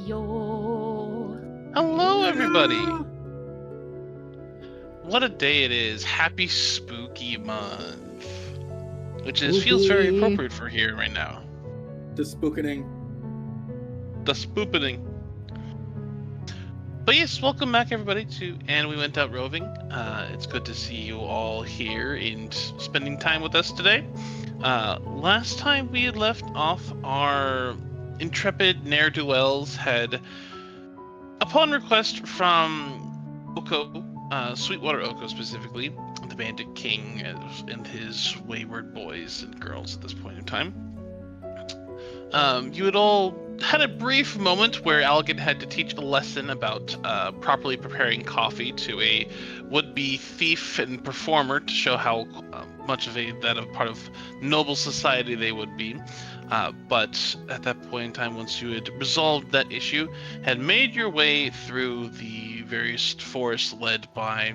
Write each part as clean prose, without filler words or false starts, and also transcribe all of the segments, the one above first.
Yo. Hello, everybody. What a day it is. Happy Spooky Month. Which feels very Spooky. appropriate for here right now. The spookening. The spoopening. But yes, welcome back, everybody, to And We Went Out Roving. It's good to see you all here and spending time with us today. Last time we had left off, our intrepid ne'er-do-wells had, upon request from Oko, Sweetwater Oko specifically, the Bandit King and his wayward boys and girls at this point in time, you had all had a brief moment where Allegan had to teach a lesson about properly preparing coffee to a would-be thief and performer to show how much of a part of noble society they would be. But at that point in time, once you had resolved that issue, had made your way through the various forests led by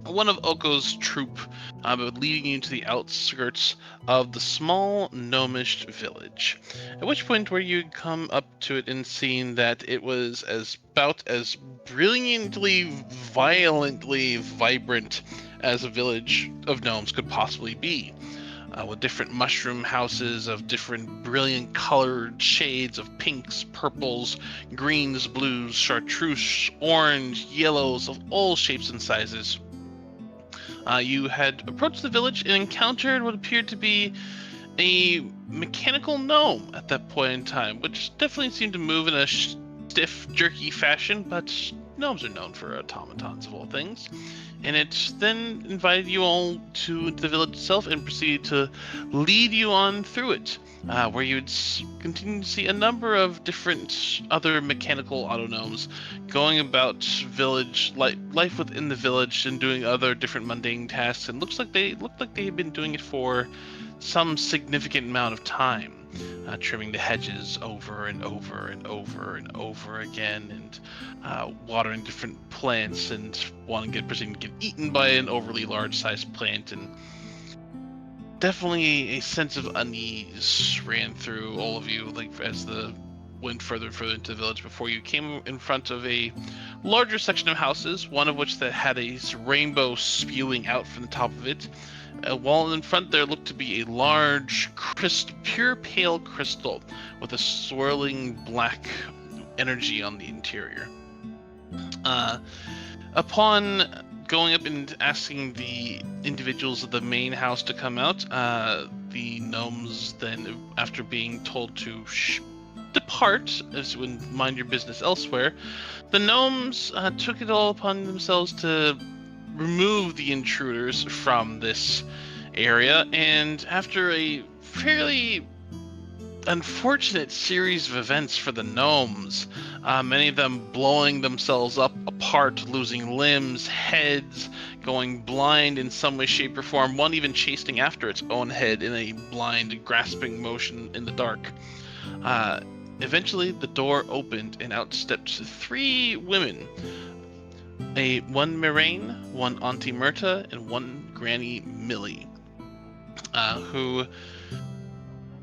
one of Oko's troop, leading you to the outskirts of the small gnomish village. At which point where you'd come up to it and seen that it was about as brilliantly, violently vibrant as a village of gnomes could possibly be. With different mushroom houses of different brilliant colored shades of pinks, purples, greens, blues, chartreuse, orange, yellows of all shapes and sizes. You had approached the village and encountered what appeared to be a mechanical gnome at that point in time, which definitely seemed to move in a stiff, jerky fashion, but gnomes are known for automatons of all things. And it then invited you all to the village itself and proceeded to lead you on through it, where you would continue to see a number of different other mechanical autognomes going about village life within the village and doing other different mundane tasks. And looked like they had been doing it for some significant amount of time. Trimming the hedges over and over and over and over again, and watering different plants, and proceeding to get eaten by an overly large-sized plant, and definitely a sense of unease ran through all of you, like as the went further and further into the village before you came in front of a larger section of houses, one of which that had a rainbow spewing out from the top of it. While in front there looked to be a large pure pale crystal with a swirling black energy on the interior. Upon going up and asking the individuals of the main house to come out, the gnomes then, after being told to depart, as you would mind your business elsewhere, the gnomes took it all upon themselves to remove the intruders from this area, and after a fairly unfortunate series of events for the gnomes, many of them blowing themselves up apart, losing limbs, heads, going blind in some way, shape, or form, one even chasing after its own head in a blind, grasping motion in the dark. Eventually, the door opened and out stepped 3 women. One Moraine, one Auntie Myrta, and one Granny Millie, who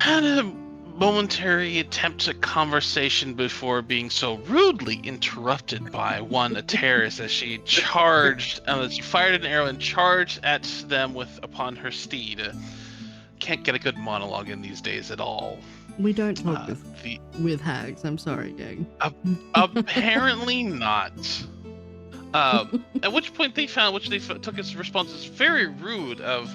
had a momentary attempt at conversation before being so rudely interrupted by one Ateris as she charged, as she fired an arrow and charged at them upon her steed. Can't get a good monologue in these days at all. We don't talk with hags. I'm sorry, gang. Apparently not. At which point they took as responses very rude of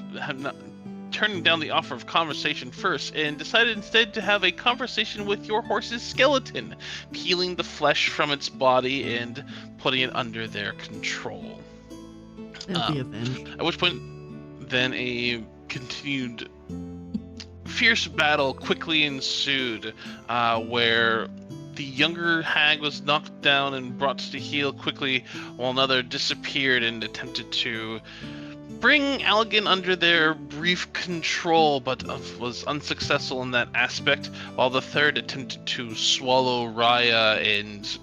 turning down the offer of conversation first, and decided instead to have a conversation with your horse's skeleton, peeling the flesh from its body and putting it under their control. They'll be avenged. At which point, then a continued fierce battle quickly ensued, where the younger hag was knocked down and brought to heel quickly, while another disappeared and attempted to bring Allegan under their brief control, but was unsuccessful in that aspect, while the third attempted to swallow Raya and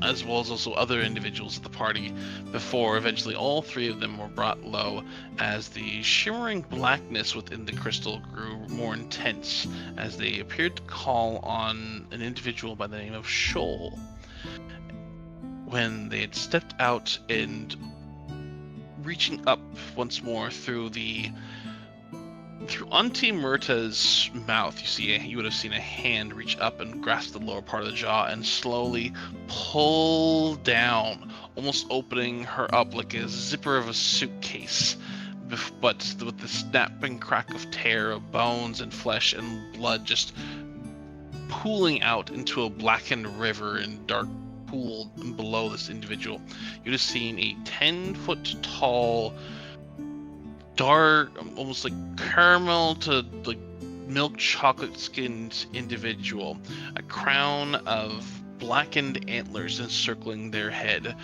as well as also other individuals at the party, before eventually all three of them were brought low as the shimmering blackness within the crystal grew more intense as they appeared to call on an individual by the name of Shoal. When they had stepped out and reaching up once more through Auntie Myrta's mouth, you would have seen a hand reach up and grasp the lower part of the jaw and slowly pull down, almost opening her up like a zipper of a suitcase, but with the snap and crack of tear of bones and flesh and blood just pooling out into a blackened river and dark pool below this individual. You'd have seen a 10-foot tall, dark, almost like caramel to like milk chocolate skinned individual, a crown of blackened antlers encircling their head,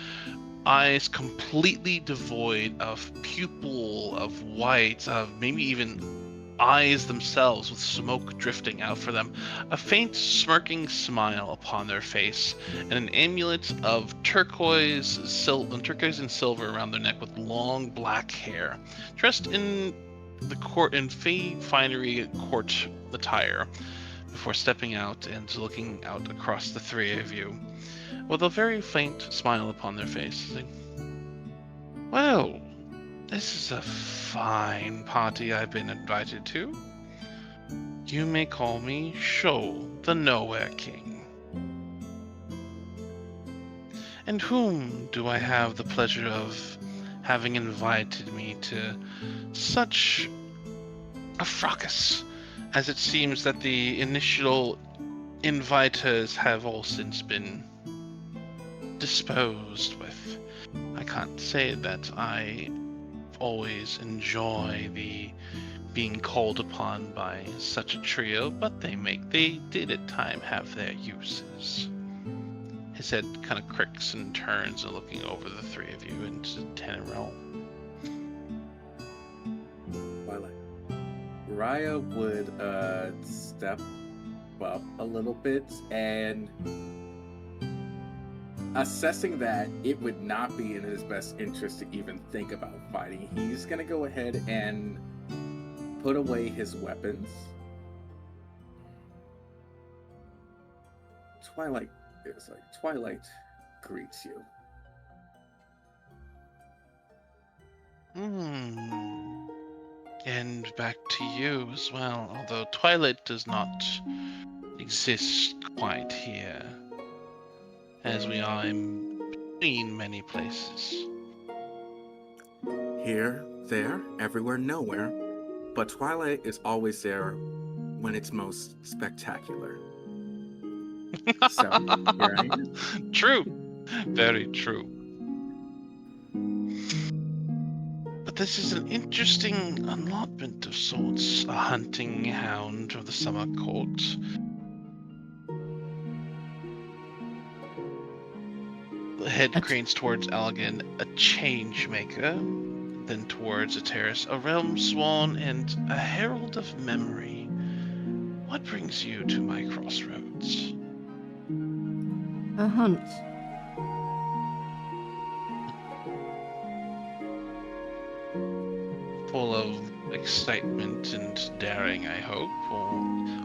eyes completely devoid of pupil, of white, of maybe even eyes themselves with smoke drifting out for them, a faint smirking smile upon their face, and an amulet of turquoise and silver around their neck with long black hair, dressed in the court in finery court attire, before stepping out and looking out across the three of you, with a very faint smile upon their face, saying, "Well, this is a fine party I've been invited to. You may call me Shoal, the Nowhere King. And whom do I have the pleasure of having invited me to such a fracas, as it seems that the initial inviters have all since been disposed with. I can't say that I always enjoy the being called upon by such a trio, but they did at time have their uses." His head kind of cricks and turns, and looking over the three of you into Tenerel. Twilight. Raya would step up a little bit, and assessing that it would not be in his best interest to even think about fighting, he's gonna go ahead and put away his weapons. Twilight greets you. And back to you as well, although Twilight does not exist quite here, as we are in between many places. Here, there, everywhere, nowhere. But Twilight is always there when it's most spectacular. So, here I am. True. Very true. But this is an interesting allotment of sorts. A hunting hound of the summer court. The head cranes towards Algan, a change maker. Then towards a terrace, a realm swan, and a herald of memory. What brings you to my crossroads? A hunt. Full of excitement and daring, I hope,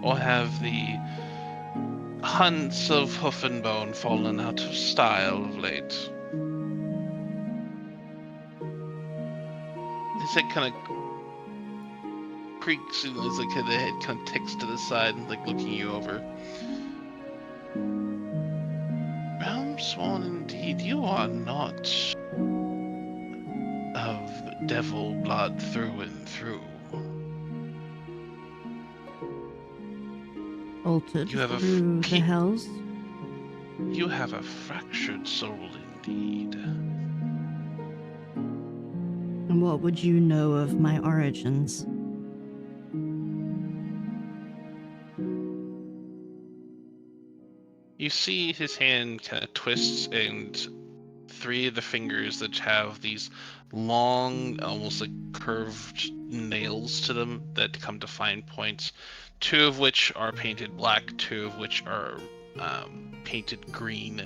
or have the hunts of hoof and bone fallen out of style of late? His head kind of creaks, and it's like the head kind of ticks to the side and like looking you over. Realm Swan, indeed, you are not of devil blood through and through. Altered You have through the hells. You have a fractured soul indeed. And what would you know of my origins? You see his hand kind of twists, and three of the fingers that have these long, almost like curved nails to them that come to fine points, two of which are painted black, two of which are painted green,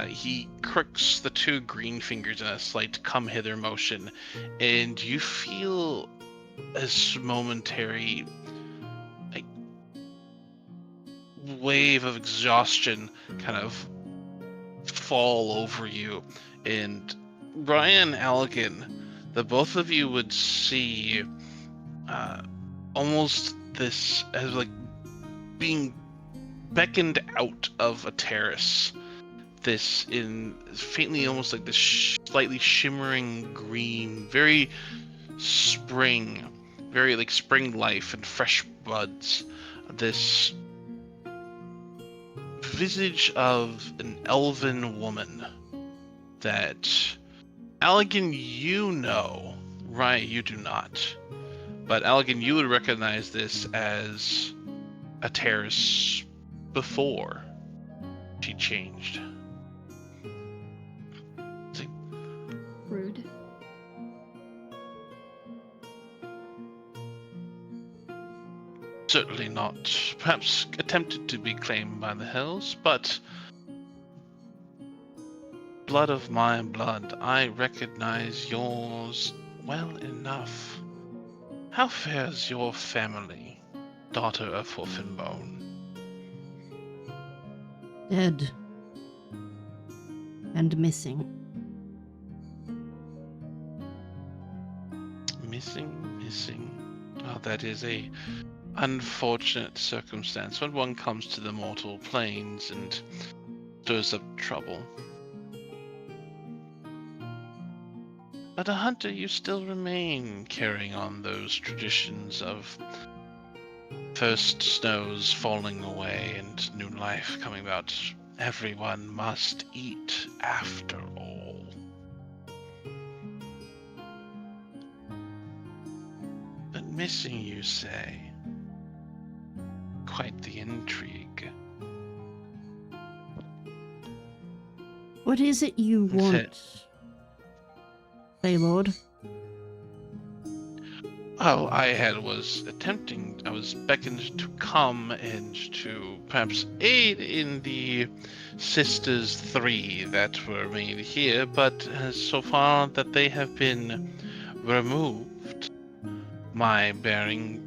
He crooks the two green fingers in a slight come hither motion, and you feel this momentary like wave of exhaustion kind of fall over you. And Ryan, Allegan, the both of you would see almost this as like being beckoned out of a terrace. This in faintly almost like this slightly shimmering green, very spring, very like spring life and fresh buds. This visage of an elven woman that Allegan, you know, Ryan, you do not. But Allegan, you would recognize this as a terrace before she changed. Rude. Certainly not. Perhaps attempted to be claimed by the hills, but blood of my blood, I recognize yours well enough. How fares your family, daughter of Hoof and Bone? Dead. And missing. Missing. Oh, that is a unfortunate circumstance when one comes to the mortal planes and stirs up trouble. But a hunter, you still remain, carrying on those traditions of first snows falling away and new life coming about. Everyone must eat after all. But missing, you say? Quite the intrigue. What is it you want? Say, Lord. Oh, I was beckoned to come and to perhaps aid in the Sisters 3 that were made here, but so far that they have been removed, my bearing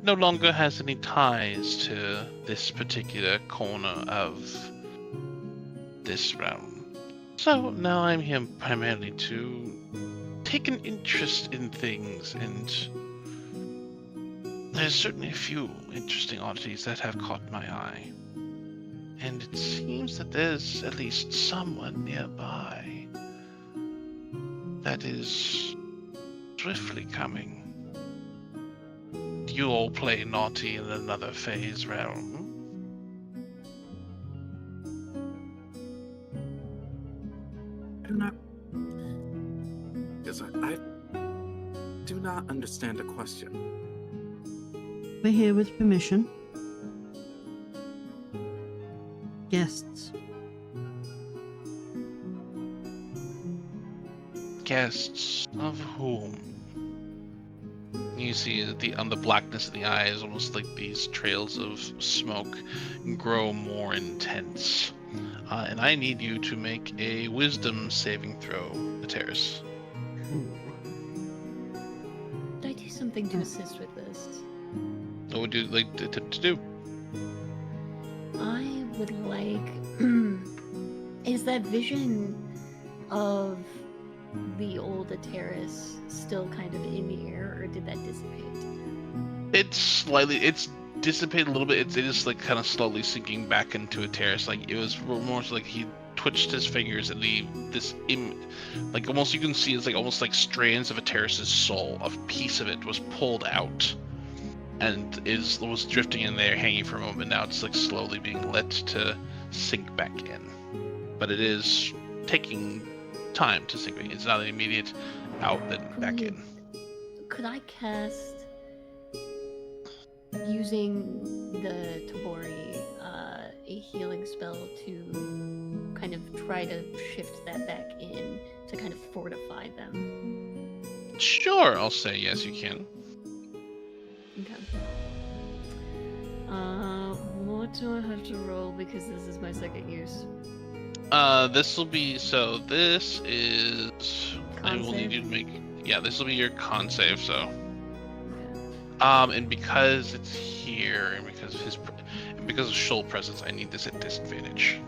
no longer has any ties to this particular corner of this realm. So now I'm here primarily to take an interest in things, and there's certainly a few interesting oddities that have caught my eye. And it seems that there's at least someone nearby that is swiftly coming. You all play naughty in another phase realm. I do not understand the question. We're here with permission. Guests. Guests of whom? You see on the blackness in the eyes, almost like these trails of smoke grow more intense. And I need you to make a wisdom saving throw, Ateris. Could I do something to assist with this? What would you like to attempt to do? I would like... Is that vision of the old Ateris still kind of in the air, or did that dissipate? It's dissipated a little bit. It is like kind of slowly sinking back into Ateris. Like it was more like he twitched his fingers and like almost you can see it's like almost like strands of Ateris's soul. A piece of it was pulled out and was drifting in there, hanging for a moment. Now it's like slowly being let to sink back in, but it is taking time to sink back in. It's not an immediate out then back in. Could I cast, using the Tabori, a healing spell to kind of try to shift that back in to kind of fortify them? Sure, I'll say yes, you can. Okay. What do I have to roll, because this is my second use? This will be this is. I will need you to make. Yeah, this will be your con save. So. And because it's here, and because of Shoal presence, I need this at disadvantage.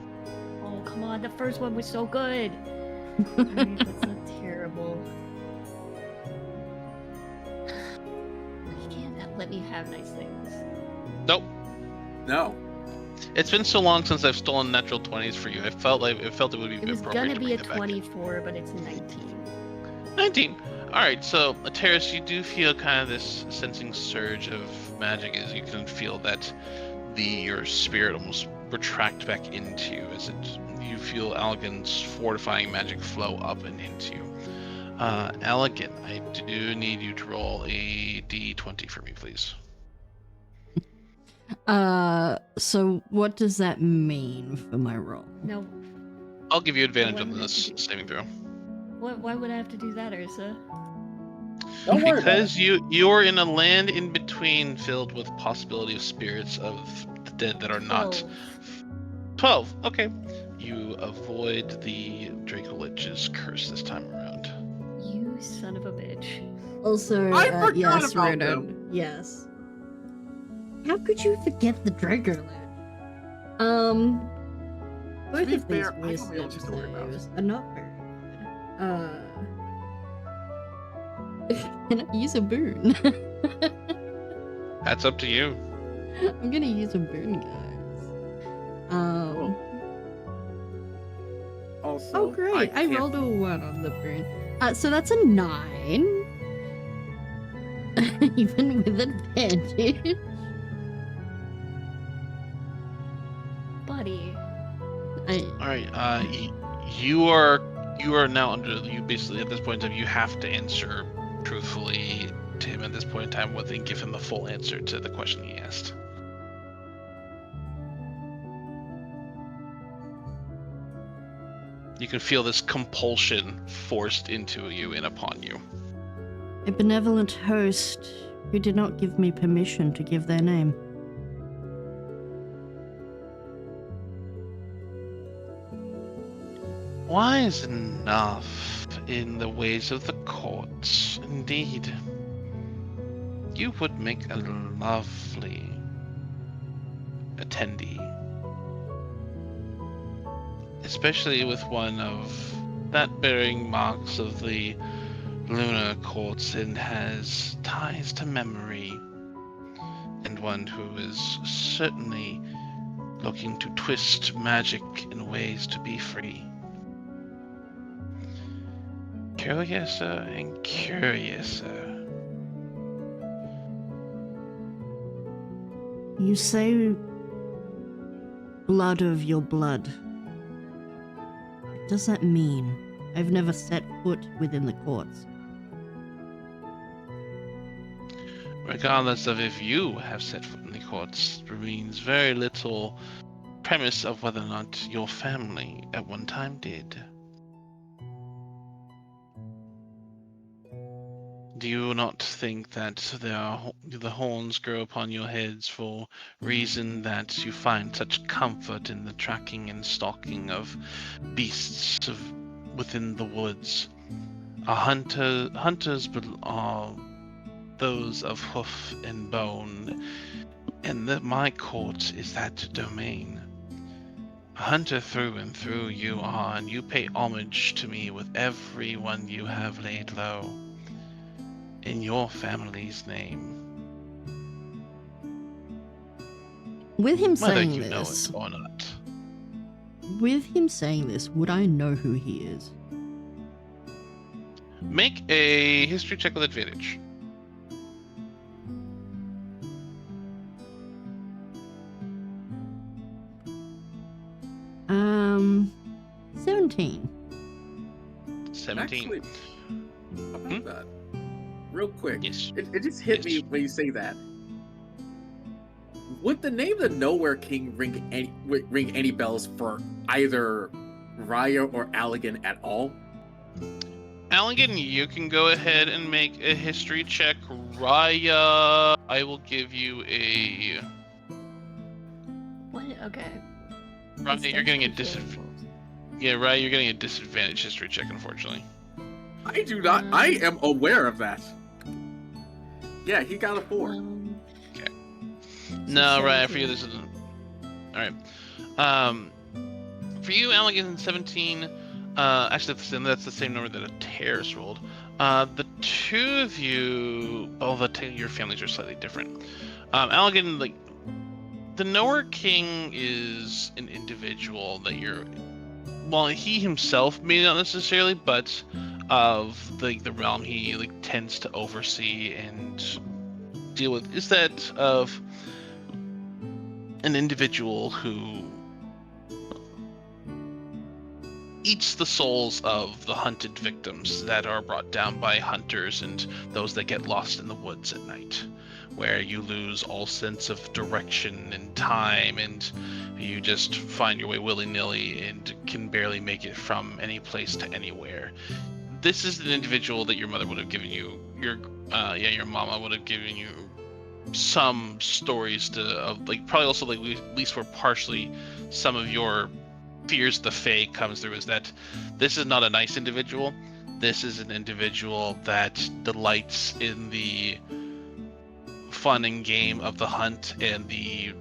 Oh, come on. The first one was so good. Alright, that's not terrible. You can't let me have nice things. Nope. No. It's been so long since I've stolen natural 20s for you. I felt it would be It was appropriate gonna to be a bring it back. 24, but it's a 19. 19. All right, so Terrace, you do feel kind of this sensing surge of magic as you can feel that your spirit almost retract back into you as you feel Allegan's fortifying magic flow up and into you. Allegan, I do need you to roll a d20 for me, please. So what does that mean for my roll? No. I'll give you advantage Why on would I this have to saving throw. Why would I have to do that, Ursa? Don't worry about Because you're in a land in between filled with possibility of spirits of the dead that are not 12. Okay. You avoid the Draco Lich's curse this time around. You son of a bitch. Also, I forgot yes, about Ronan. them. Yes. How could you forget the Draco Lich? Both be of these fair, I don't really wisdom just worry about saves are not very good. Can I use a boon? That's up to you. I'm gonna use a boon, guys. Also, Oh great! I can't- rolled a 1 on the boon. So that's a 9. Even with advantage. Buddy. All right. You are now under. You basically at this point in time you have to answer truthfully to him at this point in time, and give him the full answer to the question he asked. You can feel this compulsion forced into you and upon you. A benevolent host who did not give me permission to give their name. Wise enough in the ways of the courts, indeed. You would make a lovely attendee. Especially with one of that bearing marks of the lunar courts and has ties to memory. And one who is certainly looking to twist magic in ways to be free. Curiouser and curiouser. You say blood of your blood. What does that mean? I've never set foot within the courts. Regardless of if you have set foot in the courts, remains very little premise of whether or not your family at one time did. Do you not think that the horns grow upon your heads for reason that you find such comfort in the tracking and stalking of beasts within the woods? Hunters are those of hoof and bone, and my court is that domain. A hunter through and through you are, and you pay homage to me with every one you have laid low. In your family's name. With him Whether saying you know this, it or not. would I know who he is? Make a history check with advantage. Um, 17. 17. Actually, about that, real quick. Yes. It just hit me when you say that. Would the name of the Nowhere King ring any bells for either Raya or Allegan at all? Allegan, you can go ahead and make a history check. Raya, I will give you a... What? Okay. Raya, you're getting a Disadvantage. Yeah, right. You're getting a disadvantage history check, unfortunately. I do not. I am aware of that. Yeah, he got a 4. Okay. So No, right. I 17. forget this isn't. All right. For you, Elegant 17. Actually, that's the same number that a Terrace rolled. The two of you, your families are slightly different. Elegant, like the Knower King, is an individual that you're. Well, he himself may not necessarily, but of the realm he like tends to oversee and deal with is that of an individual who eats the souls of the hunted victims that are brought down by hunters and those that get lost in the woods at night, where you lose all sense of direction and time, and you just find your way willy-nilly and can barely make it from any place to anywhere. This is an individual that your mother would have given you, your mama would have given you some stories of like probably also like at least were partially some of your fears the Fae comes through, is that this is not a nice individual. This is an individual that delights in the fun and game of the hunt and the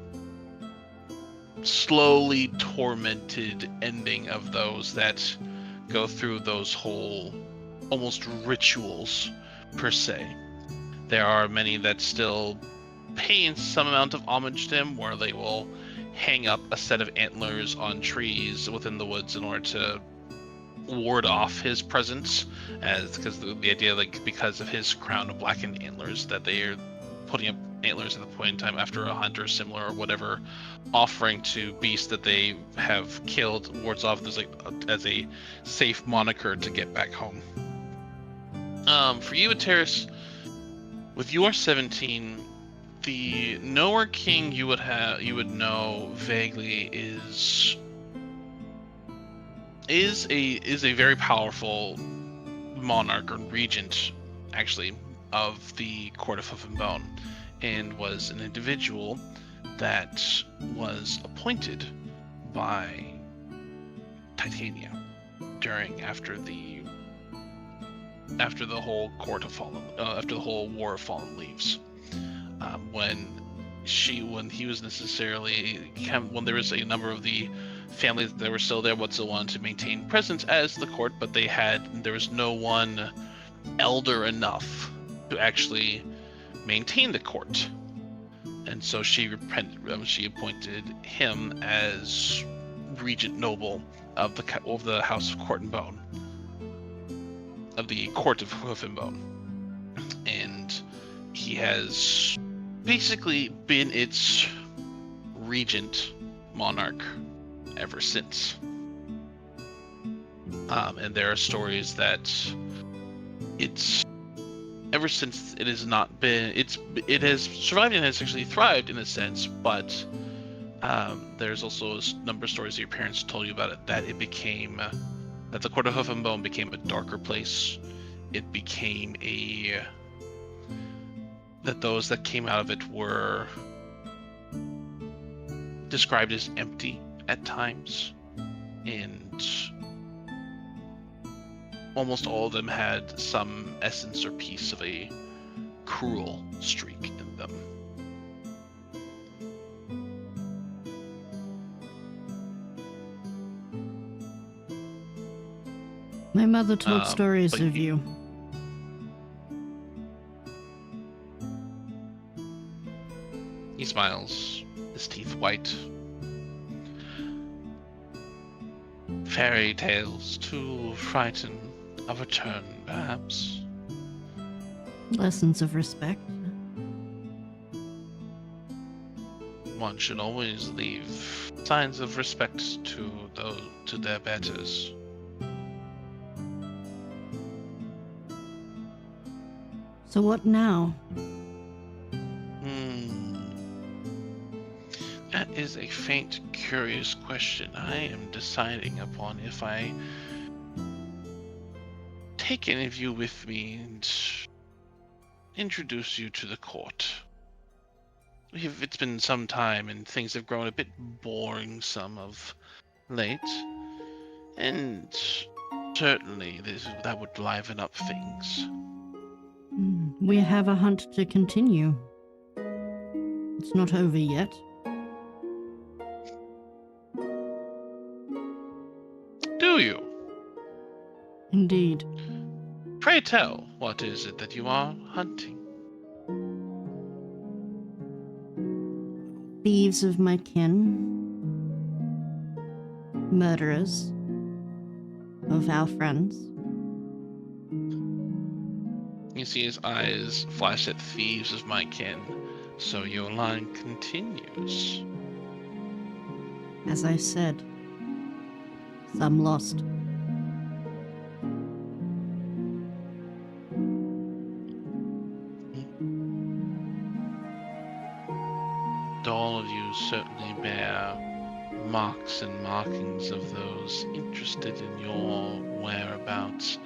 slowly tormented ending of those that go through those whole almost rituals per se. There are many that still pay some amount of homage to him, where they will hang up a set of antlers on trees within the woods in order to ward off his presence, as because the idea, like, because of his crown of blackened antlers, that they are putting up antlers at the point in time after a hunt or similar or whatever offering to beasts that they have killed, wards off as a safe moniker to get back home. For you, Terrace, with your 17, the Knower King you would know vaguely is a very powerful monarch or regent, actually, of the Court of Hoof and Bone, and was an individual that was appointed by Titania after the whole after the whole War of Fallen Leaves. When he was necessarily when there was a number of the families that were still there, still wanted to maintain presence as the court, but there was no one elder enough to actually maintain the court, and so she appointed him as regent noble of the House of Court and Bone, of the Court of Hoof and Bone, and he has basically been its regent monarch ever since. And there are stories that it's ever since it has not been it has survived and has actually thrived in a sense, but there's also a number of stories that your parents told you about it, that it became that the Court of Hoof and Bone became a darker place. It became that those that came out of it were described as empty at times, and almost all of them had some essence or piece of a cruel streak in them. My mother told stories but of you. He smiles, his teeth white. Fairy tales to frighten of return, perhaps. Lessons of respect. One should always leave signs of respect to their betters. So what now? That is a faint, curious question. I am deciding upon if I take any of you with me and introduce you to the court. It's been some time and things have grown a bit boring some of late. And certainly that would liven up things. We have a hunt to continue. It's not over yet. Do you? Indeed. Pray tell, what is it that you are hunting? Thieves of my kin. Murderers of our friends. You see his eyes flash at thieves of my kin. So your line continues. As I said, some lost. All of you certainly bear marks and markings of those interested in your whereabouts.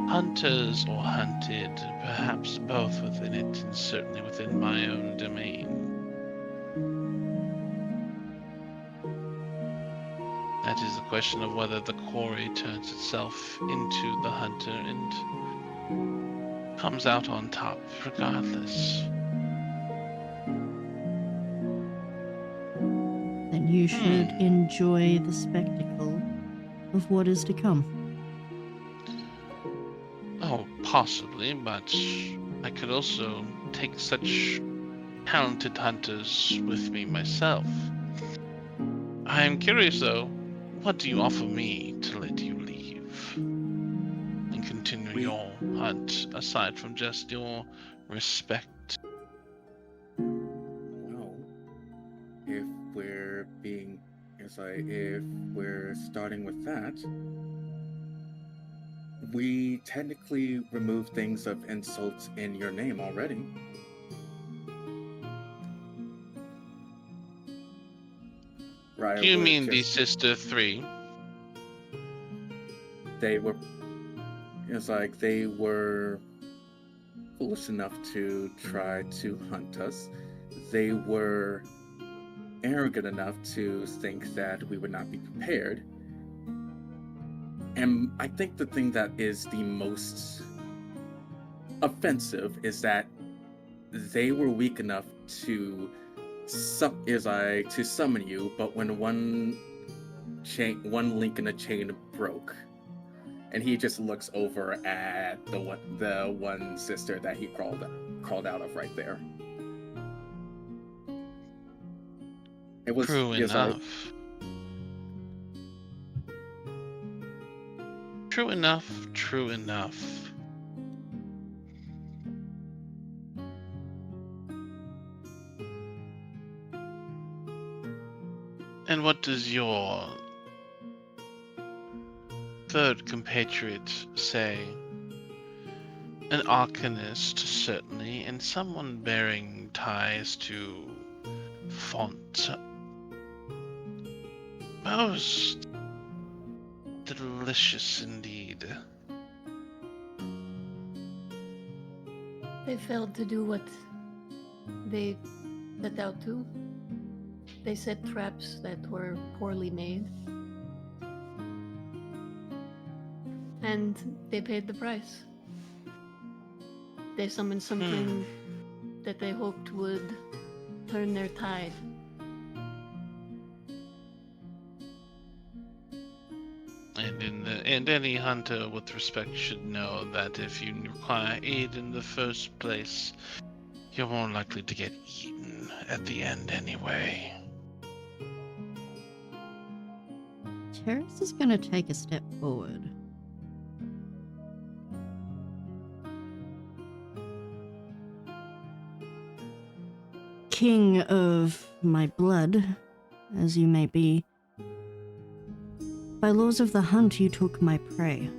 Hunters or hunted, perhaps both within it and certainly within my own domain. That is the question of whether the quarry turns itself into the hunter and comes out on top regardless. Then you should enjoy the spectacle of what is to come. Oh, possibly, but I could also take such talented hunters with me myself. I am curious though, what do you offer me to let you leave and continue your hunt aside from just your respect? Well, if we're if we're starting with that, we technically remove things of insults in your name already. Right? Do you mean the Sister 3? They were. They were foolish enough to try to hunt us. They were arrogant enough to think that we would not be prepared. And I think the thing that is the most offensive is that they were weak enough to summon you, but when one link in the chain broke, and he just looks over at the one sister that he crawled out of right there. It was True enough. True enough, true enough. And what does your third compatriot say? An arcanist, certainly, and someone bearing ties to Font. Most delicious indeed. They failed to do what they set out to. They set traps that were poorly made. And they paid the price. They summoned something that they hoped would turn their tide. And any hunter with respect should know that if you require aid in the first place, you're more likely to get eaten at the end anyway. Terrace is going to take a step forward. King of my blood, as you may be, by laws of the hunt you took my prey.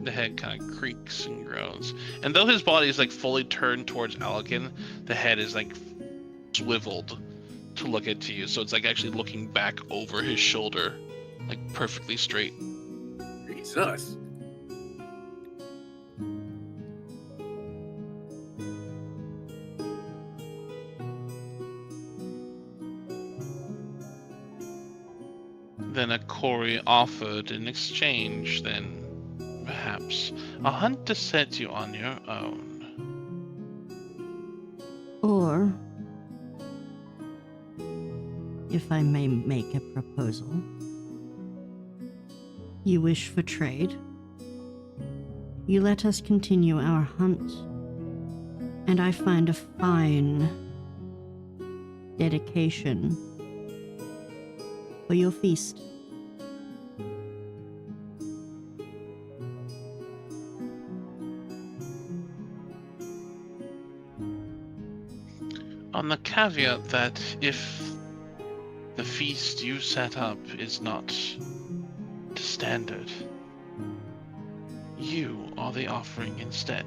The head kind of creaks and groans. And though his body is like fully turned towards Alkin, the head is like swiveled to look at you. So it's like actually looking back over his shoulder, like perfectly straight. Jesus. a quarry offered in exchange, then perhaps a hunt to set you on your own. Or, if I may make a proposal, you wish for trade? You let us continue our hunt, and I find a fine dedication for your feast. On the caveat that if the feast you set up is not to standard, you are the offering instead.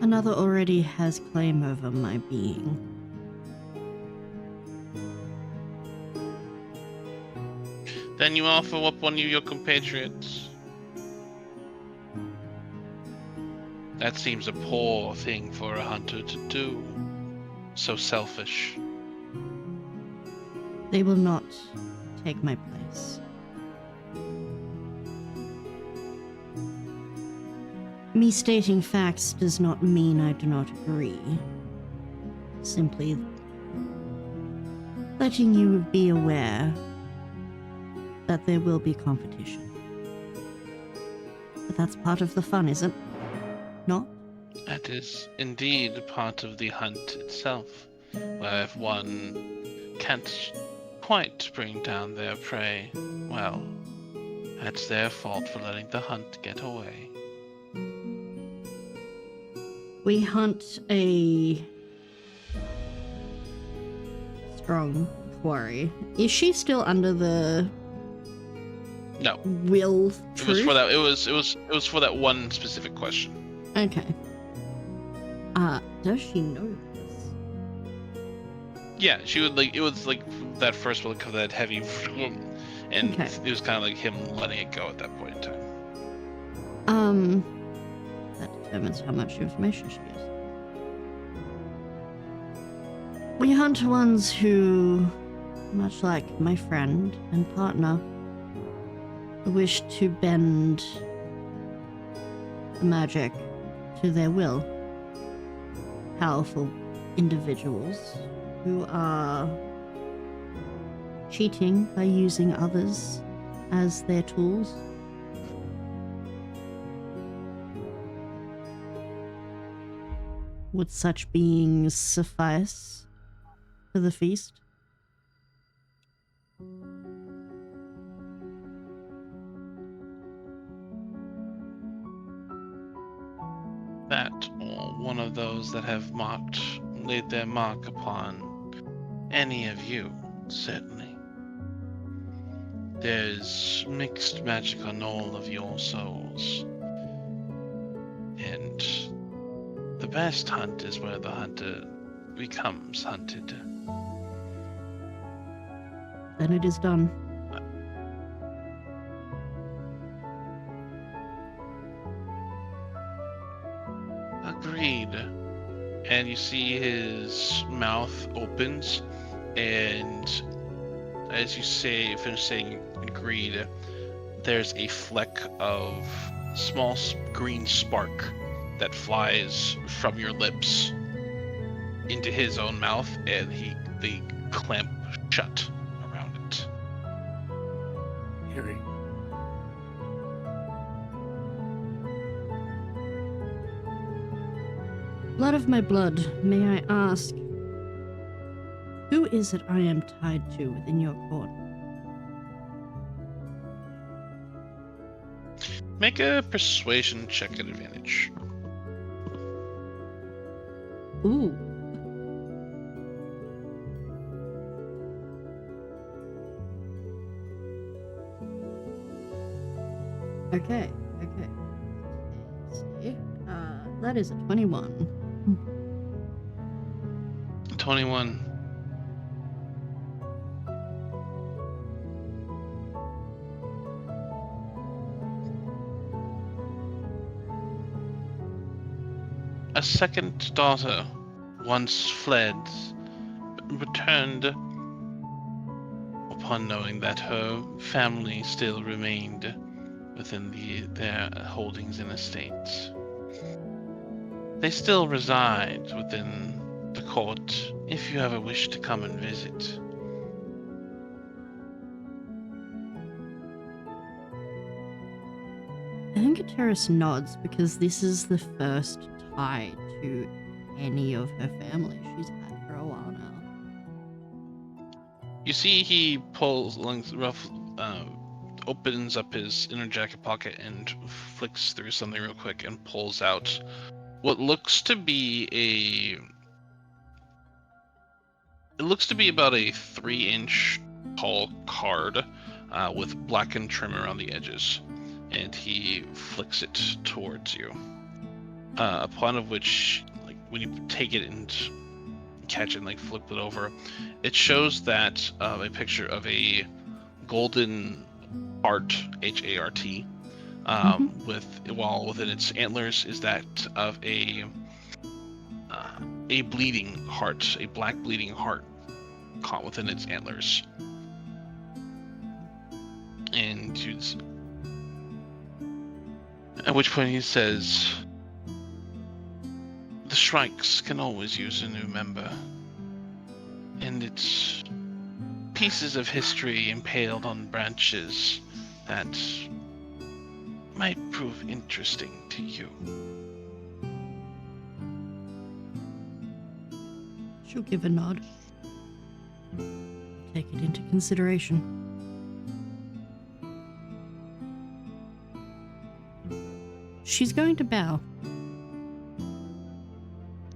Another already has claim over my being. Then you offer up one of your compatriots. That seems a poor thing for a hunter to do. So selfish. They will not take my place. Me stating facts does not mean I do not agree. Simply letting you be aware that there will be competition. But that's part of the fun, isn't it? Not? That is indeed part of the hunt itself, where if one can't quite bring down their prey, well, that's their fault for letting the hunt get away. We hunt a strong quarry. Is she still under the No, will it was truth? for that. It was for that one specific question. Okay. Does she know this? Yeah, she would like. It was like that first one, of that heavy, and Okay. it was kind of like him letting it go at that point in time. That determines how much information she has. We hunt ones who, much like my friend and partner, wish to bend the magic to their will. Powerful individuals who are cheating by using others as their tools. Would such beings suffice for the feast? That or one of those that have laid their mark upon any of you, certainly. There's mixed magic on all of your souls. And the best hunt is where the hunter becomes hunted. Then it is done. Agreed. And you see his mouth opens, and as you finish saying agreed, there's a fleck of small green spark that flies from your lips into his own mouth, and they clamp shut around it. Harry, Blood of my blood, may I ask, who is it I am tied to within your court? Make a persuasion check at advantage. Ooh. Okay. Let's see. That is a 21. 21. A second daughter once fled, but returned upon knowing that her family still remained within their holdings and estates. They still reside within the court if you ever wish to come and visit. I think Ateris nods because this is the first tie to any of her family she's had for a while now. You see, he opens up his inner jacket pocket and flicks through something real quick and pulls out what looks to be about a 3-inch tall card with blackened trim around the edges, and he flicks it towards you. Upon of which, like, when you take it and catch it and like flip it over, it shows that a picture of a golden heart, H-A-R-T, while within its antlers is that of a bleeding heart, a black bleeding heart caught within its antlers. And at which point he says, "The Shrikes can always use a new member, and it's pieces of history impaled on branches that might prove interesting to you." She'll give a nod. Take it into consideration. She's going to bow.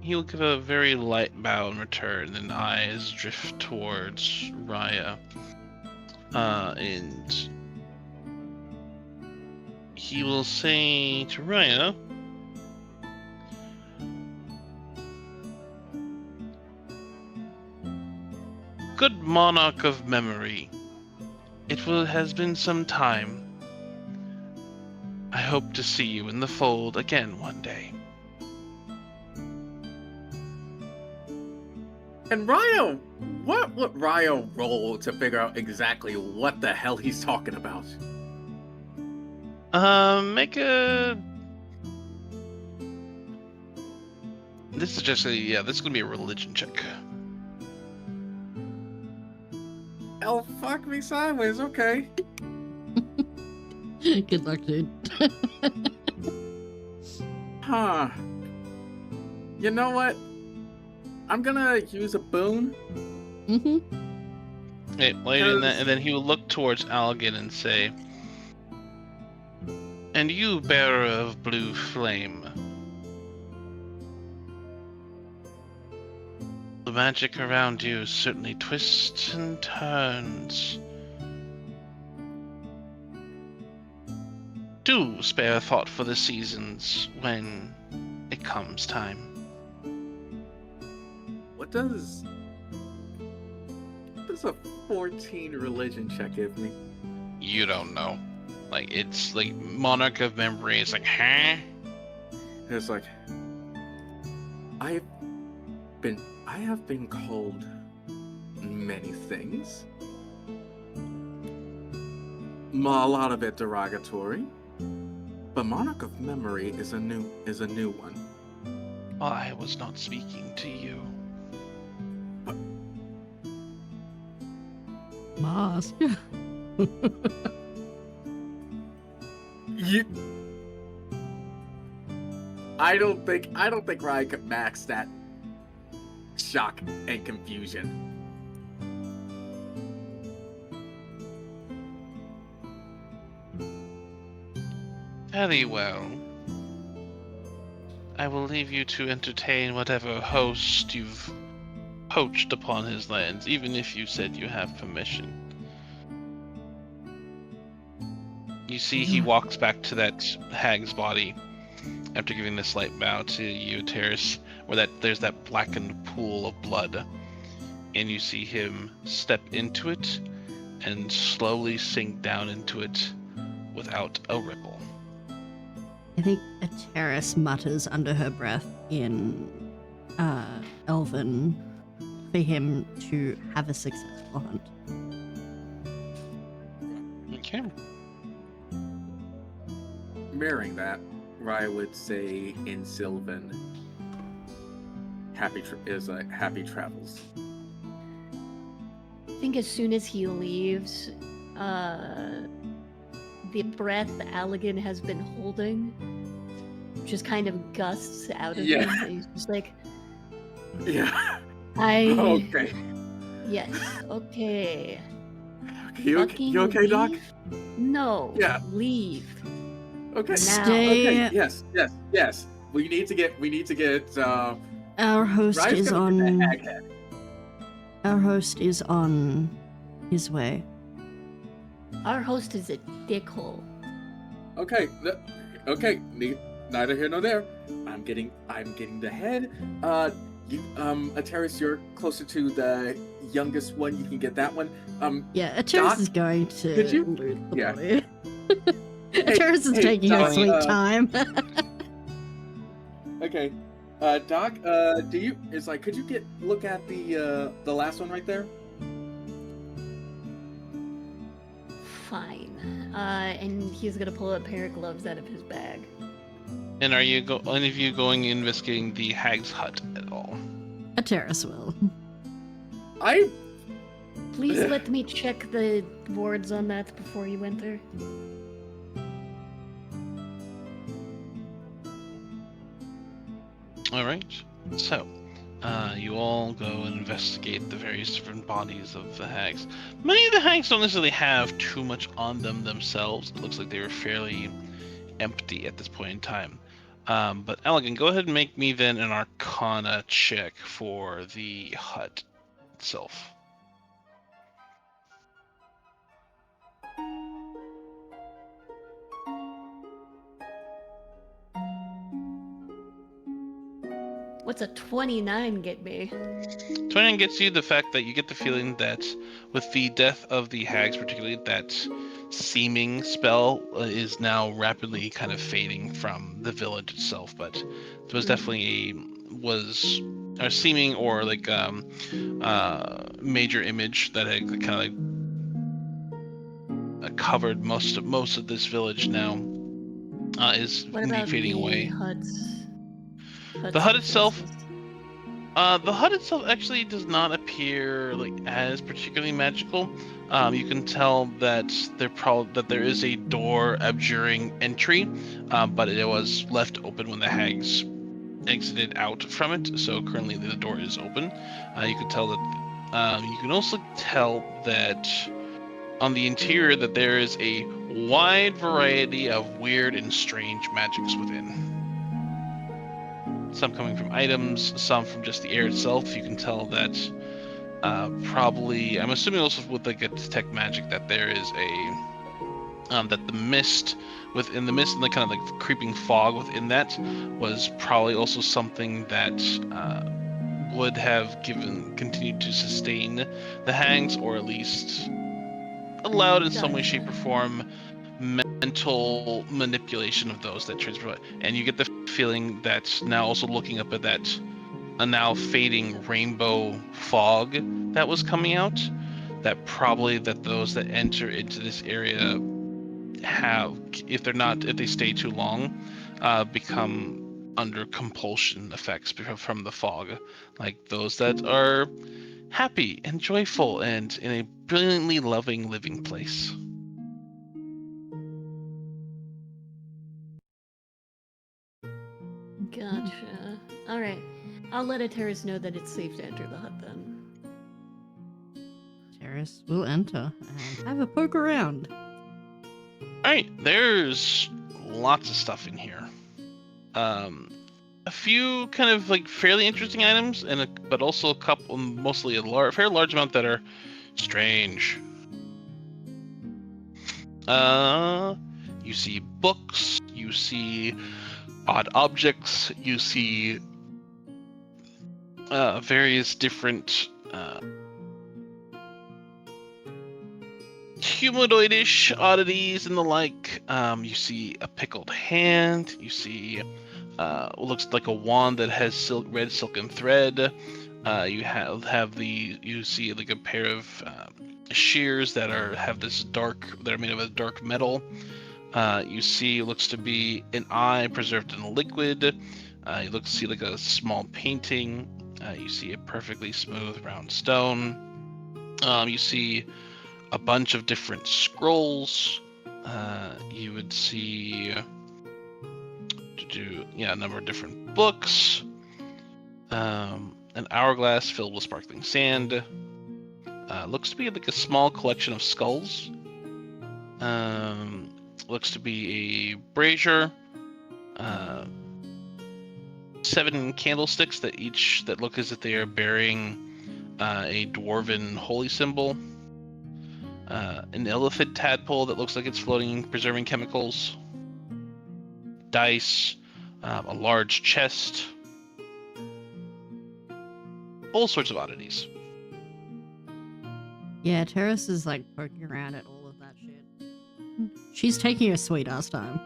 He'll give a very light bow in return, and eyes drift towards Raya. And he will say to Raya, "Good monarch of memory, has been some time. I hope to see you in the fold again one day." And Ryo, what would Ryo roll to figure out exactly what the hell he's talking about? Make a... This is just this is gonna be a religion check. Oh, fuck me sideways, okay. Good luck, dude. Huh. You know what? I'm gonna use a boon. Wait, later than that, and then he will look towards Algin and say, "And you, bearer of blue flame, the magic around you certainly twists and turns. Do spare a thought for the seasons when it comes time." What does a 14 religion check give me? You don't know. Like, it's like Monarch of Memory. It's like, huh? It's like, I have been called many things. A lot of it derogatory, but Monarch of Memory is a new one. I was not speaking to you. Mask. I don't think Ryan could max that shock and confusion. Very well. I will leave you to entertain whatever host you've poached upon his lands, even if you said you have permission. You see, he walks back to that hag's body after giving this slight bow to you, Terrace, where there's that blackened pool of blood, and you see him step into it and slowly sink down into it without a ripple. I think Ateris mutters under her breath in Elven for him to have a successful hunt. Okay. Mirroring that, Rye would say in Sylvan, happy travels. I think as soon as he leaves, the breath Allegan has been holding just kind of gusts out of him. And he's just like, Yeah. I. Okay. Yes, okay. You Fucking okay, Doc? leave? No. Yeah. Leave. Okay. Now. Okay. Yes. We need to get. Our host Rye's is gonna get on. the hag head. Our host is on his way. Our host is a dickhole. Okay. Okay. Neither here nor there. I'm getting the head. Ateris, you're closer to the youngest one. You can get that one. Yeah, Ateris Doc, is going to could you? loot the Yeah. body. Ateris is taking her Doc, sweet time. Okay. Doc, could you look at the last one right there? Fine. And he's gonna pull a pair of gloves out of his bag. And are you any of you going investigating the hag's hut at all? Ateris will. Please let me check the boards on that before you enter. All right. So, you all go and investigate the various different bodies of the hags. Many of the hags don't necessarily have too much on them themselves. It looks like they were fairly empty at this point in time. But Elegant, go ahead and make me then an Arcana check for the hut itself. What's a 29 get me? 29 gets you the fact that you get the feeling that with the death of the hags, particularly that seeming spell is now rapidly kind of fading from the village itself. But there was definitely a seeming or like major image that had kind of covered most of this village now is What indeed about fading the away. huts? The hut itself. faces? The hut itself actually does not appear like as particularly magical. You can tell that there is a door abjuring entry, but it was left open when the hags exited out from it. So currently the door is open. You can tell that. You can also tell that on the interior that there is a wide variety of weird and strange magics within. Some coming from items, some from just the air itself. You can tell that probably, I'm assuming also with like a detect magic, that there is that the mist within the mist and the kind of like creeping fog within that was probably also something that would have continued to sustain the hangs, or at least allowed in some way, shape, or form mental manipulation of those that transfer. And you get the feeling that now also looking up at that a now fading rainbow fog that was coming out, that probably that those that enter into this area have, if they stay too long, become under compulsion effects from the fog, like those that are happy and joyful and in a brilliantly loving living place. Gotcha. Alright. I'll let Ateris know that it's safe to enter the hut then. Ateris will enter and have a poke around. Alright, there's lots of stuff in here. A few kind of like fairly interesting items, but also a couple, mostly a fairly large amount that are strange. You see books, you see odd objects, you see various different humanoid-ish oddities and the like. You see a pickled hand, you see what looks like a wand that has red silken thread. You see like a pair of shears that have this that are made of a dark metal. You see looks to be an eye preserved in a liquid. You see like a small painting. You see a perfectly smooth round stone. You see a bunch of different scrolls. You would see a number of different books. An hourglass filled with sparkling sand. Looks to be like a small collection of skulls. Looks to be a brazier. 7 candlesticks that look as if they are bearing a dwarven holy symbol. An elephant tadpole that looks like it's floating, preserving chemicals. Dice. A large chest. All sorts of oddities. Yeah, Terrace is like poking around at all of that shit. She's taking a sweet ass time.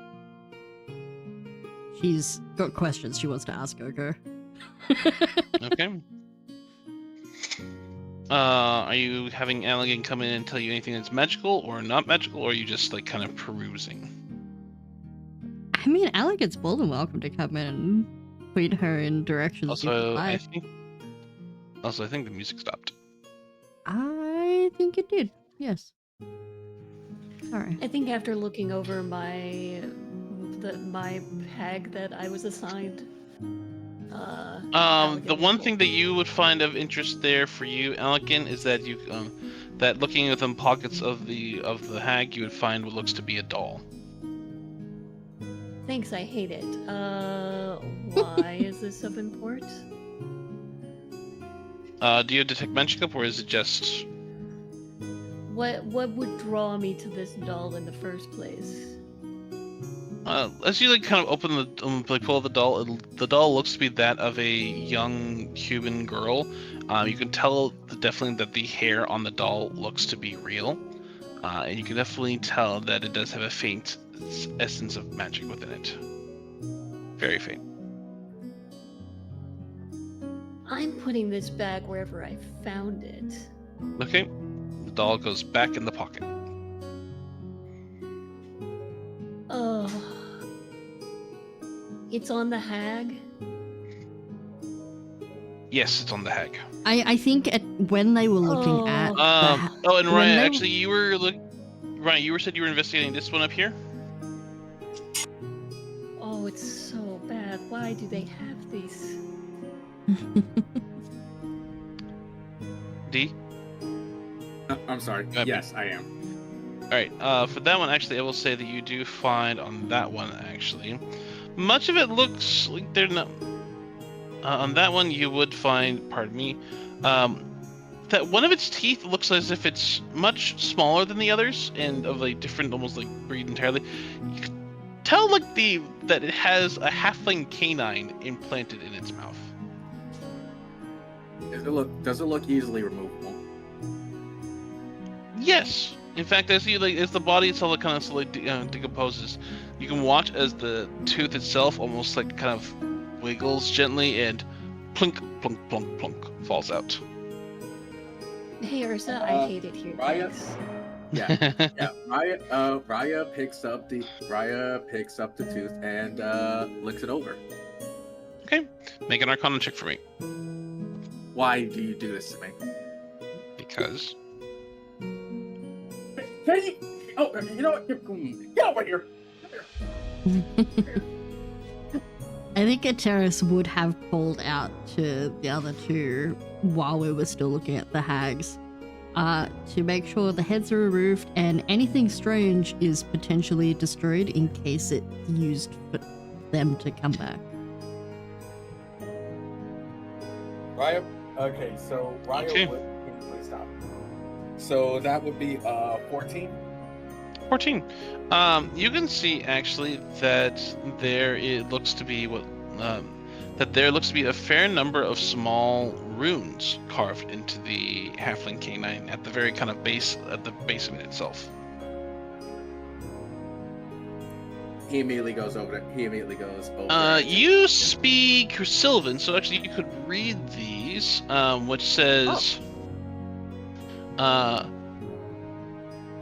She's got questions she wants to ask Gogo. Okay. Are you having Allegan come in and tell you anything that's magical or not magical, or are you just like kind of perusing? I mean, Allegan's more than welcome to come in and point her in directions you would Also, like. I think the music stopped. I think it did. Yes. Sorry. I think after looking over my hag that I was assigned. The one thing that you would find of interest there for you, Allegan, is that that looking within pockets of the hag, you would find what looks to be a doll. Thanks, I hate it. Why is this of import? Do you detect magic up, or is it just? What would draw me to this doll in the first place? As you like kind of open pull out the doll looks to be that of a young human girl. You can tell definitely that the hair on the doll looks to be real, and you can definitely tell that it does have a faint essence of magic within it. Very faint. I'm putting this back wherever I found it. Okay, the doll goes back in the pocket. Oh. It's on the hag? Yes, it's on the hag. I think when they were looking at and when Ryan, they- actually, Ryan, you said you were investigating this one up here. Oh, it's so bad. Why do they have these? D. I'm sorry. Go ahead, Yes, I am. All right. For that one, actually, I will say that you do find on that one actually, much of it looks like they're not. On that one, you would find, pardon me, that one of its teeth looks as if it's much smaller than the others and of a different, almost like breed entirely. You can tell like that it has a halfling canine implanted in its mouth. Does it look easily removable? Yes. In fact, as the body itself kind of slowly decomposes, you can watch as the tooth itself almost like kind of wiggles gently and plunk, plunk, plunk, plunk falls out. Hey, Ursa, I hate it here. Raya? Thanks. Yeah, yeah. Raya picks up the tooth and licks it over. Okay, make an Arcana check for me. Why do you do this to me? Because. Can you? Oh, you know what? Get over here. Come here. I think Ateris would have called out to the other two while we were still looking at the hags to make sure the heads are removed and anything strange is potentially destroyed in case it's used for them to come back. Raya. Okay, so Raya Okay. would please stop. So that would be 14. 14. You can see actually that it looks to be that there looks to be a fair number of small runes carved into the halfling canine at the very kind of base of it itself. He immediately goes over. You speak Sylvan, so actually you could read these, which says,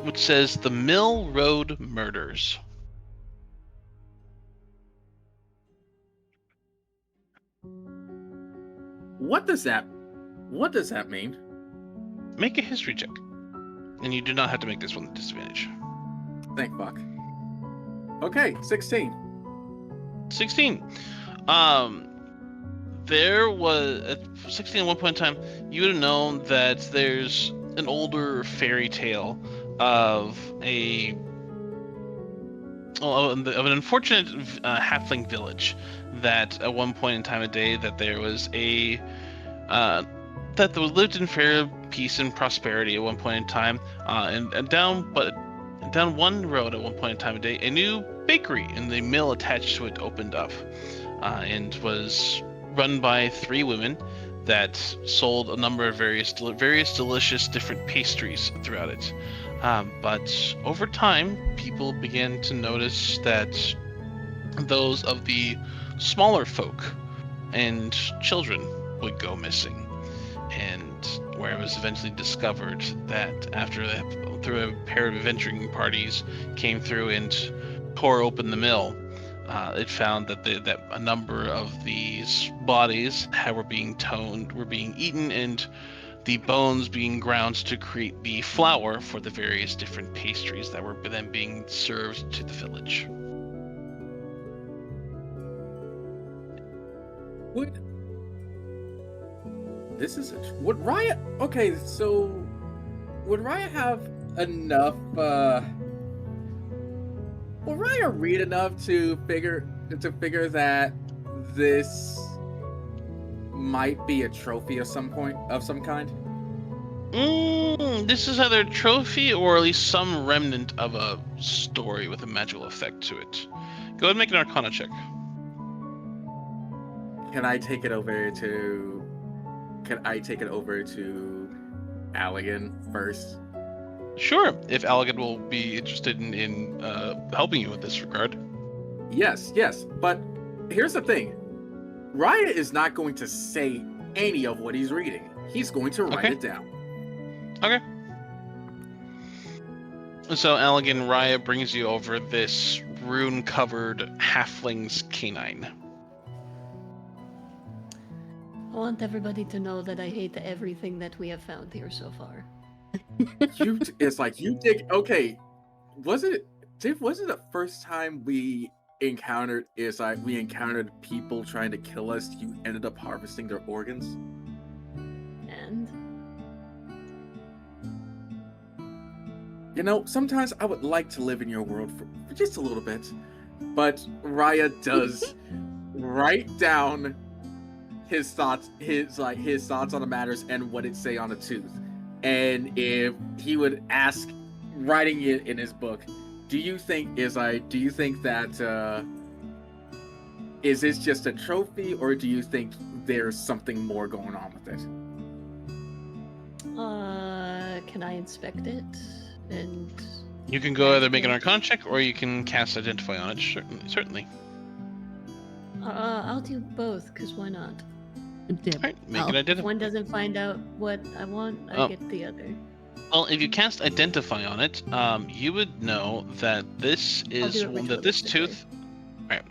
which says the Mill Road Murders. What does that mean? Make a history check. And you do not have to make this one with disadvantage. Thank fuck. Okay, 16. 16. There was at 16 at one point in time, you would have known that there's an older fairy tale of of an unfortunate halfling village that at one point in time of day that there was that lived in fair peace and prosperity at one point in time, and down one road at one point in time of day, a new bakery and the mill attached to it opened up, and was run by 3 women that sold a number of various delicious different pastries throughout it. But over time, people began to notice that those of the smaller folk and children would go missing. And where it was eventually discovered that through a pair of adventuring parties came through and tore open the mill, it found that a number of these bodies were being eaten, and the bones being ground to create the flour for the various different pastries that were then being served to the village. Would Riot? Okay, so would Riot have enough? Will Riot read enough to figure that this might be a trophy of some kind? This is either a trophy or at least some remnant of a story with a magical effect to it. Go ahead and make an Arcana check. Can I take it over to Allegan first? Sure, if Allegan will be interested in helping you with this regard. Yes. But here's the thing. Riot is not going to say any of what he's reading. He's going to write it down. Okay. So Allegan, Riot brings you over this rune-covered halfling's canine. I want everybody to know that I hate everything that we have found here so far. It's like you dig. Okay, was it the first time we encountered people trying to kill us? You ended up harvesting their organs. And sometimes I would like to live in your world for just a little bit, but Raya does write down his thoughts on the matters and what it say on the tooth. And if he would ask, writing it in his book, do you think that is this just a trophy, or do you think there's something more going on with it? Can I inspect it? And you can go either make an Arcana check or you can cast Identify on it. Certainly. I'll do both, because why not? Alright, make an Identify. If one doesn't find out what I want, I get the other. Well, if you cast Identify on it, you would know that this is one that this tooth. Right.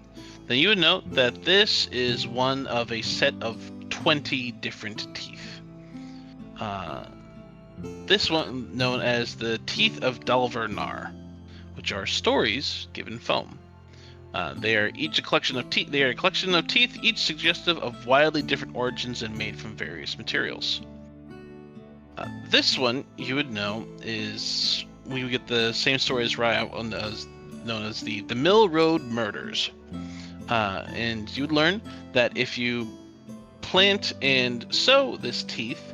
Then you would know that this is one of a set of 20 different teeth. This one known as the Teeth of Dalvernar, which are stories given foam. They are each a collection of teeth. They are a collection of teeth, each suggestive of wildly different origins and made from various materials. This one you would know is we would get the same story as Raya, known as the Mill Road Murders, and you would learn that if you plant and sow this teeth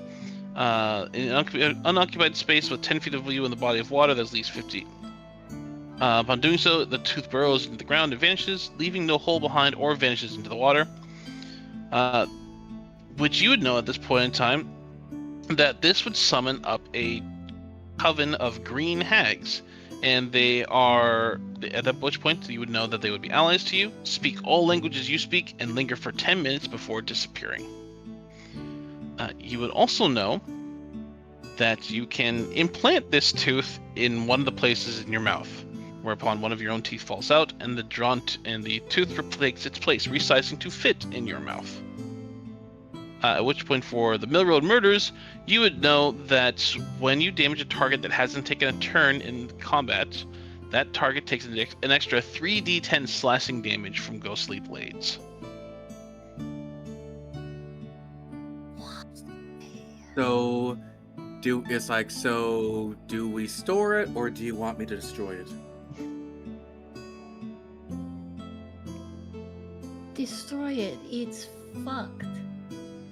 in an unoccupied space with 10 feet of view in the body of water that's at least 50. Upon doing so, the tooth burrows into the ground and vanishes, leaving no hole behind or vanishes into the water. Which you would know at this point in time that this would summon up a coven of green hags, and they are, at that which point you would know that they would be allies to you, speak all languages you speak, and linger for 10 minutes before disappearing. You would also know that you can implant this tooth in one of the places in your mouth, whereupon one of your own teeth falls out, and the tooth takes its place, resizing to fit in your mouth. At which point, for the Mill Road murders, you would know that when you damage a target that hasn't taken a turn in combat, that target takes an extra 3d10 slashing damage from ghostly blades. So, do we store it, or do you want me to destroy it? Destroy it. It's fucked.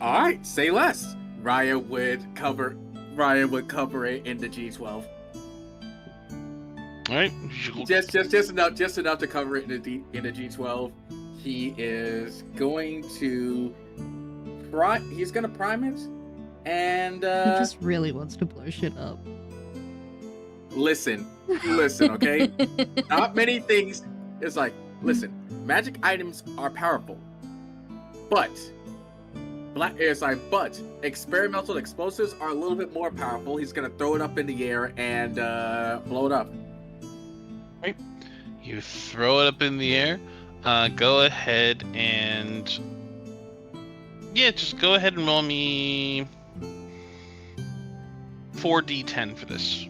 All right, say less. Raya would cover it in the G12. All right. Just enough to cover it in the G12. He is going to prime it, and He just really wants to blow shit up. listen, okay? Not many things. It's like, listen, magic items are powerful, but experimental explosives are a little bit more powerful. He's gonna throw it up in the air and blow it up. Right. You throw it up in the air. Go ahead and just go ahead and roll me 4d10 for this.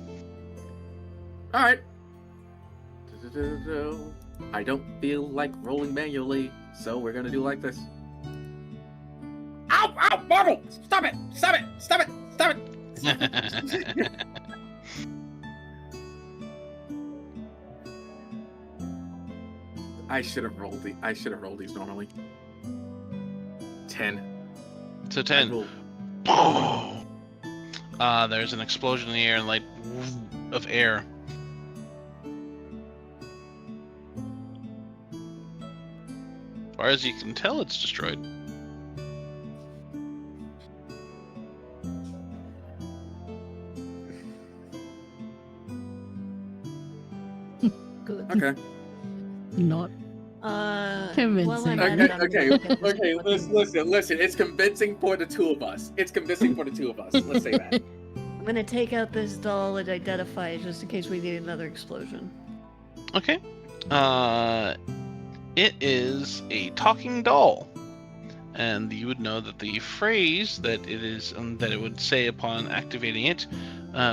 All right. I don't feel like rolling manually, so we're gonna do like this. Ow! Ow! Marvel! Stop it! Stop it! Stop it! Stop it! I should have rolled these normally. 10. So 10. There's an explosion in the air and like of air. As far as you can tell, it's destroyed. Good. Okay. Not Convincing. Well, I'm at it, I'm Okay. gonna look at this Okay. fucking- Listen. It's convincing for the two of us. Let's say that. I'm gonna take out this doll and identify it just in case we need another explosion. Okay. It is a talking doll, and you would know that the phrase that it would say upon activating it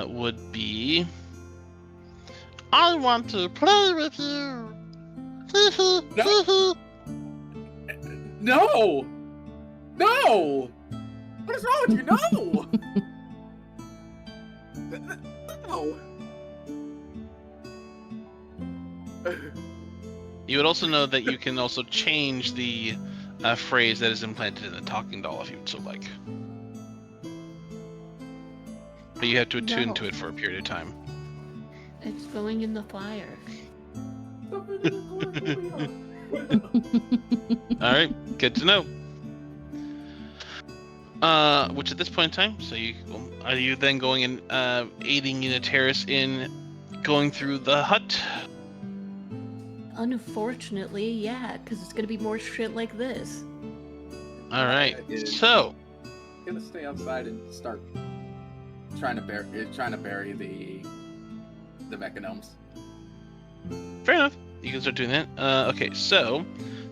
would be, "I want to play with you." No! No! What is wrong with you? No! No! You would also know that you can also change the phrase that is implanted in the talking doll if you would so like. But you have to attune to it for a period of time. It's going in the fire. Alright, good to know. Which at this point in time, are you then going and aiding Unitaris in going through the hut? Unfortunately, yeah, because it's gonna be more shit like this. Alright, Yeah. so Gonna stay outside and start trying to bury the mechanomes. fair enough. You can start doing that. Okay, so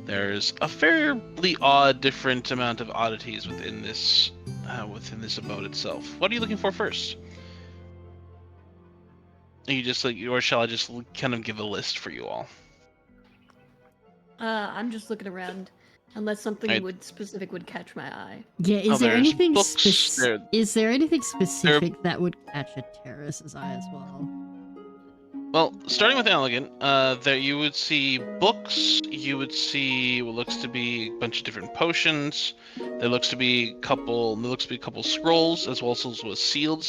there's a fairly different amount of oddities within this abode itself. What are you looking for first? Are you just or shall I just kind of give a list for you all? I'm just looking around, unless something Right. specific would catch my eye. Yeah, is there there's anything books, is there anything specific that would catch a terrorist's eye as well? Well, starting with elegant, there you would see books. You would see what looks to be a bunch of different potions. There looks to be a couple scrolls, as well as a sealed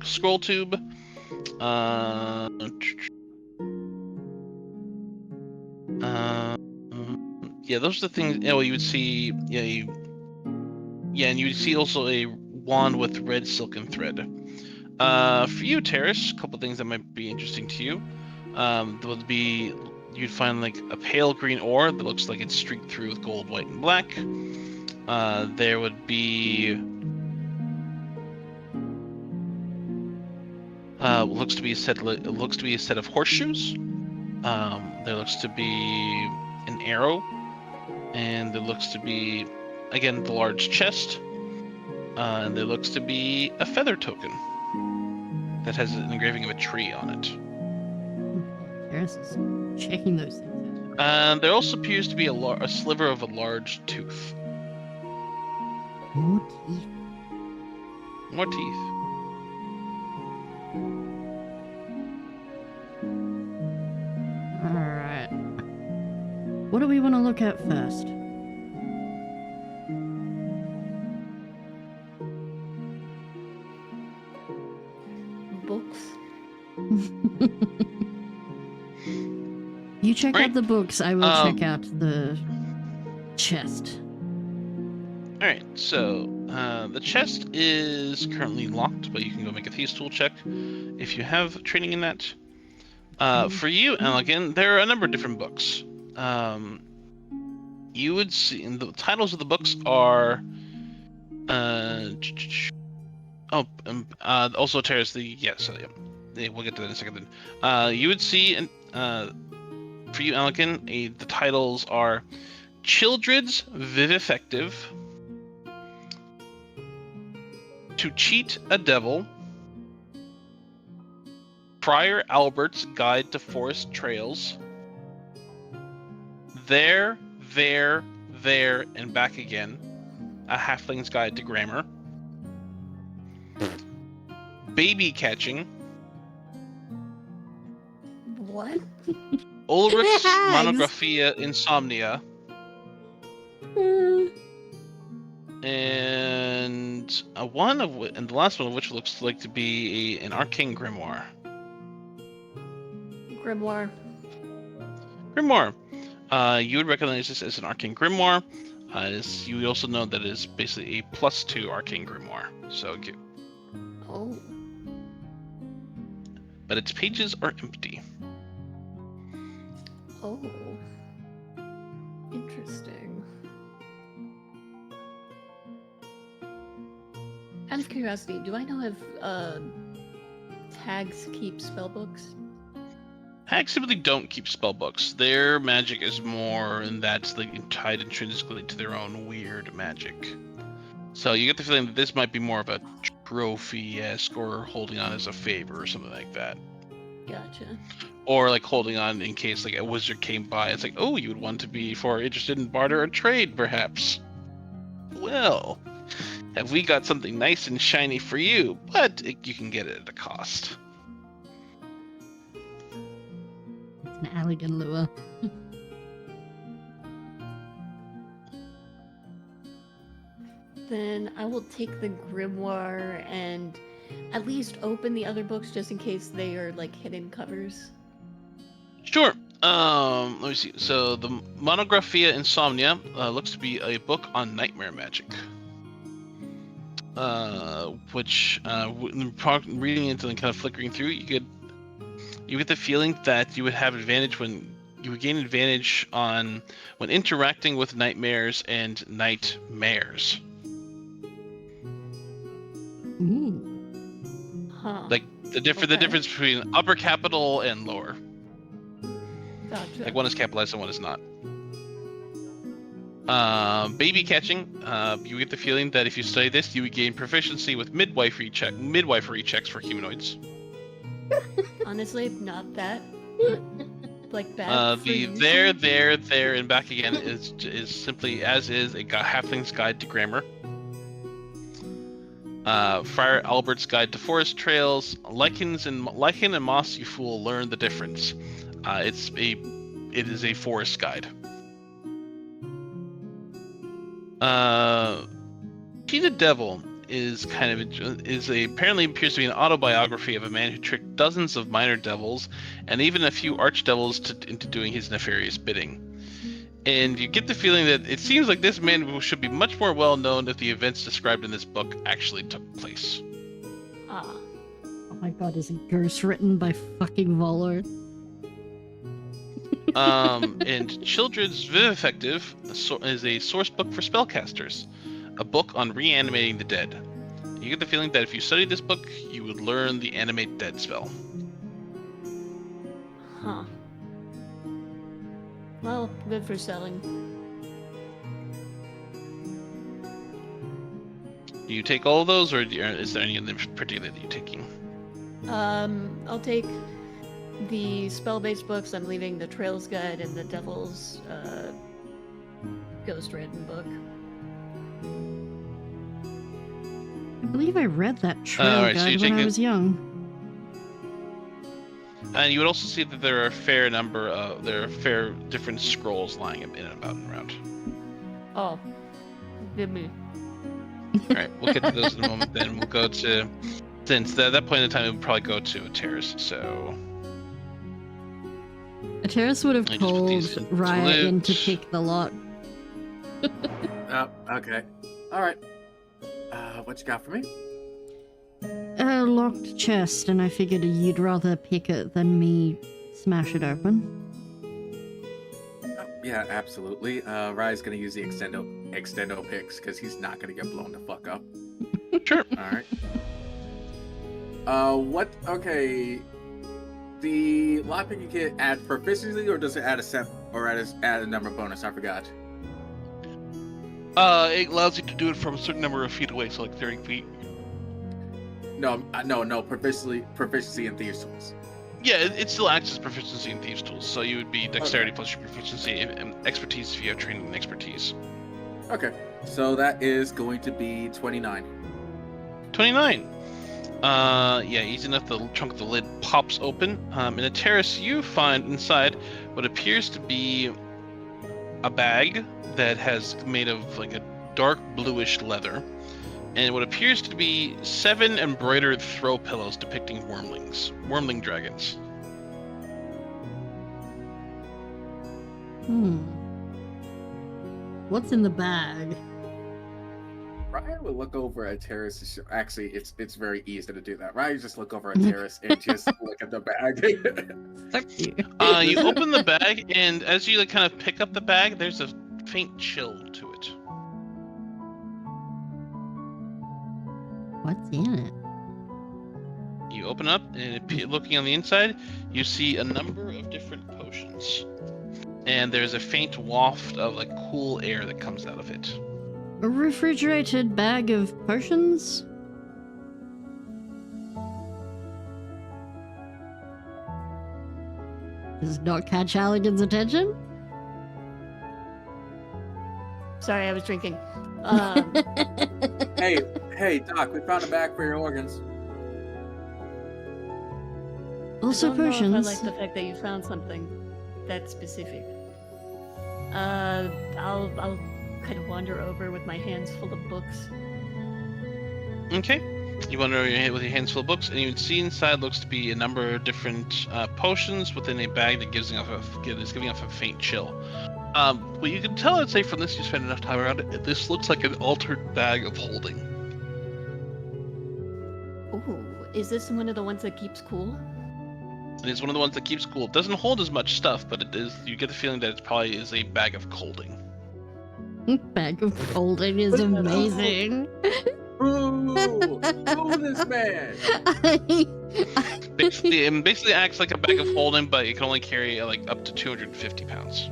scroll tube. Yeah, those are the things. You would see. And you would see also a wand with red silken thread. For you, Terrace, a couple things that might be interesting to you. Would be you'd find like a pale green ore that looks like it's streaked through with gold, white, and black. There would be looks to be a set of horseshoes. There looks to be an arrow, and there looks to be, again, the large chest. And there looks to be a feather token that has an engraving of a tree on it. Terrace is checking those things out. And there also appears to be a sliver of a large tooth. More teeth. More teeth. Alright. What do we want to look at first? Books. You check Right. out the books, I will check out the chest. Alright, so the chest is currently locked, but you can go make a thieves tool check if you have training in that. For you, Elegant, there are a number of different books. You would see, and the titles of the books are also Terrace we'll get to that in a second then. You would see, for you, Elegant, the titles are Childred's Vivifective, To Cheat a Devil, Friar Albert's Guide to Forest Trails, There, and Back Again, A Halfling's Guide to Grammar, Baby Catching, What? Ulrich's Hags. Monographia Insomnia, and the last one of which looks like to be an arcane grimoire. Grimoire. You would recognize this as an arcane grimoire. You would also know that it is basically a +2 arcane grimoire. So, Oh. but its pages are empty. Oh. Interesting. Out of curiosity, do I know if hags keep spellbooks? Hags typically don't keep spellbooks. Their magic is more, and that's like tied intrinsically to their own weird magic. So you get the feeling that this might be more of a trophy-esque, or holding on as a favor or something like that. Gotcha. Or like holding on in case like a wizard came by. It's like, oh, you would want to be interested in barter or trade, perhaps. Well, have we got something nice and shiny for you? But you can get it at a cost. An elegant lure. Then I will take the grimoire and at least open the other books just in case they are like hidden covers. Sure. Let me see. So the Monographia Insomnia looks to be a book on nightmare magic. Which reading into and kind of flickering through, you get the feeling that you would have advantage gain advantage on when interacting with nightmares and nightmares. Ooh. Huh. Like the difference between upper capital and lower. Gotcha. Like one is capitalized and one is not. Baby catching. You get the feeling that if you study this, you would gain proficiency with midwifery checks for humanoids. Honestly, not that like bad. for The you. there, and back again is simply as is a halfling's guide to grammar. Friar Albert's Guide to Forest Trails. Lichen and moss, you fool, learn the difference. It is a forest guide. Cheated Devil apparently appears to be an autobiography of a man who tricked dozens of minor devils and even a few archdevils into doing his nefarious bidding. And you get the feeling that it seems like this man should be much more well known if the events described in this book actually took place. Ah. Oh my god, is it ghost written by fucking Volo? And Childred's Vivifective is a source book for spellcasters, a book on reanimating the dead. You get the feeling that if you studied this book, you would learn the animate dead spell. Huh. Well, good for selling. Do you take all of those, or is there any of them particular that you're taking? I'll take the spell-based books. I'm leaving the Trails Guide and the Devil's Ghost Written book. I believe I read that trail Alright, so guide you when take I it- was young. And you would also see that there are a fair number of different scrolls lying in and about and around. Oh, give me. All right, we'll get to those in a moment. Then we'll go to, since at that point in time, we'll probably go to a terrace. So Terrace would have I just put these called into Raya in to loot. pick the lot. Oh, okay. All right. What you got for me? A locked chest, and I figured you'd rather pick it than me smash it open. Oh, yeah, absolutely. Rye's gonna use the extendo picks because he's not gonna get blown the fuck up. Sure. All right. What? Okay. The lockpicking kit add proficiency, or does it add a set, or add a number bonus? I forgot. It allows you to do it from a certain number of feet away, so like 30 feet. No. Proficiency in thieves tools. Yeah, it still acts as proficiency in thieves tools. So you would be dexterity plus your proficiency and expertise if you have training and expertise. Okay, so that is going to be 29. 29. Yeah, easy enough. The trunk of the lid pops open. In a terrace, you find inside what appears to be a bag that has made of like a dark bluish leather, and what appears to be 7 embroidered throw pillows depicting wormling dragons. What's in the bag? Ryan would look over at Terrace. Actually, it's very easy to do that. Ryan just look over at Terrace and just look at the bag. Fuck you. You open the bag, and as you like kind of pick up the bag, there's a faint chill to it. What's in it? You open up, and looking on the inside, you see a number of different potions. And there's a faint waft of like cool air that comes out of it. A refrigerated bag of potions? Does not catch Halligan's attention? Sorry, I was drinking. Hey, Doc, we found a bag for your organs. Also I don't potions. know if I like the fact that you found something that specific. I'll kind of wander over with my hands full of books. Okay. You wander over with your hands full of books, and you can see inside looks to be a number of different potions within a bag that is giving off a faint chill. Well, you can tell, I'd say, from this you spend enough time around it. This looks like an altered bag of holding. Ooh, is this one of the ones that keeps cool? It is one of the ones that keeps cool. It doesn't hold as much stuff, but it is. You get the feeling that it probably is a bag of holding. Bag of holding is amazing. Boo! Boo this man! Basically acts like a bag of holding, but it can only carry like up to 250 pounds.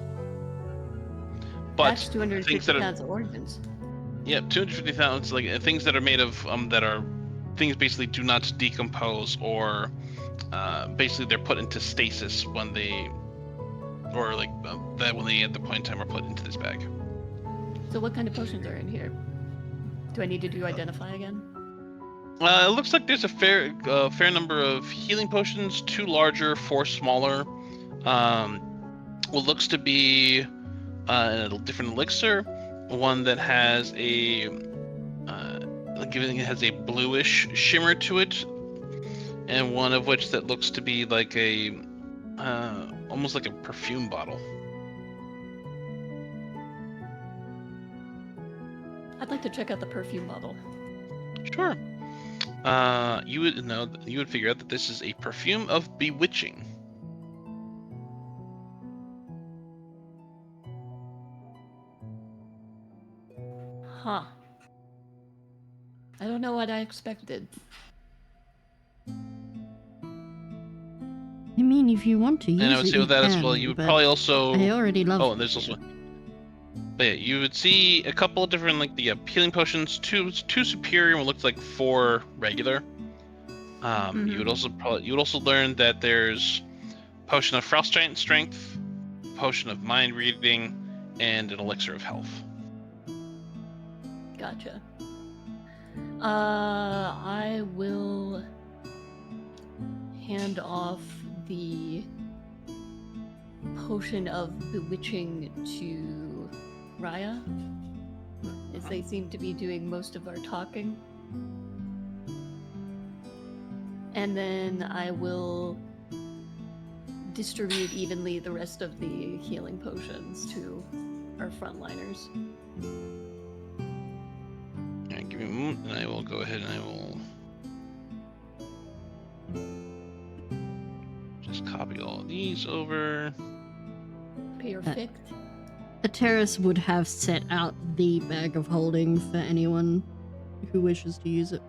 But That's 250 pounds of organs. Yeah, 250 pounds, like things that are made of that are things basically do not decompose, or basically they're put into stasis when they, or like that when they at the point in time are put into this bag. So what kind of potions are in here? Do I need to do identify again? It looks like there's a fair number of healing potions, 2 larger, 4 smaller. What looks to be a different elixir, one that has a bluish shimmer to it, and one of which that looks to be like a almost like a perfume bottle. I'd like to check out the perfume bottle. Sure. You would figure out that this is a perfume of bewitching. Huh. I don't know what I expected. I mean, if you want to use And I would it, say you with that as can, well, you would but probably also. I already love Oh, it, and there's also. yeah. But yeah, you would see a couple of different like the healing potions, two superior and what looks like 4 regular. You would also learn that there's potion of frostbite strength, potion of mind reading, and an elixir of health. Gotcha. I will hand off the potion of bewitching to Raya, as they seem to be doing most of our talking. And then I will distribute evenly the rest of the healing potions to our frontliners. Alright, give me a moment, and I will go ahead and I will just copy all of these over. Perfect. The terrace would have set out the bag of holding for anyone who wishes to use it.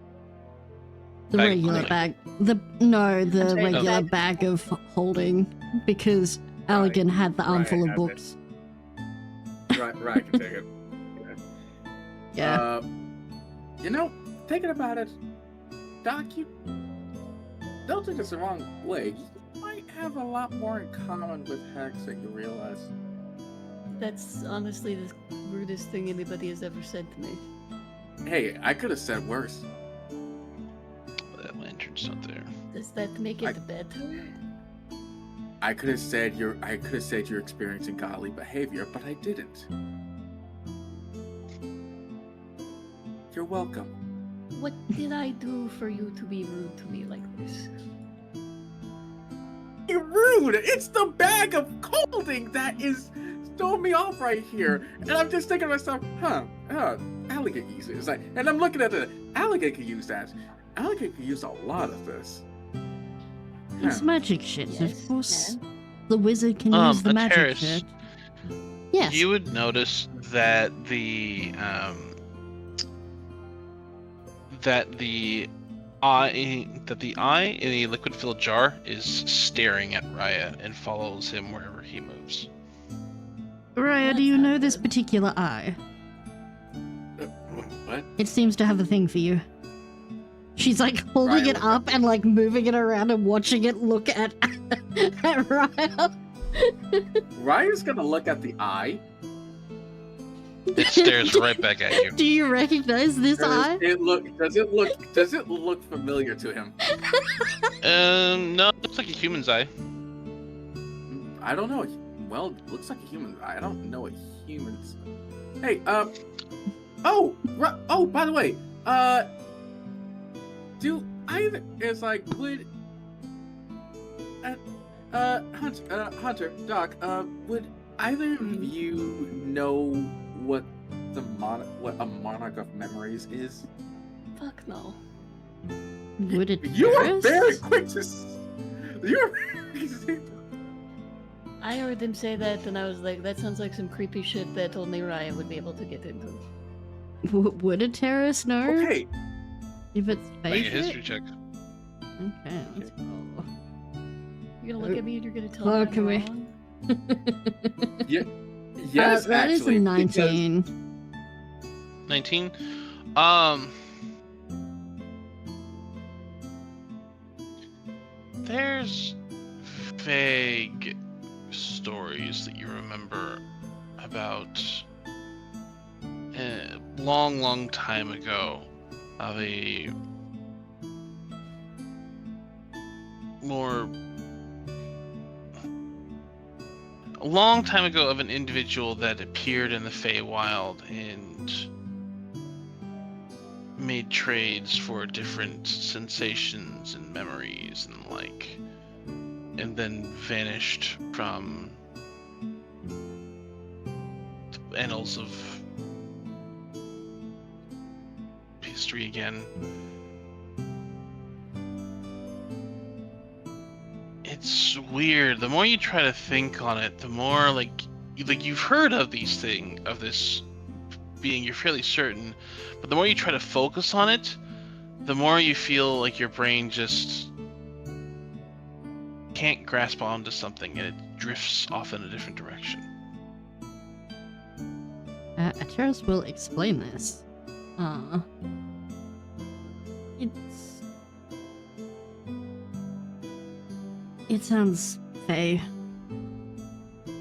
The Bag of regular holding? bag. The saying regular bag- bag of holding, because Allegan had the armful Right, of had books. Right, can take it. Yeah. You know, thinking about it, Doc, you don't take this the wrong way. You might have a lot more in common with Hex than you realize. That's honestly the rudest thing anybody has ever said to me. Hey, I could have said worse. That lantern's not there. Does that make it better? I could have said you're experiencing godly behavior, but I didn't. You're welcome. What did I do for you to be rude to me like this? You're rude! It's the bag of holding that is throwing me off right here. And I'm just thinking to myself, Alligator uses it. It's like, and I'm looking at it, Alligator could use that. Alligator could use a lot of this. It's magic shit, Yes, of course. man. The wizard can use the magic Terrace, shit. Yes. You would notice that the eye in a liquid-filled jar is staring at Raya and follows him wherever he moves. Raya, That's do you not know this good. particular eye? What? It seems to have a thing for you. She's like holding Raya it looks up and like moving it around and watching it look at Raya. Raya's gonna look at the eye. It stares right back at you. Do you recognize this eye? Does it look familiar to him? No, it looks like a human's eye. I don't know. Well, it looks like a human eye. I don't know what humans. Hey, oh, by the way, do either is like would Hunter, Doc, would either of you know what what a monarch of memories is? Fuck no. Would it You were Terrace? very quick to. You were. I heard him say that and I was like, that sounds like some creepy shit that only Raya would be able to get into. Would a terrace know Okay. if it's Make a favorite? history check. Okay, let's go. You're gonna look at me and you're gonna tell Look me at I'm me. Yeah. Yes, that is a actually, 19. 19. There's vague stories that you remember about a long time ago of a long time ago of an individual that appeared in the Feywild and made trades for different sensations and memories and like, and then vanished from the annals of history again. It's weird. The more you try to think on it, the more like you've heard of this being, you're fairly certain, but the more you try to focus on it, the more you feel like your brain just can't grasp onto something and it drifts off in a different direction. Ateris will explain this. It sounds fey.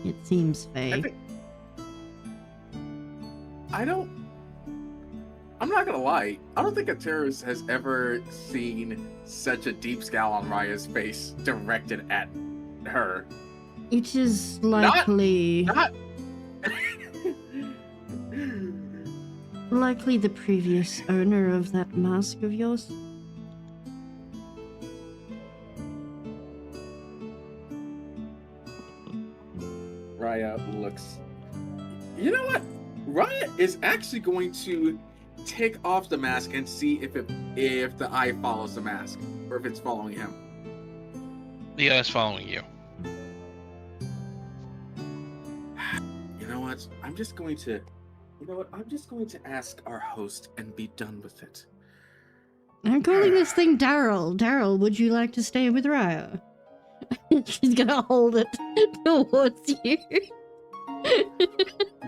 It seems fey. I'm not gonna lie. I don't think Ateris has ever seen such a deep scowl on Raya's face directed at her. It is likely... Not... likely the previous owner of that mask of yours. Raya looks... You know what? Raya is actually going to take off the mask and see if the eye follows the mask, or if it's following him. The eye's following you. You know what? I'm just going to ask our host and be done with it. I'm calling this thing Daryl. Daryl, would you like to stay with Raya? She's gonna hold it towards you.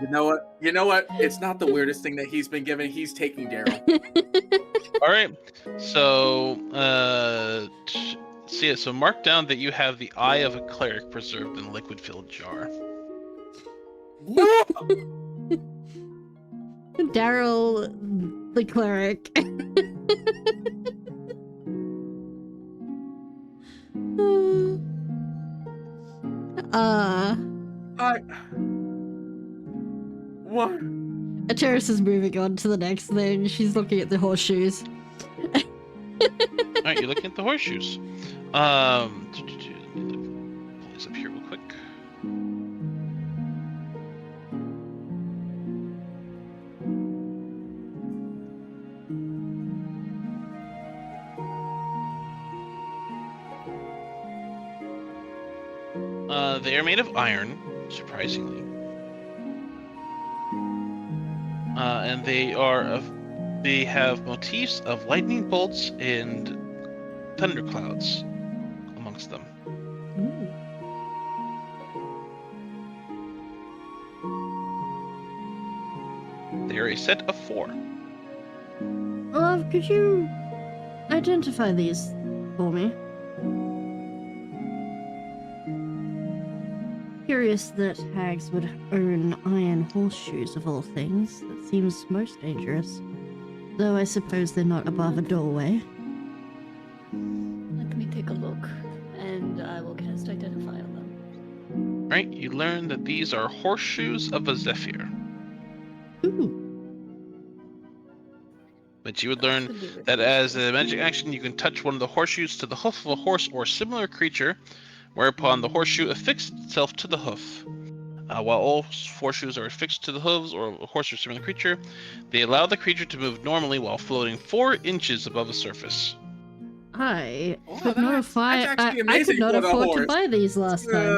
You know what? It's not the weirdest thing that he's been given. He's taking Daryl. All right. So, so mark down that you have the eye of a cleric preserved in a liquid-filled jar. Daryl, the cleric. What? Ateris is moving on to the next thing. She's looking at the horseshoes. Alright, you're looking at the horseshoes. Let me pull this up here real quick. They are made of iron, surprisingly. And they have motifs of lightning bolts and thunderclouds amongst them. They are a set of 4. Could you identify these for me? Curious that hags would own iron horseshoes of all things. That seems most dangerous. Though I suppose they're not above a doorway. Let me take a look, and I will cast Identify on them. Right, you learn that these are horseshoes of a zephyr. Ooh. But you would learn that as a magic action, you can touch one of the horseshoes to the hoof of a horse or similar creature, whereupon the horseshoe affixes itself to the hoof. While all horseshoes are affixed to the hooves or a horse or similar creature, they allow the creature to move normally while floating 4 inches above the surface. I Wow, could not that's actually I could amazing not for the afford to horse. buy these last time.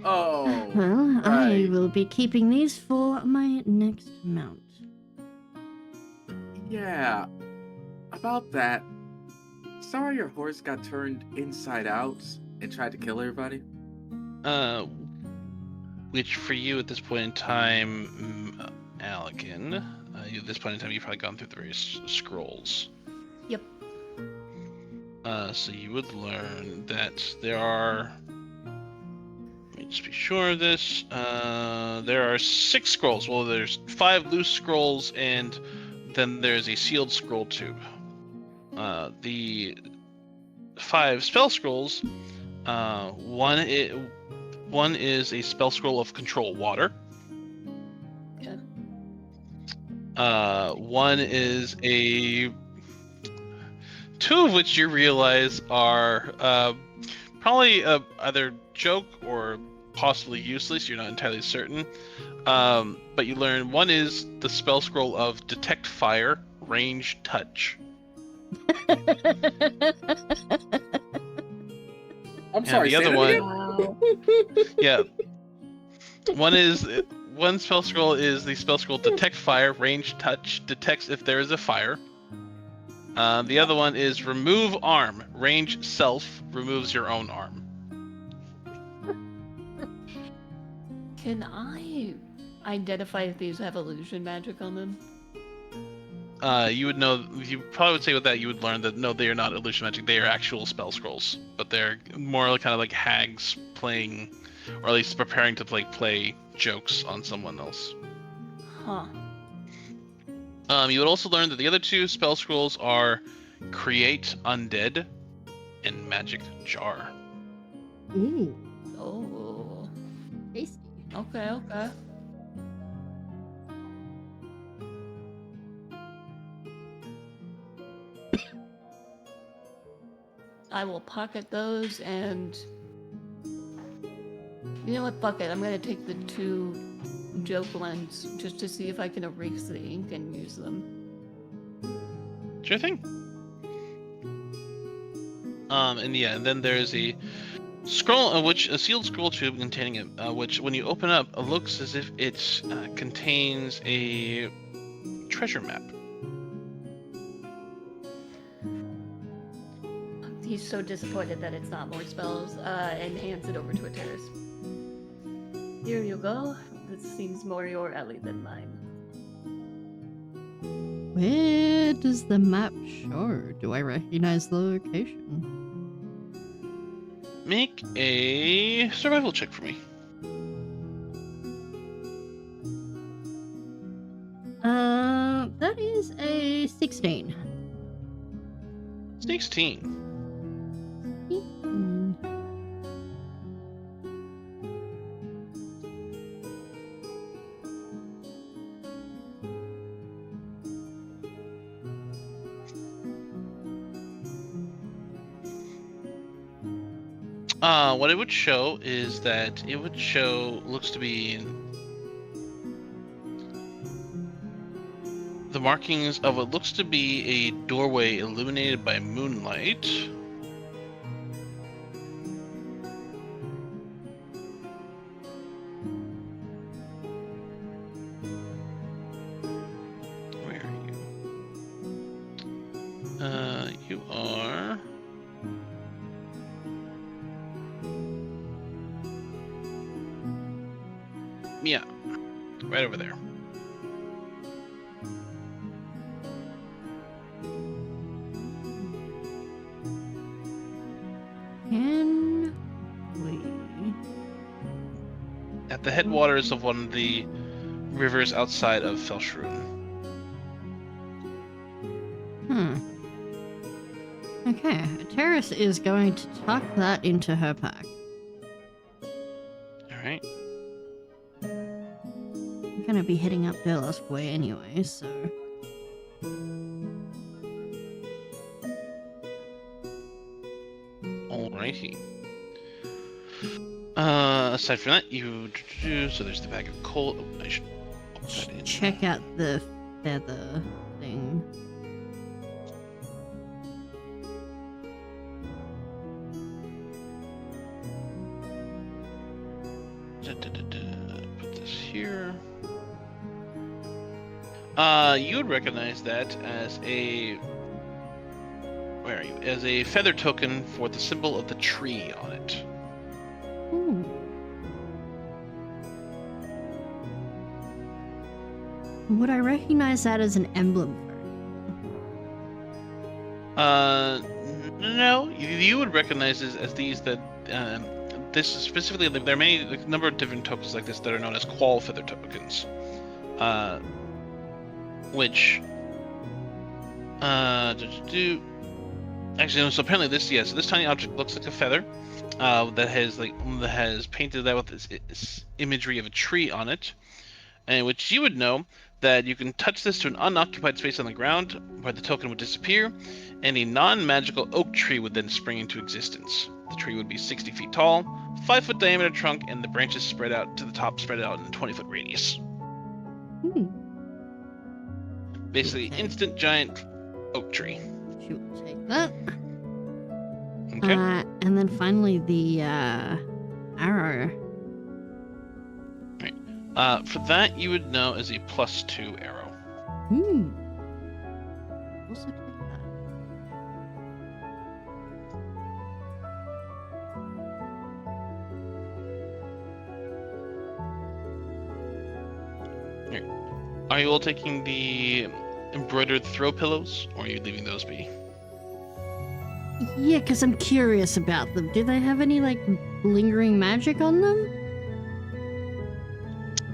Oh. Well, I right. will be keeping these for my next mount. Yeah. About that. Sorry your horse got turned inside out and tried to kill everybody. Which for you at this point in time, Allegan, at this point in time you've probably gone through the various scrolls. Yep. So you would learn that there are... Let me just be sure of this. There are 6 scrolls. Well, there's 5 loose scrolls, and then there's a sealed scroll tube. The 5 spell scrolls, one is a spell scroll of control water. Okay. One is a... 2 of which you realize are probably either joke or possibly useless. You're not entirely certain. But you learn one is the spell scroll of detect fire, range, touch. I'm sorry, the other say that one- again? Wow. Yeah. One spell scroll is the spell scroll detect fire, range, touch, detects if there is a fire. The other one is remove arm. Range self removes your own arm. Can I identify if these have illusion magic on them? You would know. You probably would say with that you would learn that no, they are not illusion magic. They are actual spell scrolls, but they're more kind of like hags playing, or at least preparing to play jokes on someone else. Huh. You would also learn that the other two spell scrolls are create undead and magic jar. Ooh, Oh. tasty. Okay. I will pocket those and... You know what, fuck it. I'm gonna take the 2 joke ones just to see if I can erase the ink and use them. Sure thing. And then there's a scroll, a sealed scroll tube containing it, which when you open up, it looks as if it contains a treasure map. He's so disappointed that it's not more spells, and hands it over to a terrace. Here you go. This seems more your alley than mine. Where does the map show? Do I recognize the location? Make a survival check for me. That is a 16. 16. What it would show is that looks to be the markings of what looks to be a doorway illuminated by moonlight. Where are you? You are... Yeah, right over there. Can we? At the headwaters of one of the rivers outside of Felshroon. Okay, Terrace is going to tuck that into her pack. Alright. I'm gonna be heading up Durlask Way anyway, so... Alrighty. Aside from that, so there's the bag of coal. Oh, I should put that in. Check out the feather thing. Put this here. You would recognize that as a... Where are you? As a feather token for the symbol of the tree on it. Ooh. Would I recognize that as an emblem? No. You would recognize this as these that... this is specifically, there are many, a number of different tokens like this that are known as qual feather tokens. Which... Actually, so apparently this, so this tiny object looks like a feather, that has painted that with this imagery of a tree on it, and which you would know that you can touch this to an unoccupied space on the ground where the token would disappear, and a non-magical oak tree would then spring into existence. The tree would be 60 feet tall, 5-foot diameter trunk, and the branches spread out to the top, spread out in a 20-foot radius. Basically, Okay. instant giant oak tree. She will take that. Okay. And then finally the arrow. For that, you would know as a +2 arrow. Also take that. Are you all taking the embroidered throw pillows, or are you leaving those be? Yeah, because I'm curious about them. Do they have any, like, lingering magic on them?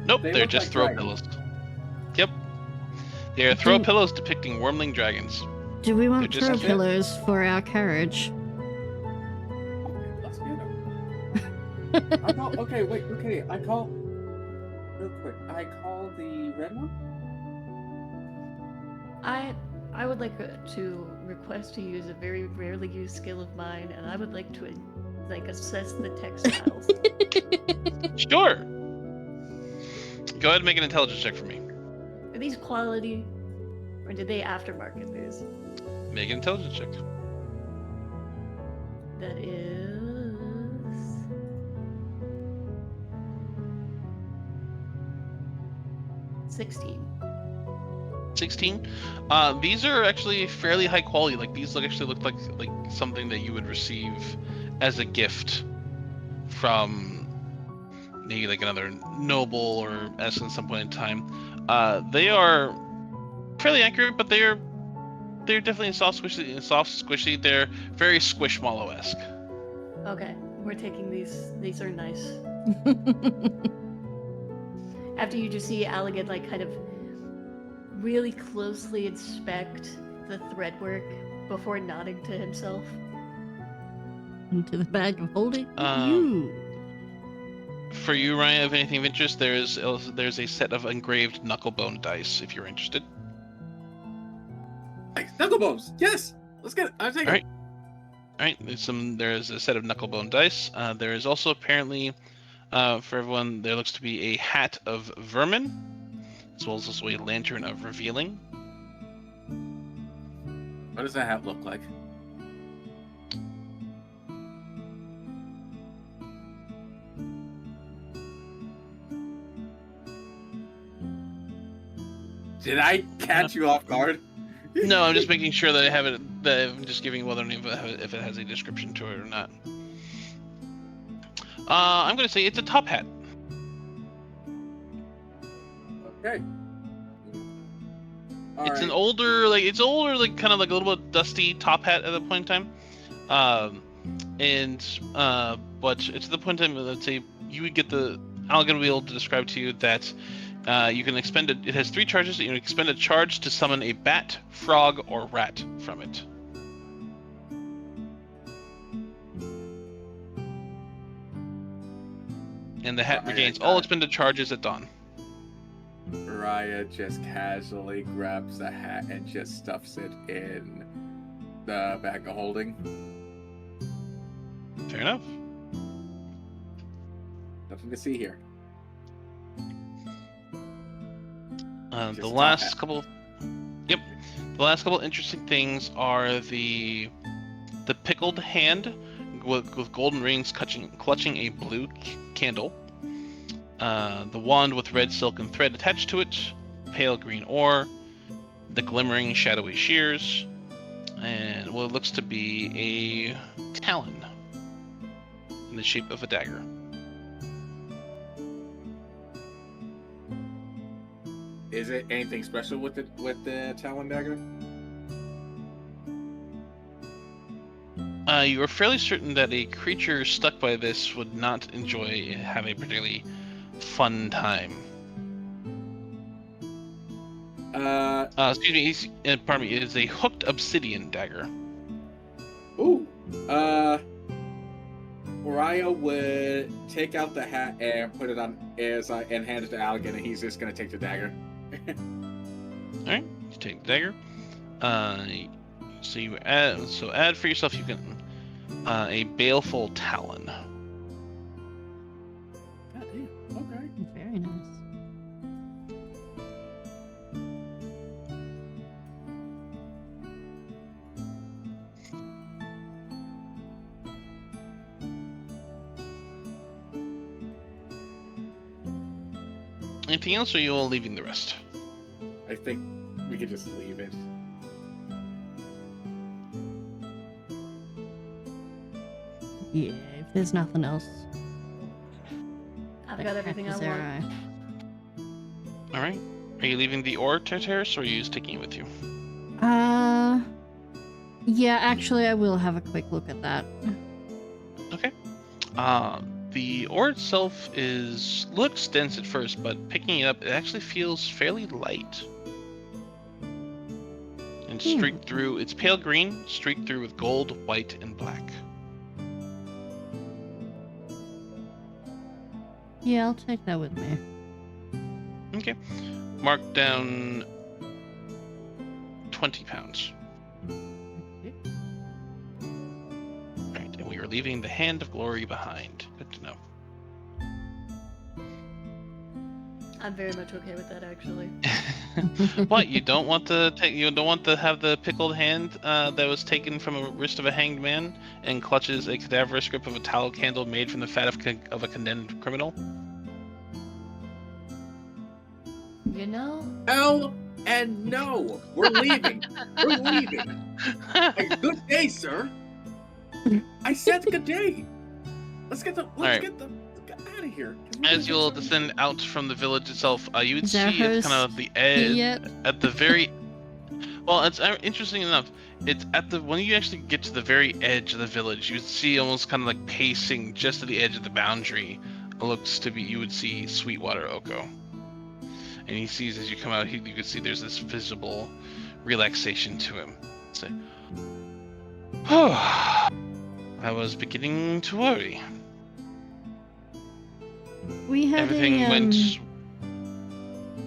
Nope, They they're look just like throw dragons. pillows. Yep. They are throw Do- pillows depicting wormling dragons. Do we want just- throw That's it? pillows for our carriage? Okay, let's get them. I call. Okay, wait. Okay, I call. Real quick, I call the red one. I would like to request to use a very rarely used skill of mine, and I would like to like assess the textiles. Sure. Go ahead and make an intelligence check for me. Are these quality, or did they aftermarket these? Make an intelligence check. That is 16. 16. These are actually fairly high quality. Like these actually look like something that you would receive as a gift from maybe like another noble or as at some point in time. They are fairly accurate, but they're definitely soft squishy. They're very squishmallow-esque. Okay, we're taking these. These are nice. After you just see Alligan like kind of really closely inspect the thread work before nodding to himself. Into the bag of holding? Um, For you, Ryan, if anything of interest, there's a set of engraved knucklebone dice if you're interested. Hey, knucklebones. Yes. Let's get it. I'll take All it. right. All right, there's a set of knucklebone dice. There is also apparently, for everyone, there looks to be a hat of vermin, as well as also a lantern of revealing. What does that hat look like? Did I catch you off guard? No, I'm just making sure that I have it. That I'm just giving whether or not if it has a description to it or not. I'm gonna say it's a top hat. Okay. It's an older, kind of like a little bit dusty top hat at the point in time. But it's at the point in time, let's say you would get Alligan will be able to describe to you that you can expend it. It has 3 charges. You can expend a charge to summon a bat, frog, or rat from it. And the hat regains all expended charges at dawn. Raya just casually grabs the hat and just stuffs it in the bag of holding. Fair enough. Nothing to see here. The last couple interesting things are the pickled hand with golden rings clutching a blue candle. The wand with red silken thread attached to it, pale green ore, the glimmering shadowy shears, and what looks to be a talon in the shape of a dagger. Is it anything special with the talon dagger? You are fairly certain that a creature stuck by this would not have a particularly fun time. Excuse me. Pardon me. It is a hooked obsidian dagger. Ooh. Raya would take out the hat and put it on and hand it to Alligan, and he's just gonna take the dagger. All right, you take the dagger. So you add for yourself. You can a baleful talon. God damn. Okay. Very nice. Anything else, or are you all leaving the rest? I think we could just leave it. Yeah, if there's nothing else. I've got everything I want. All right. Are you leaving the Awwor terrace, or are you just taking it with you? Yeah, actually, I will have a quick look at that. Okay. The Awwor itself looks dense at first, but picking it up, it actually feels fairly light. And streaked through, it's pale green, streaked through with gold, white, and black. Yeah, I'll take that with me. Okay. Mark down 20 pounds. Okay. Right, and we are leaving the Hand of Glory behind. Good to know. I'm very much okay with that, actually. What, you don't want to have the pickled hand that was taken from a wrist of a hanged man and clutches a cadaverous grip of a tallow candle made from the fat of a condemned criminal? You know? Hell and no. We're leaving. We're leaving. Hey, good day, sir. I said good day. Let's get out of here. As you'll descend out from the village itself, you would Is our see at kind host of the here edge, yet? at the very. Well, it's interesting enough. It's when you actually get to the very edge of the village, you would see almost kind of like pacing just at the edge of the boundary. You would see Sweetwater Oko, and he sees as you come out, you can see there's this visible relaxation to him. Say, oh, I was beginning to worry. We had Everything went.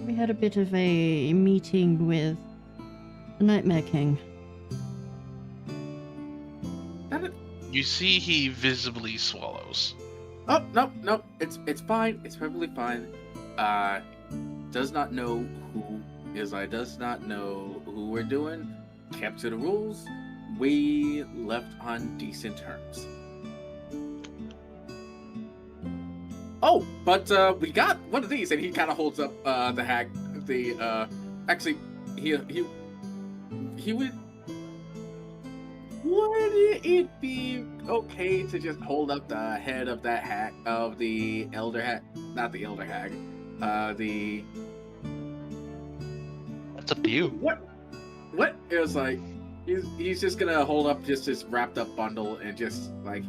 We had a bit of a meeting with the Nightmare King. Mm-hmm. You see, he visibly swallows. Oh, no. It's fine. It's perfectly fine. Does not know who does not know who we're doing. Kept to the rules. We left on decent terms. Oh, but we got one of these, and he kind of holds up the hag. Actually, he would. Would it be okay to just hold up the head of that hag, of the elder hag, not the elder hag, That's up to you. What? It was like, he's just gonna hold up just this wrapped up bundle and just like,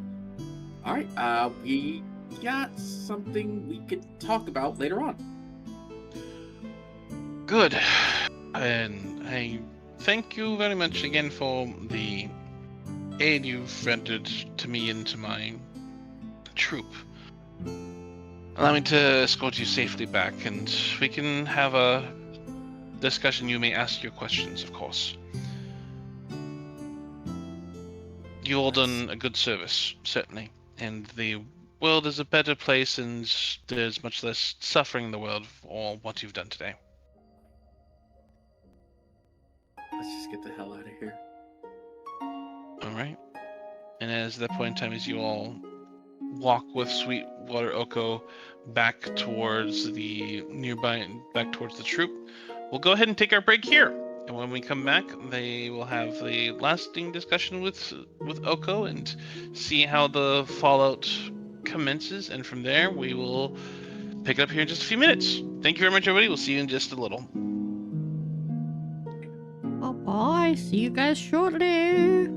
all right, we got something we could talk about later on. Good. And I thank you very much again for the aid you've rendered to me and to my troop. Allow me to escort you safely back, and we can have a discussion. You may ask your questions, of course. You all done a good service, certainly, and the world is a better place, and there's much less suffering in the world for what you've done today. Let's just get the hell out of here. All right. And as that point in time, as you all walk with Sweetwater Oko back towards back towards the troop, we'll go ahead and take our break here. And when we come back, they will have the lasting discussion with Oko and see how the fallout commences. And from there, we will pick it up here in just a few minutes. Thank you very much, everybody. We'll see you in just a little. Bye. See you guys shortly.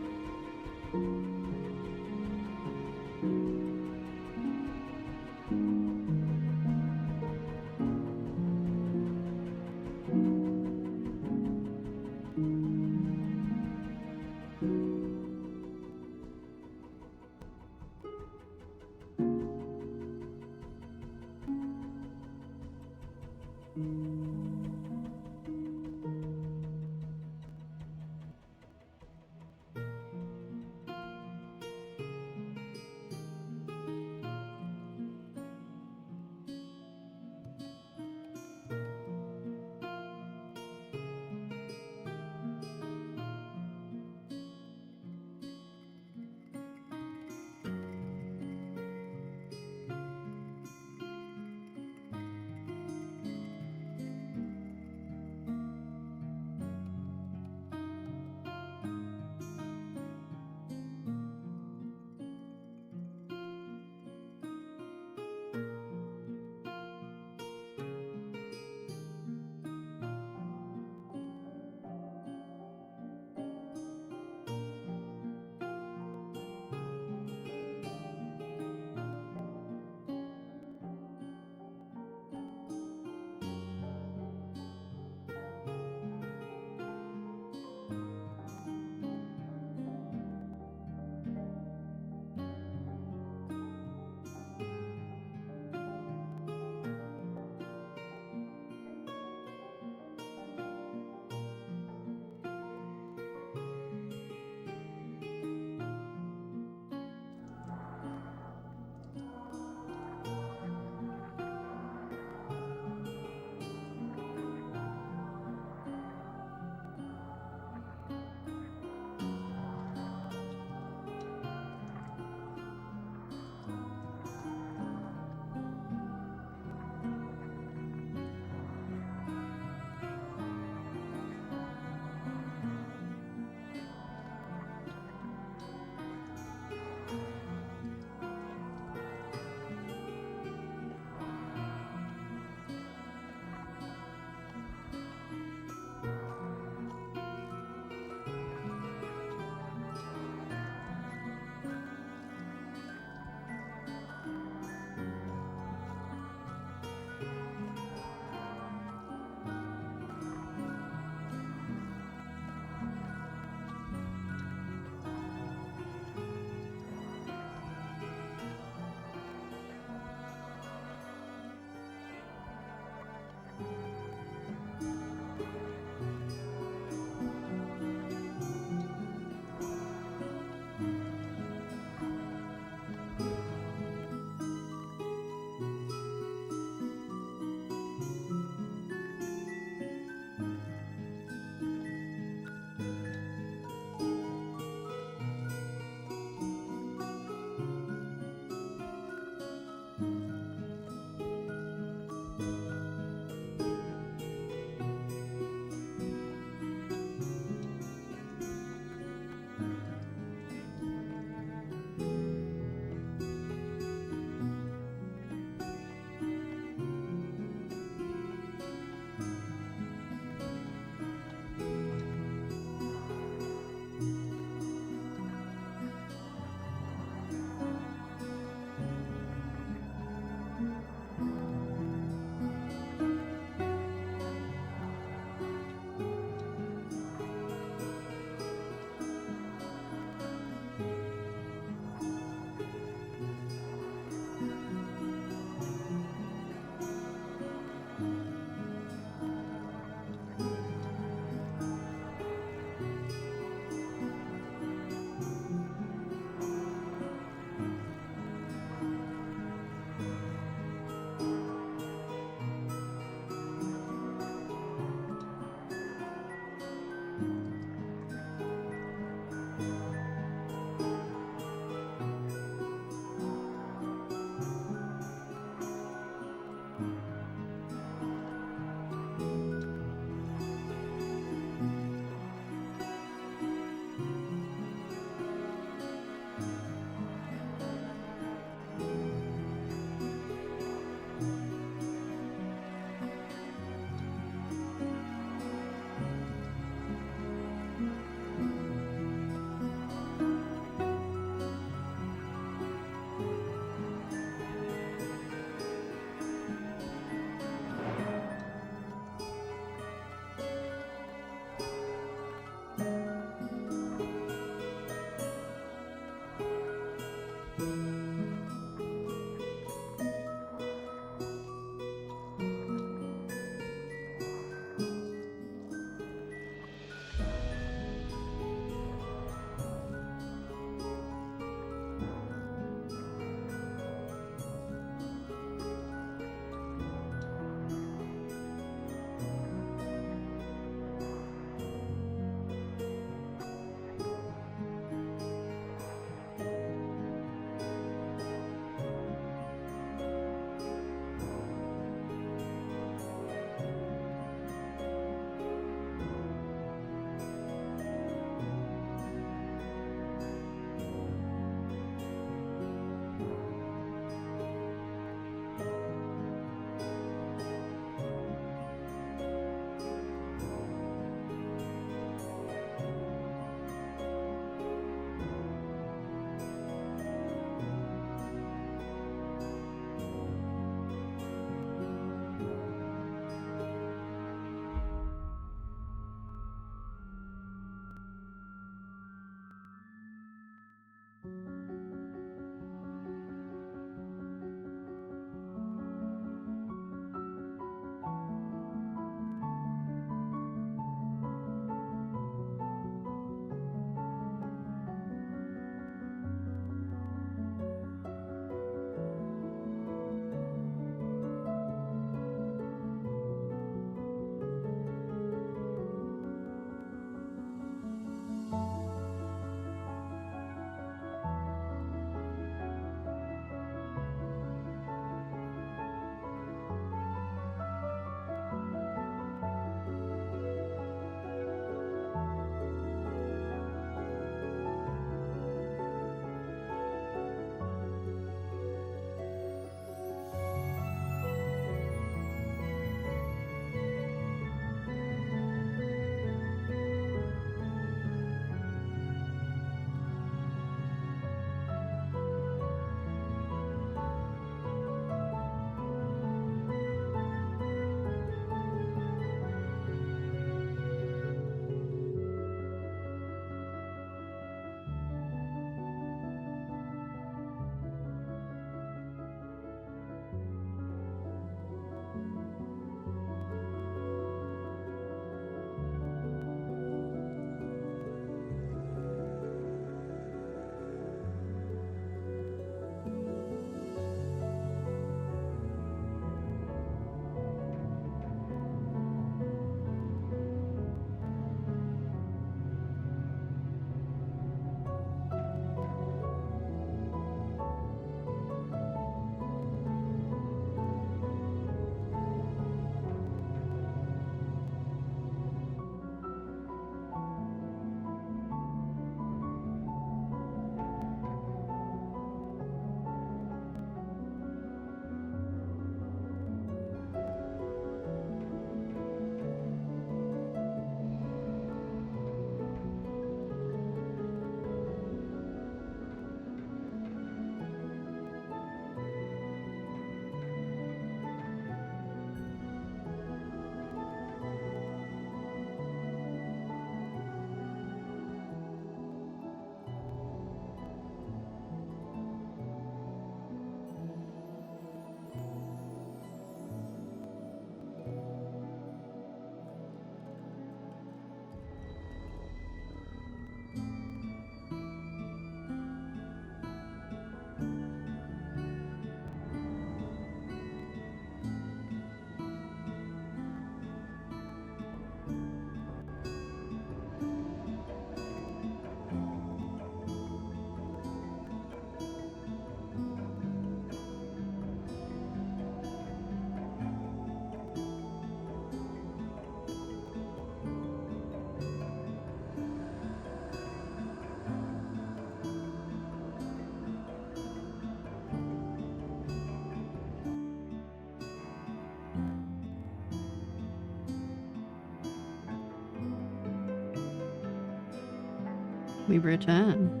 We return.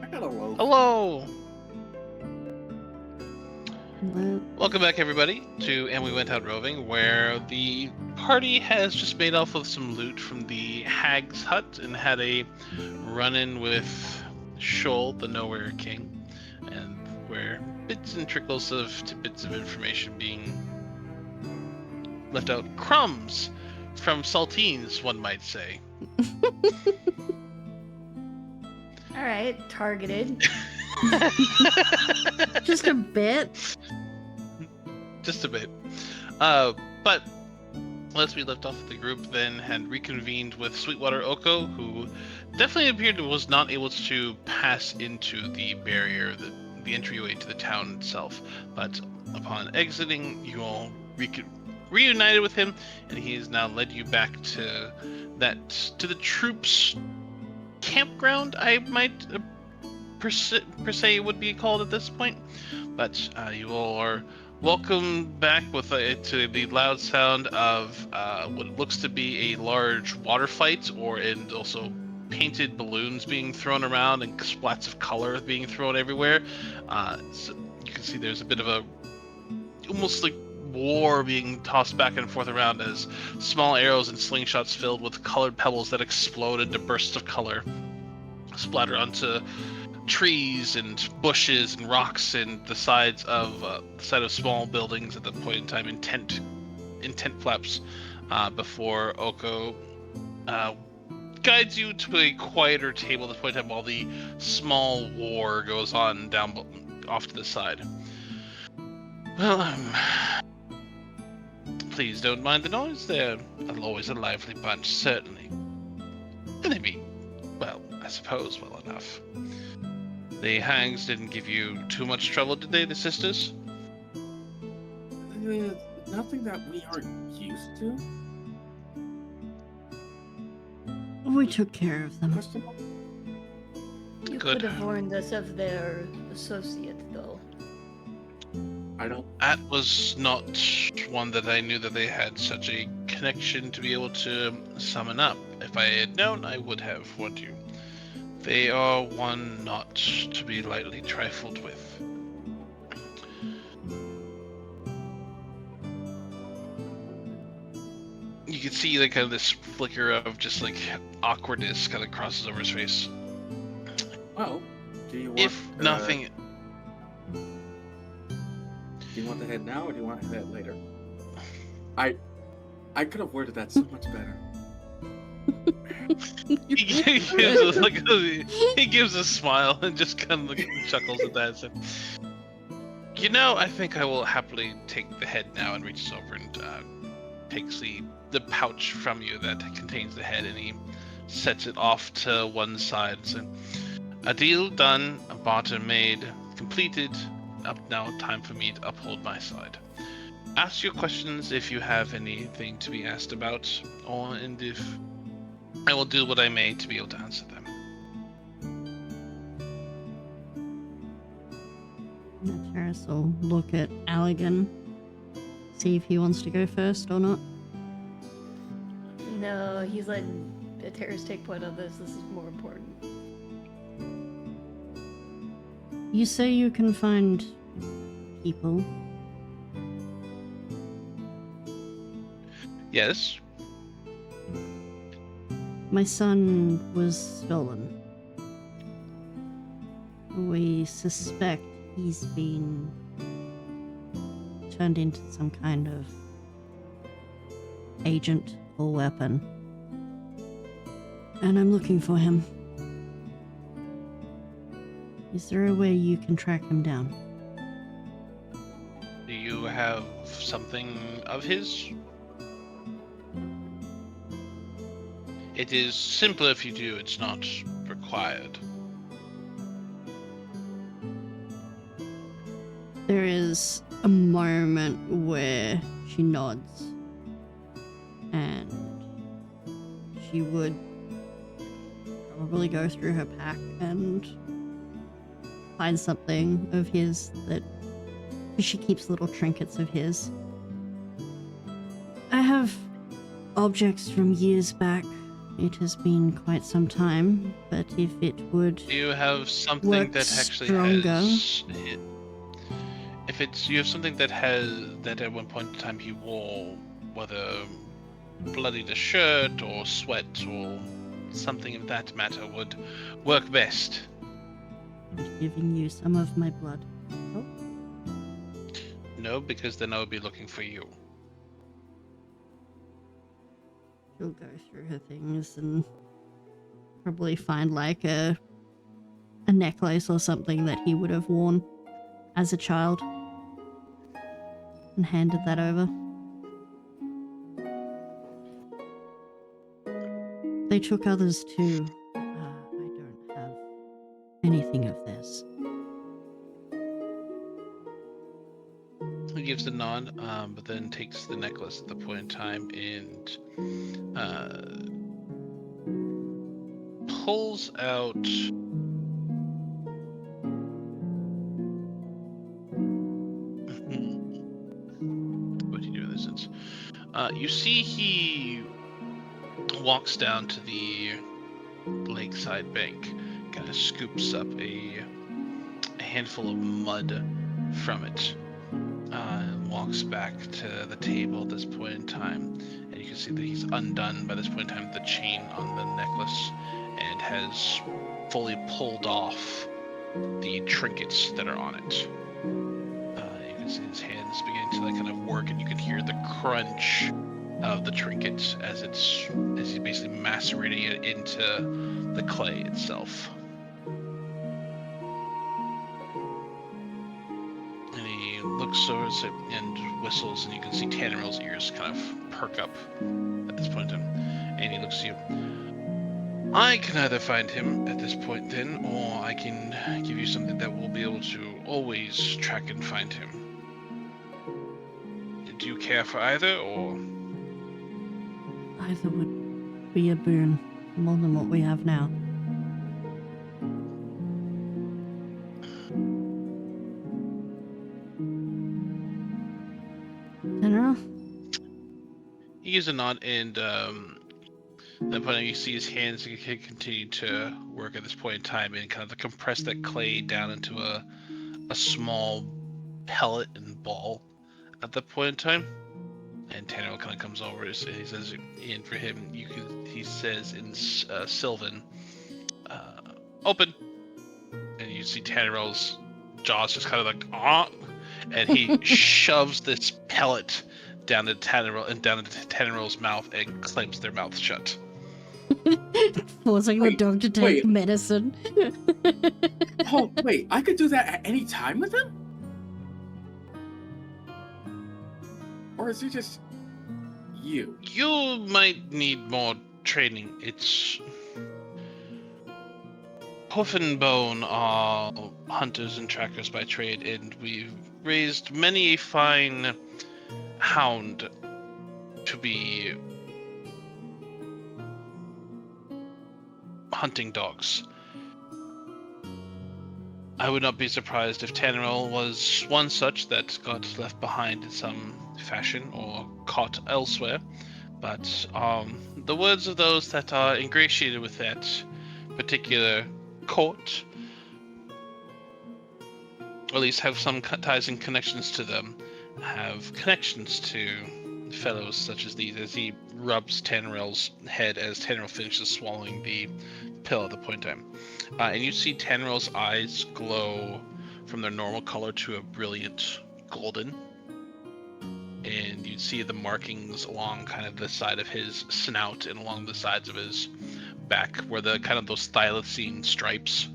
I got a loaf. Hello! Let- Welcome back, everybody, to And We Went Out Roving, where the party has just made off with some loot from the Hag's Hut and had a run-in with Shoal, the Nowhere King, and where bits and trickles of tidbits of information being left out. Crumbs from saltines, one might say. All right, targeted. Just a bit. Just a bit. But as we left off, the group then had reconvened with Sweetwater Oko, who definitely appeared to was not able to pass into the barrier, the entryway to the town itself. But upon exiting, you all reunited with him, and he has now led you back to the troops' campground. I might per se would be called at this point. But you all are welcome back with to the loud sound of what looks to be a large water fight, and also painted balloons being thrown around and splats of color being thrown everywhere. So you can see there's a bit of a almost like war being tossed back and forth around as small arrows and slingshots filled with colored pebbles that explode into bursts of color splatter onto trees and bushes and rocks and the side of small buildings at that point in time in tent flaps before Oko guides you to a quieter table at this point in time while the small war goes on down off to the side. Well, please don't mind the noise. They're always a lively bunch, certainly. And they mean, well, I suppose well enough. The hags didn't give you too much trouble, did they, the sisters? Nothing that we aren't used to. We took care of them. Question mark? You Good. could have warned us of their associate, though. I don't. That was not one that I knew that they had such a connection to be able to summon up. If I had known, I would have warned you. They are one not to be lightly trifled with. You can see like kind of this flicker of just like awkwardness kind of crosses over his face. Well, do you want? If nothing, Do you want to head now, or do you want to head later? I could have worded that so much better. he gives a smile and just kind of like chuckles at that. So, you know, I think I will happily take the head now, and reaches over and takes the pouch from you that contains the head, and he sets it off to one side. So, a deal done, a barter made, completed. Up now, time for me to uphold my side. Ask your questions if you have anything to be asked about, and if I will do what I may to be able to answer them. Terrace will look at Allegan, see if he wants to go first or not. No, he's letting Terrace take point on this. This is more important. You say you can find people. Yes? My son was stolen. We suspect he's been turned into some kind of agent or weapon. And I'm looking for him. Is there a way you can track him down? Do you have something of his? It is simple if you do, it's not required. There is a moment where she nods, and she would probably go through her pack and find something of his that she keeps little trinkets of his. I have objects from years back It has been quite some time, but if it would Do you have something work that actually stronger, has? If it's you have something that at one point in time he wore, whether bloodied a shirt or sweat or something of that matter would work best. giving you some of my blood. Oh, No, because then I would be looking for you. she'll go through her things and probably find like a necklace or something that he would have worn as a child and handed that over. They took others too. I don't have anything of this. He gives a nod, but then takes the necklace at the point in time and pulls out. What do you do in this instance? You see, he walks down to the lakeside bank, kind of scoops up a handful of mud from it, and walks back to the table at this point in time. And you can see that he's undone by this point in time the chain on the necklace and has fully pulled off the trinkets that are on it. You can see his hands beginning to like kind of work, and you can hear the crunch of the trinket as he's basically macerating it into the clay itself. And he looks over and whistles, and you can see Tannerel's ears kind of perk up at this point in time. And he looks at you. I can either find him at this point then, or I can give you something that will be able to always track and find him. Do you care for either, or? Either would be a boon, more than what we have now. General? He gives a nod, and then point you see his hands continue to work at this point in time and kind of compress that clay down into a small pellet and ball at that point in time. And Tanner kind of comes over and he says, and for him, he says in Sylvan, open. And you see Tannerel's jaws just kind of like, ah, and he shoves this pellet down into Tannerel's mouth and clamps their mouth shut. Forcing the dog to take medicine. Oh, wait, I could do that at any time with him? Or is he just you? You might need more training. It's Hoof and Bone are hunters and trackers by trade, and we've raised many a fine hound to be hunting dogs. I would not be surprised if Tannerel was one such that got left behind in some fashion or caught elsewhere, but the words of those that are ingratiated with that particular court, or at least have some ties and connections to them, have connections to fellows such as these, as he rubs Tannerel's head as Tannerel finishes swallowing the pill at the point in time. And you see Tannerel's eyes glow from their normal color to a brilliant golden. And you see the markings along kind of the side of his snout and along the sides of his back, where the kind of those thylacine stripes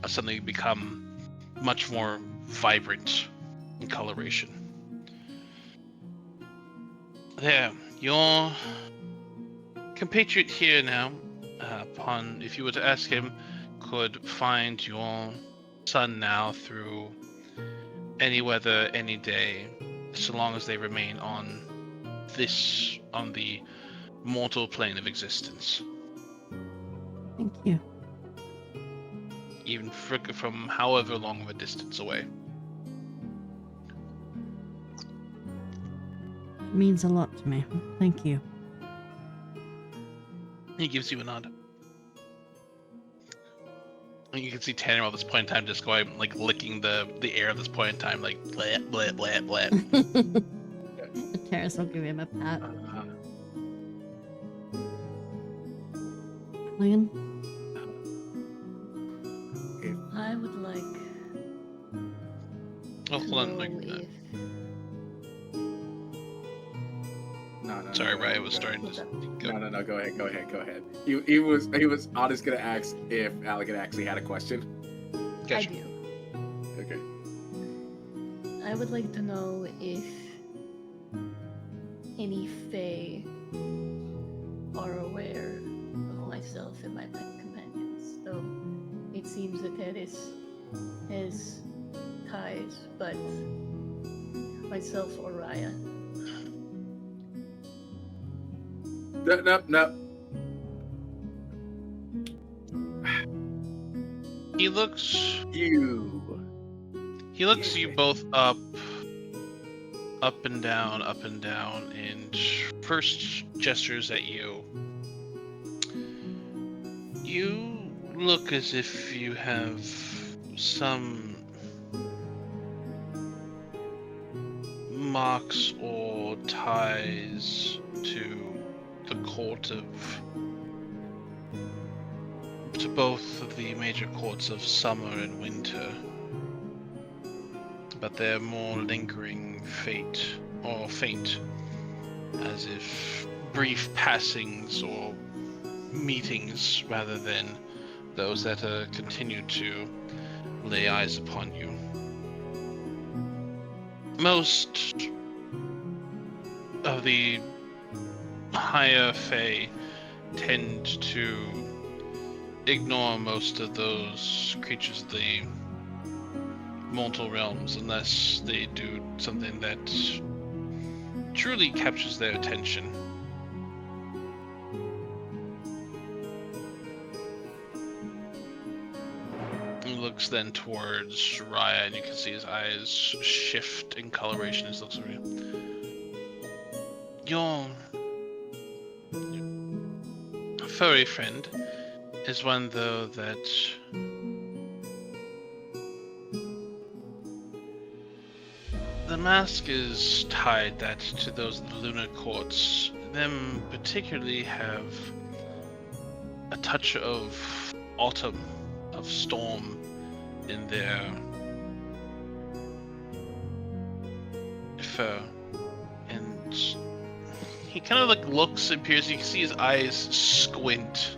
suddenly become much more vibrant in coloration. There, your compatriot here now, if you were to ask him, could find your son now through any weather, any day, so long as they remain on the mortal plane of existence. Thank you. Even from however long of a distance away. It means a lot to me. Thank you. He gives you a nod. And you can see Tanner at this point in time just going, like, licking the air at this point in time, like, blah, blah, blah, blah. Terrace will give him a pat. Uh, Lynn? if, I would like Oh, to hold on. know Like, if no, sorry, no, Ryan no, was go starting What's to up? go. No, go ahead. He was honest gonna ask if Alec actually had a question. I Gotcha. do. Okay. I would like to know if any Fae are aware of myself and my companions, though it seems that Terrace has ties, but myself or Raya. No. He looks you both up and down, and first gestures at you. You look as if you have some marks or ties to the court to both of the major courts of summer and winter. But they're more lingering faint, as if brief passings or meetings rather than those that continue to lay eyes upon you. Most of the higher Fae tend to ignore most of those creatures of the mortal realms unless they do something that truly captures their attention. He looks then towards Raya, and you can see his eyes shift in coloration as he looks over you. Your furry friend is one, though, that the mask is tied that to those of the lunar courts. Them particularly have a touch of autumn, of storm in their fur. And he kind of like looks and peers. You can see his eyes squint.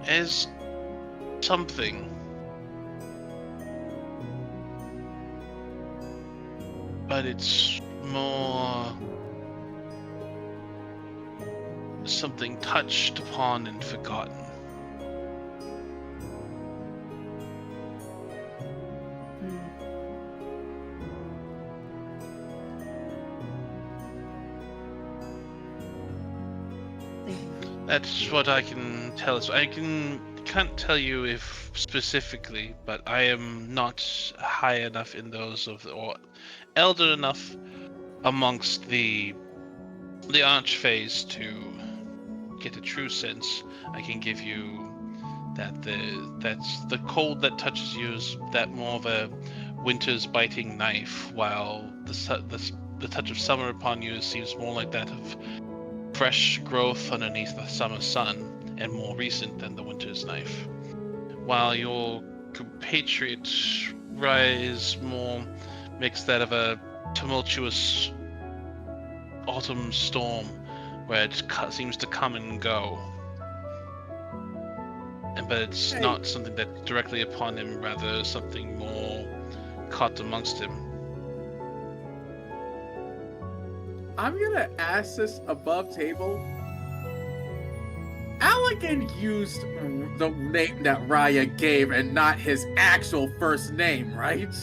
As something. But it's more something touched upon and forgotten. That's what I can tell us. Can't tell you if specifically, but I am not high enough in those of or elder enough amongst the archfays to get a true sense. I can give you that that's the cold that touches you is that more of a winter's biting knife, while the touch of summer upon you seems more like that of fresh growth underneath the summer sun, and more recent than the winter's knife. While your compatriot Raya is more makes that of a tumultuous autumn storm where it seems to come and go. But it's not something that's directly upon him, rather something more caught amongst him. I'm gonna ask this above table. Allegan used the name that Raya gave and not his actual first name, right?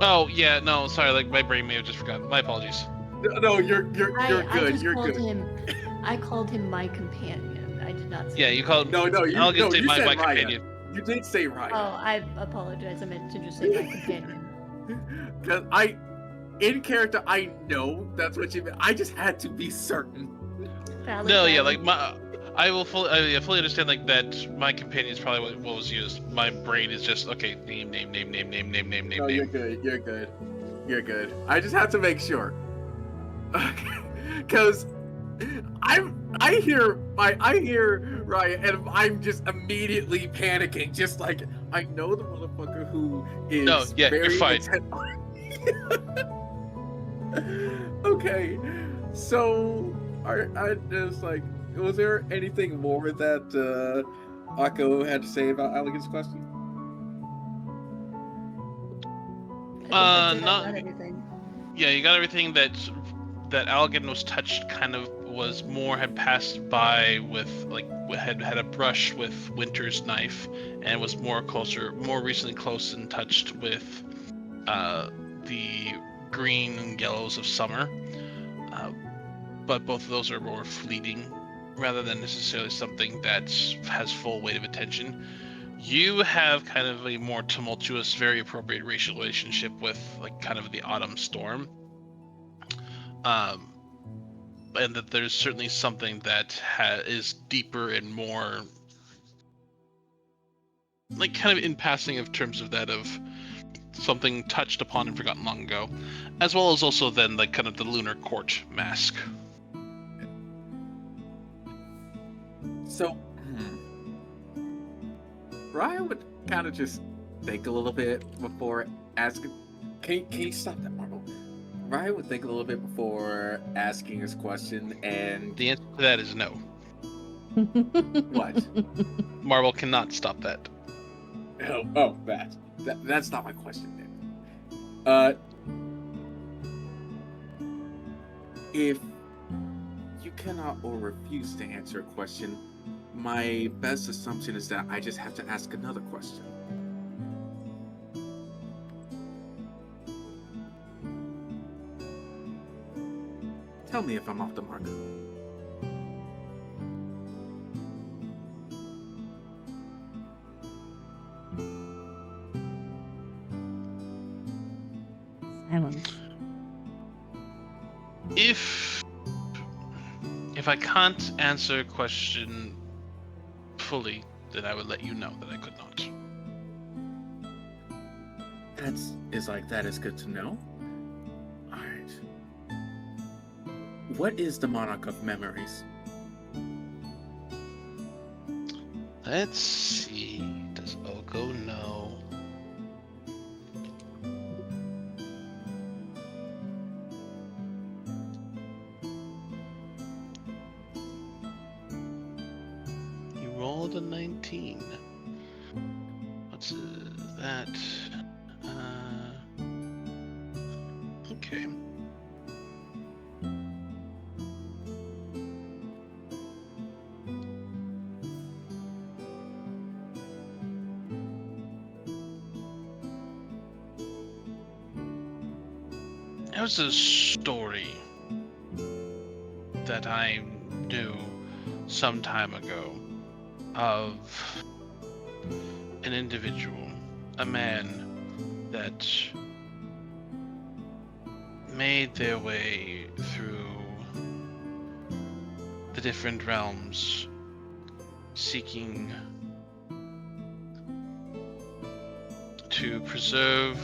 Oh yeah, no, sorry, like my brain may have just forgotten. My apologies. No, you're good. I called him my companion. I did not say. Yeah, you called. No, I'll just say you my said Raya. companion. You did say Raya. Oh, I apologize. I meant to just say my companion. Because in character, I know that's what you meant. I just had to be certain. Valid, No, yeah, valid. like I will fully understand like that. My companion is probably what was used. My brain is just okay. Name. No, you're good. You're good. You're good. I just have to make sure. Because I hear Ryan and I'm just immediately panicking. Just like I know the motherfucker who is No, yeah, you're very fine. intent. Okay, so I just like, was there anything more that Akko had to say about Alligan's question? I think that's it. I Not. got everything. Yeah, you got everything that Algan was touched. Kind of was more had passed by with like had a brush with Winter's knife, and was more recently close and touched with the green and yellows of summer. But both of those are more fleeting, rather than necessarily something that has full weight of attention. You have kind of a more tumultuous, very appropriate racial relationship with like kind of the autumn storm. And that there's certainly something that is deeper and more like kind of in passing of terms of that of something touched upon and forgotten long ago, as well as also then like kind of the lunar court mask. So, Ryan would kind of just think a little bit before asking. Can you stop that, Marvel? Ryan would think a little bit before asking his question, and The answer to that is no. what? Marvel cannot stop that. Oh, that's not my question, then. If you cannot or refuse to answer a question, my best assumption is that I just have to ask another question. Tell me if I'm off the mark. Silence. If I can't answer a question fully, then I would let you know that I could not. That is good to know. Alright. What is the Monarch of Memories? Let's see. Does Oko know? You rolled a 19. What's that? Okay. There was a story that I knew some time ago of an individual, a man that made their way through the different realms, seeking to preserve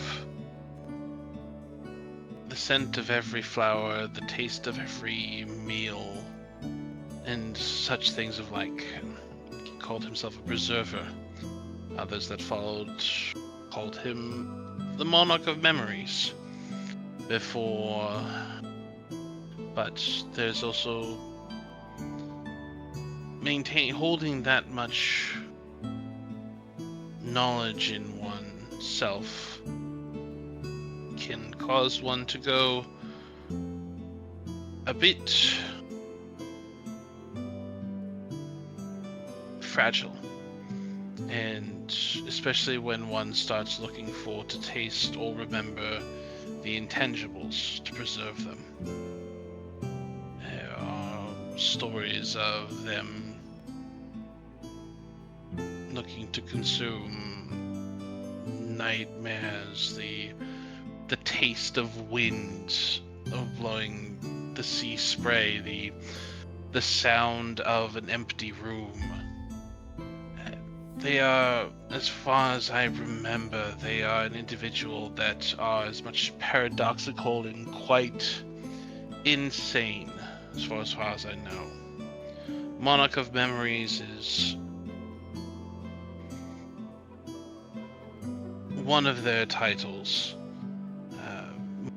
the scent of every flower, the taste of every meal, and such things of like. He called himself a preserver. Others that followed called him the Monarch of Memories. Before, but there's also holding that much knowledge in oneself can cause one to go a bit fragile, and especially when one starts looking to taste or remember the intangibles to preserve them. There are stories of them looking to consume nightmares, the the taste of wind, of blowing the sea spray, the sound of an empty room. They are, as far as I remember, they are an individual that are as much paradoxical and quite insane, as far as I know. Monarch of Memories is one of their titles.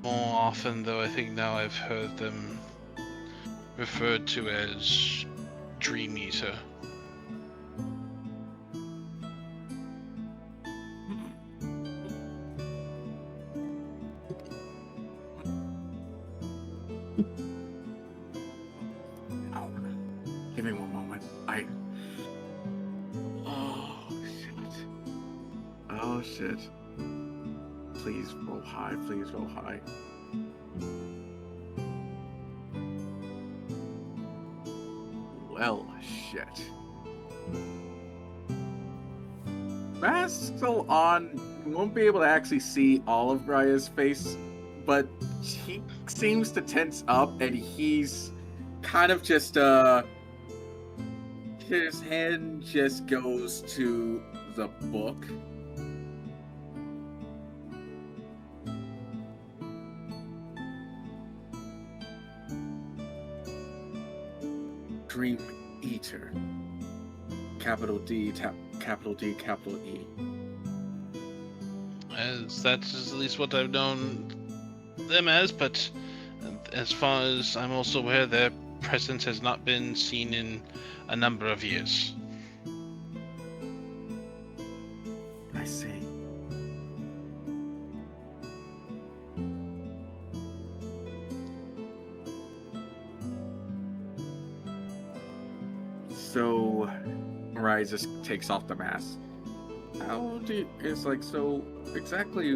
More often, though, I think now I've heard them referred to as Dream Eater. Oh, give me one moment. Oh, shit. Oh, shit. Please roll high. Please roll high. Well, shit. Mask still on. You won't be able to actually see all of Briar's face, but he seems to tense up and he's kind of just, his hand just goes to the book. Dream Eater. Capital D, capital D, capital E. As that's at least what I've known them as, but as far as I'm also aware, their presence has not been seen in a number of years. I see. So, Mariah just takes off the mask. How do you, it's like, so exactly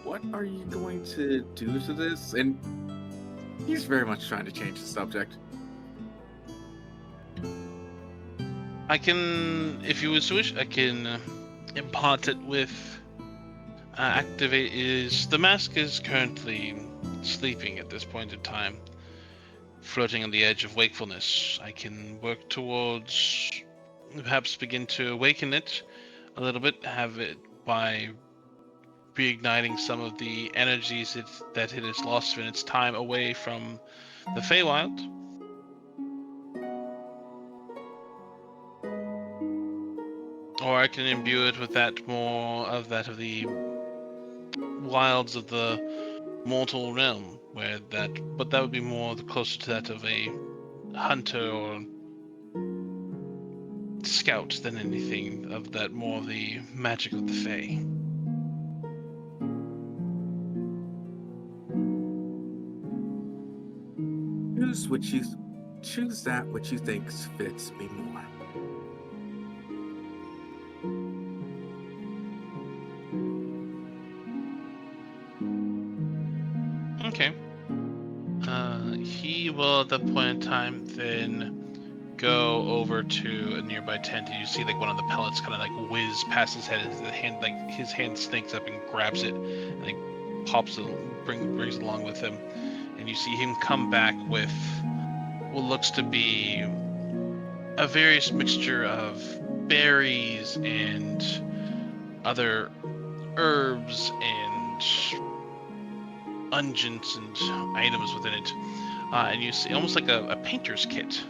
what are you going to do to this? And he's very much trying to change the subject. I can, if you wish, I can impart it with activate. The mask is currently sleeping at this point in time, floating on the edge of wakefulness. I can work towards perhaps begin to awaken it a little bit, have it by reigniting some of the energies that it has lost in its time away from the Feywild. Or I can imbue it with that more of that of the wilds of the mortal realm, but that would be more closer to that of a hunter or scout than anything of that, more of the magic of the Fey. Choose that which you think fits me more. Okay. He will at that point in time then go over to a nearby tent, and you see like one of the pellets kind of like whiz past his head. His hand snakes up and grabs it, and like pops it, brings it along with him. And you see him come back with what looks to be a various mixture of berries and other herbs and unguents and items within it. And you see almost like a painter's kit.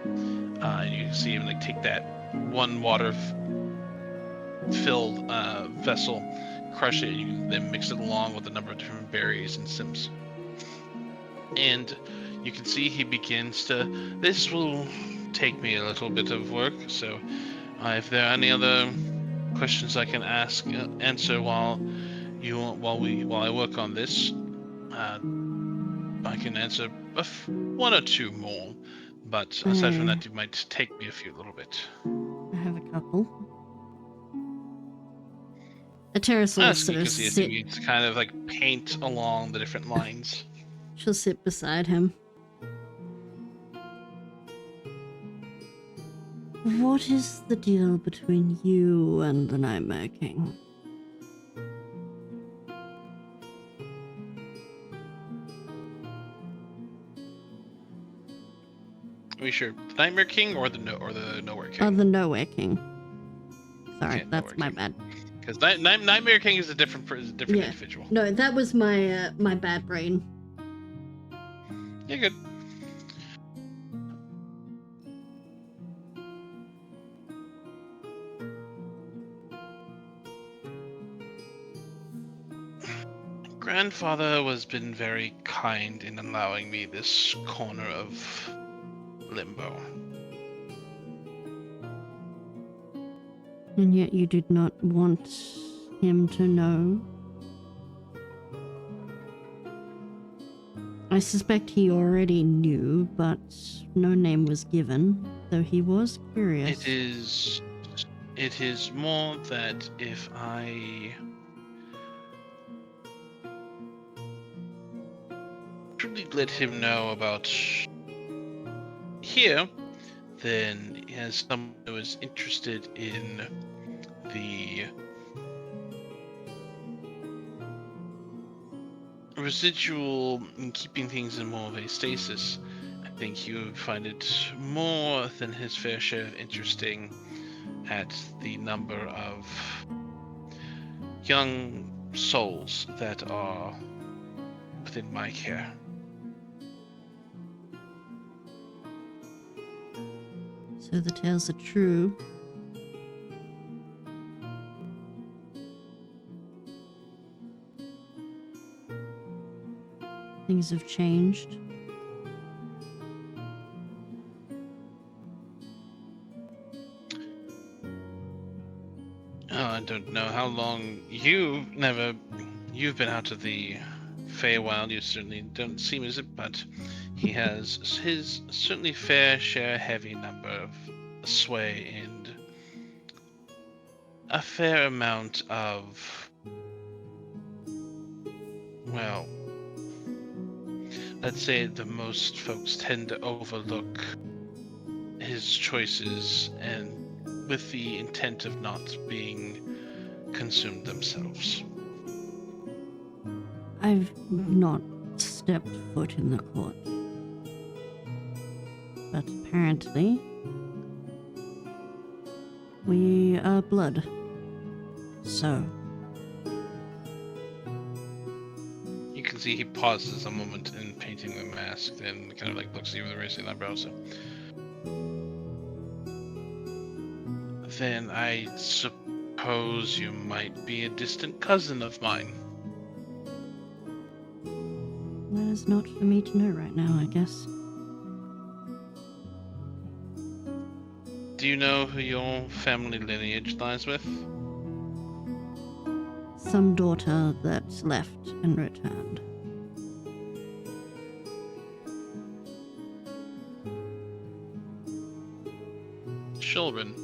And you see him like take that one water-filled vessel, crush it, and you then mix it along with a number of different berries and sims. And you can see he begins to. This will take me a little bit of work, so if there are any other questions I can answer while I work on this, I can answer one or two more. But aside from that, it might take me a little bit. I have a couple. Ateris will sort of sit. It's kind of like paint along the different lines. She'll sit beside him. What is the deal between you and the Nightmare King? be sure, the Nightmare King or the Nowhere King? The Nowhere King. Sorry, Okay, that's Nowhere my King. bad. Because Nightmare King is a different Yeah. individual. No, that was my my bad brain. You're good. Grandfather has been very kind in allowing me this corner of Limbo. And yet you did not want him to know. I suspect he already knew, but no name was given, though he was curious. It is more that if I truly let him know about here, then as someone who is interested in the residual and keeping things in more of a stasis, I think he would find it more than his fair share of interesting at the number of young souls that are within my care. So the tales are true. Things have changed. Oh, I don't know how long you've been out of the Feywild. You certainly don't seem as it, but he has his certainly fair share, heavy number of sway and a fair amount of, well, let's say the most folks tend to overlook his choices and with the intent of not being consumed themselves. I've not stepped foot in the court. But apparently, we are blood. So, You can see he pauses a moment in painting the mask, then kind of like looks at you with raising eyebrows. So. Then I suppose you might be a distant cousin of mine. that is not for me to know right now, I guess. Do you know who your family lineage lies with? Some daughter that left and returned. Children.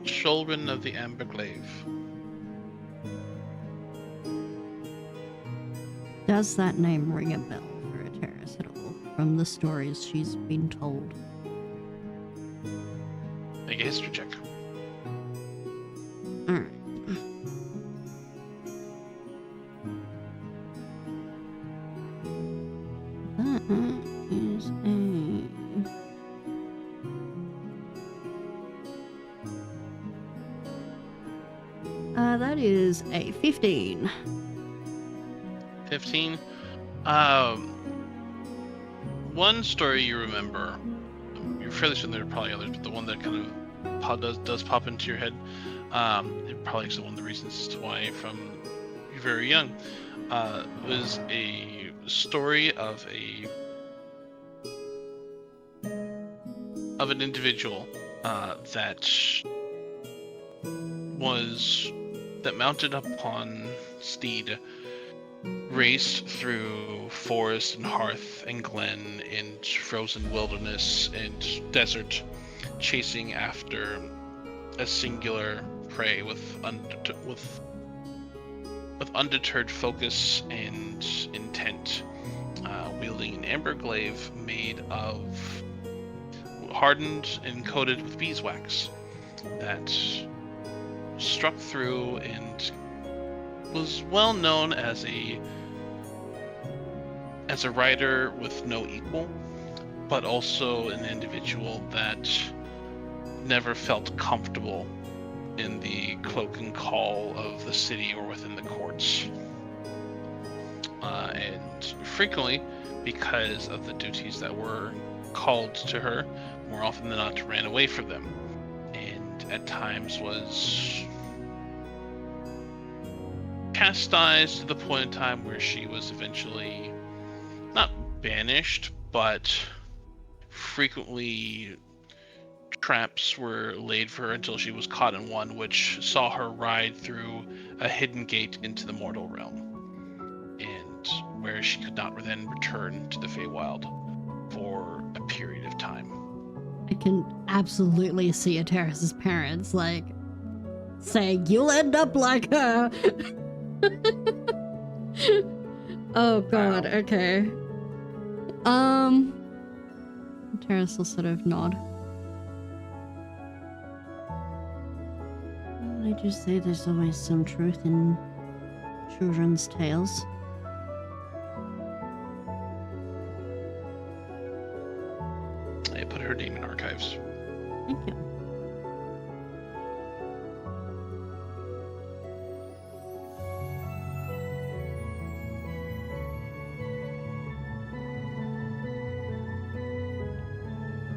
Children of the Amberglaive. Does that name ring a bell for Ateris at all, from the stories she's been told? Make a history check. Alright. That is that is a 15. 15. One story you remember, you're fairly certain there are probably others, but the one that kind of does pop into your head, it probably is one of the reasons as to why from you're very young, was a story of an individual that mounted upon steed, raced through forest and hearth and glen and frozen wilderness and desert, chasing after a singular prey with undeterred focus and intent, wielding an amberglaive made of hardened and coated with beeswax. that struck through and was well known as a writer with no equal, but also an individual that never felt comfortable in the cloak and call of the city or within the courts. And frequently, because of the duties that were called to her, more often than not ran away from them, and at times was chastised to the point in time where she was eventually not banished, but frequently traps were laid for her until she was caught in one, which saw her ride through a hidden gate into the mortal realm, and where she could not then return to the Feywild for a period of time. I can absolutely see Ateris's parents like saying, "You'll end up like her." Oh god, Wow. okay. Ateris will sort of nod. I just say there's always some truth in children's tales. I put her name in archives. Thank you.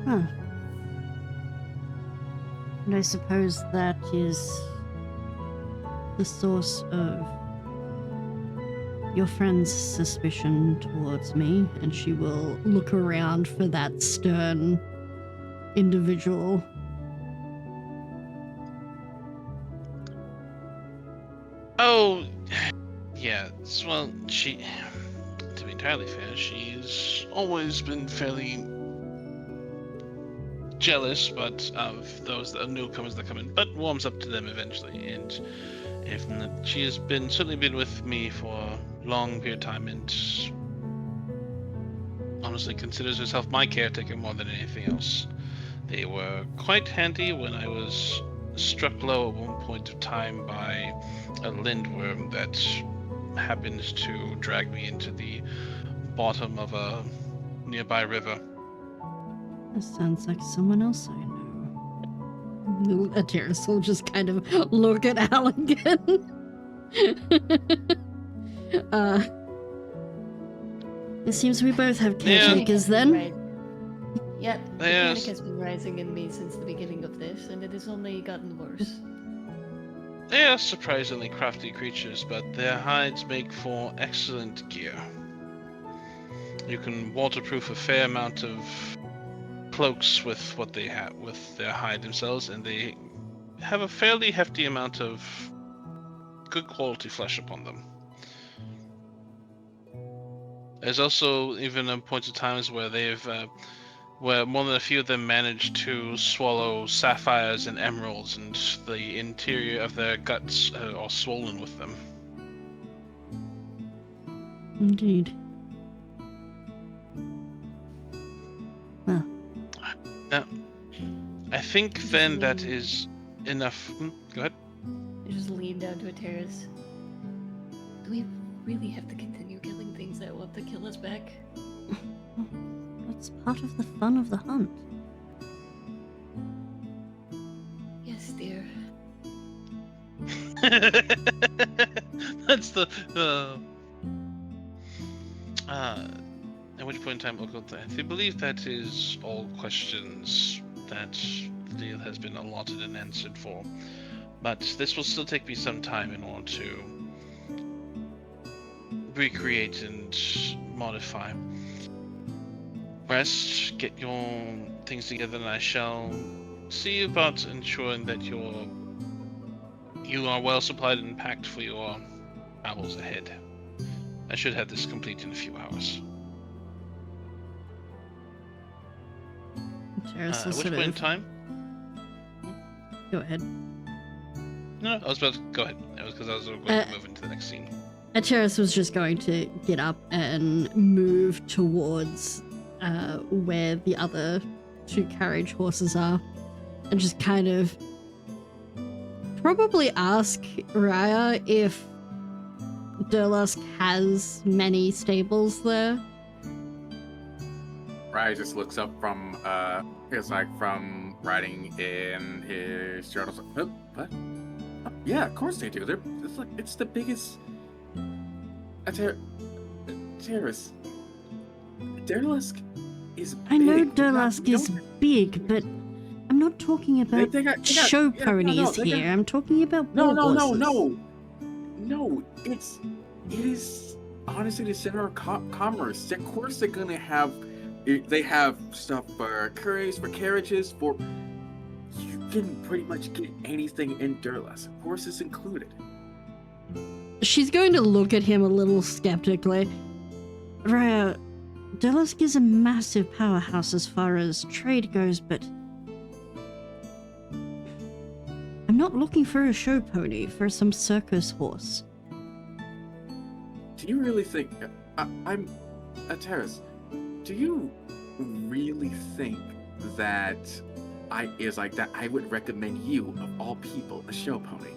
Huh. And I suppose that is the source of your friend's suspicion towards me, and she will look around for that stern individual. Oh, yeah. Well, to be entirely fair, she's always been fairly jealous, but of those newcomers that come in, but warms up to them eventually. And she has certainly been with me for a long period of time, and honestly considers herself my caretaker more than anything else. They were quite handy when I was struck low at one point of time by a lindworm that happened to drag me into the bottom of a nearby river. This sounds like someone else I know. Ateris will just kind of look at Alligan. It seems we both have caretakers then. Right. Yep, the Yes. panic has been rising in me since the beginning of this, and it has only gotten worse. They are surprisingly crafty creatures, but their hides make for excellent gear. You can waterproof a fair amount of cloaks with what they have with their hide themselves, and they have a fairly hefty amount of good quality flesh upon them. There's also even points of times where where more than a few of them managed to swallow sapphires and emeralds, and the interior of their guts are swollen with them. Indeed. Well, I think then that is enough. Go ahead. I just lean down to a terrace. Do we really have to continue killing things that want to kill us back? that's part of the fun of the hunt. Yes, dear. That's the at which point in time, I believe that is all questions that the deal has been allotted and answered for. But this will still take me some time in order to recreate and modify. Rest, get your things together, and I shall see about ensuring that you are well supplied and packed for your travels ahead. I should have this complete in a few hours. Terrace At will which sort point in of... time? Go ahead. No, I was about to go ahead. That was because I was going to move into the next scene. Acheris was just going to get up and move towards where the other two carriage horses are, and just kind of probably ask Raya if Durlusk has many stables there. Ryan just looks up from it's like from writing in his journals. Huh? What? Oh, yeah, of course they do. It's the biggest terrace. Durlusk is big. I know Durlusk is big, but I'm not talking about show ponies here. I'm talking about war horses. No, it is honestly the center of commerce. Of course they're gonna have. They have stuff for curries, for carriages, for... You can pretty much get anything in Durlusk, horses included. She's going to look at him a little skeptically. Raya, Durlusk is a massive powerhouse as far as trade goes, but I'm not looking for a show pony, for some circus horse. Do you really think... I'm... Terrace, do you really think that I would recommend you, of all people, a show pony?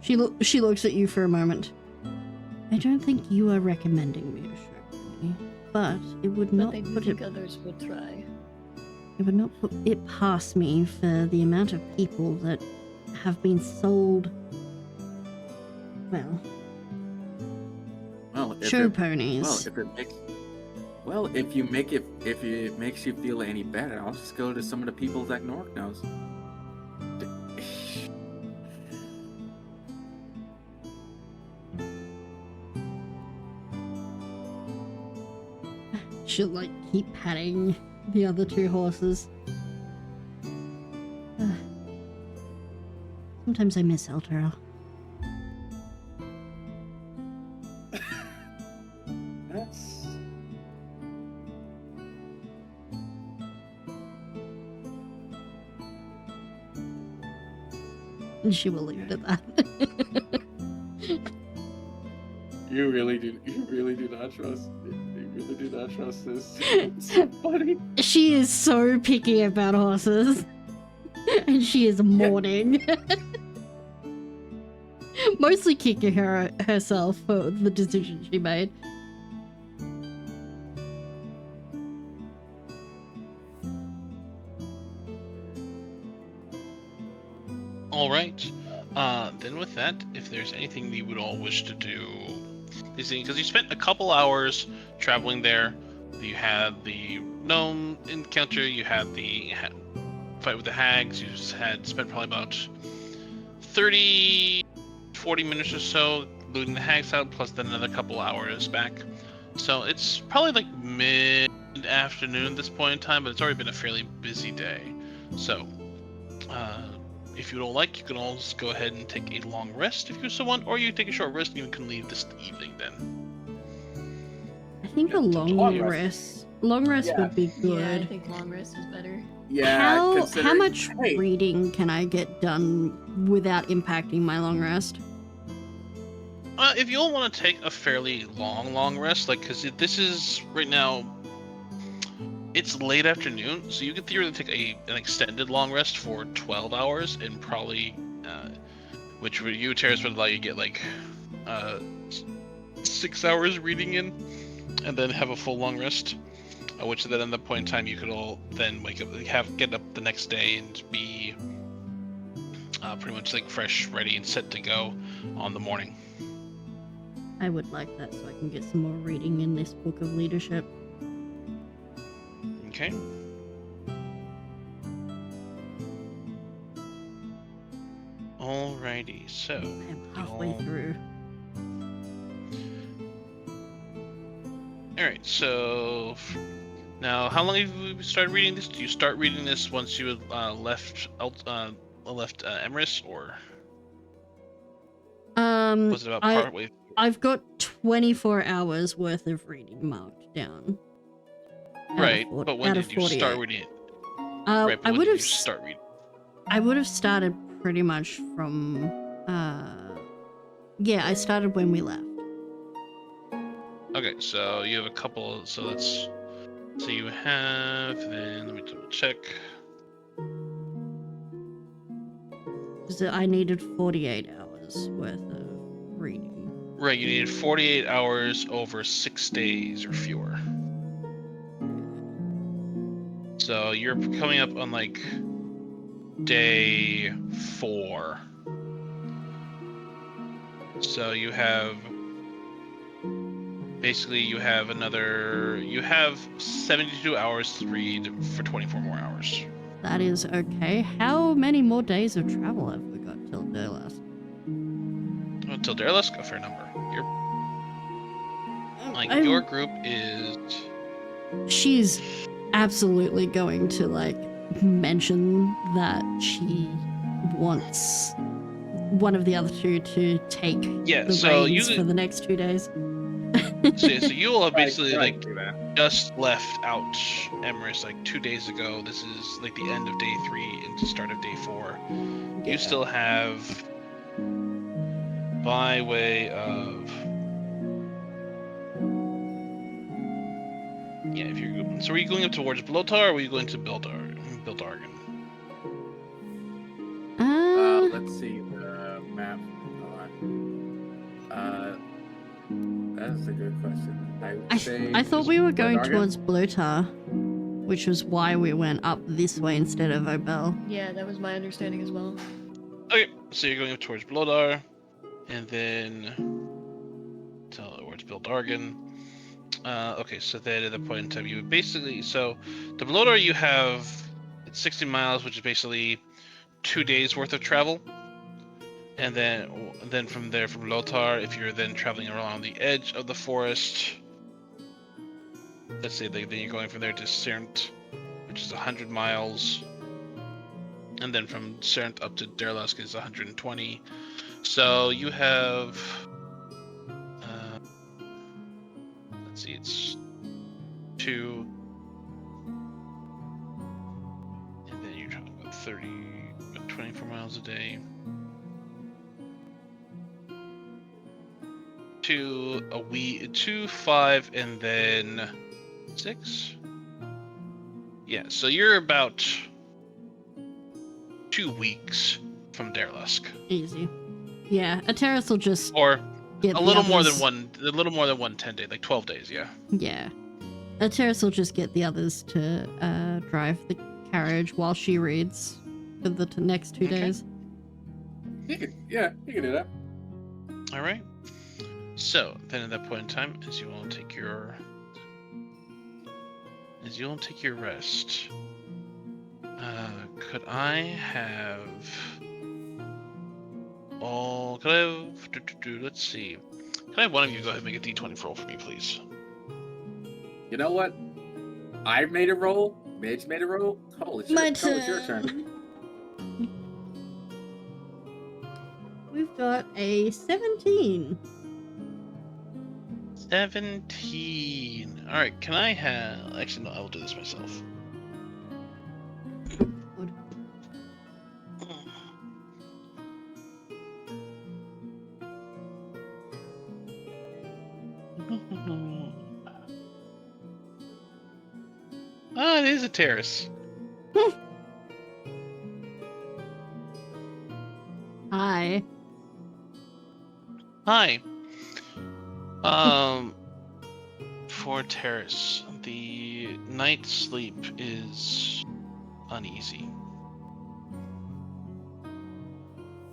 She looks at you for a moment. I don't think you are recommending me a show pony, but it would not put it... others would try. It would not put it past me for the amount of people that have been sold... show ponies. If it makes you feel any better, I'll just go to some of the people that Nork knows. She'll like keep patting the other two horses. Sometimes I miss Eltera. That's... And she will leave it at that. You really do not trust. You really do not trust this. It's so funny. She is so picky about horses, and she is mourning. Mostly kicking herself for the decision she made. All right. Then with that, if there's anything you would all wish to do, because you spent a couple hours traveling there. You had the gnome encounter. You had the fight with the hags. You had spent probably about 30, 40 minutes or so looting the hags out, plus then another couple hours back. So it's probably like mid-afternoon at this point in time, but it's already been a fairly busy day. So, if you don't like, you can always go ahead and take a long rest if you so want, or you can take a short rest and you can leave this evening then. I think a long rest would be good. Yeah, I think long rest is better. Yeah. How much reading can I get done without impacting my long rest? If you all want to take a fairly long rest, because this is right now, it's late afternoon, so you can theoretically take an extended long rest for 12 hours, and probably, which for you, Terrace, would allow you to get 6 hours reading in, and then have a full long rest. Which then at that point in time you could all then wake up, get up the next day and be pretty much fresh, ready, and set to go on the morning. I would like that so I can get some more reading in this book of leadership. Okay. Alrighty, so... I'm halfway through. Alright, so... Now, how long have you started reading this? Do you start reading this once you left Emrys, or... was it about partway through? I've got 24 hours worth of reading marked down. Right, but when did you start reading it? Right, but when did you start reading? I would have started pretty much from... yeah, I started when we left. Okay, so you have a couple... So that's So you have, then let me double check. So I needed 48 hours worth of reading. Right, you needed 48 hours over 6 days or fewer. So you're coming up on like day 4. So you have basically you have 72 hours to read for 24 more hours. That is okay. How many more days of travel have we got till Derlas? Until Derelisk, a fair number. Your group is. She's absolutely going to like mention that she wants one of the other two to take the reins for the next 2 days. So you will have basically Right, like do that. just left out Emrys like 2 days ago. This is like the end of day 3 into start of day 4. Yeah. You still have, by way of, yeah, if you're going, so are you going up towards Blotar or are you going to Bildargan? Let's see the map. That's a good question. I thought we were going Blotargan? towards Blotar, which was why we went up this way instead of Obel. Yeah, that was my understanding as well. Okay, so you're going up towards Blodar, and then towards Bildargan. Okay, so then at that point in time, you would basically, so the Blodar you have, it's 60 miles, which is basically 2 days worth of travel. And then from there, from Lothar, if you're then traveling around the edge of the forest, let's say then you're going from there to Cernt, which is 100 miles. And then from Cernt up to Derlask is 120. So you have, let's see, it's 2, and then you're talking about 24 miles a day. 2 a week, 2, 5, and then 6. Yeah, so you're about 2 weeks from Derlusk. Easy. Yeah, Ateris will just Or get a the little more others- than one 10 day, like 12 days, yeah. Yeah. Ateris will just get the others to drive the carriage while she reads for the next 2 Okay. days. You can do that. All right. So then, at that point in time, as you all take your rest, could I have all? Could I have? Let's see. Can I have one of you go ahead and make a D20 roll for me, please? You know what? I made a roll. Midge made a roll. Holy shit! My Cole, it's your turn. We've got a 17. 17. All right. Can I have? Actually, no. I will do this myself. Ah, it is a terrace. Hi. Hi. For Terrace, the night sleep is uneasy.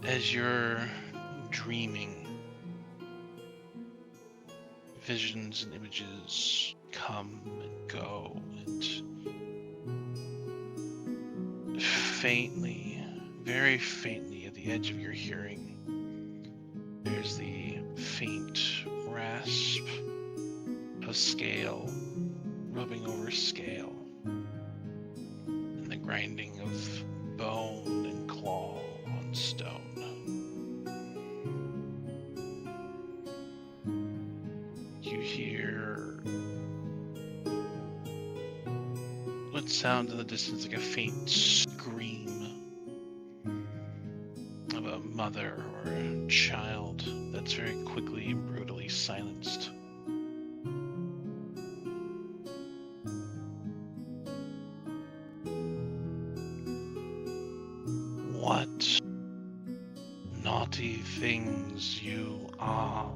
As you're dreaming, visions and images come and go, and faintly, very faintly at the edge of your hearing, there's the faint rasp of scale rubbing over scale, and the grinding of bone and claw on stone. You hear what sounds in the distance like a faint scream of a mother or a child that's very quickly and brutally silenced. what naughty things you are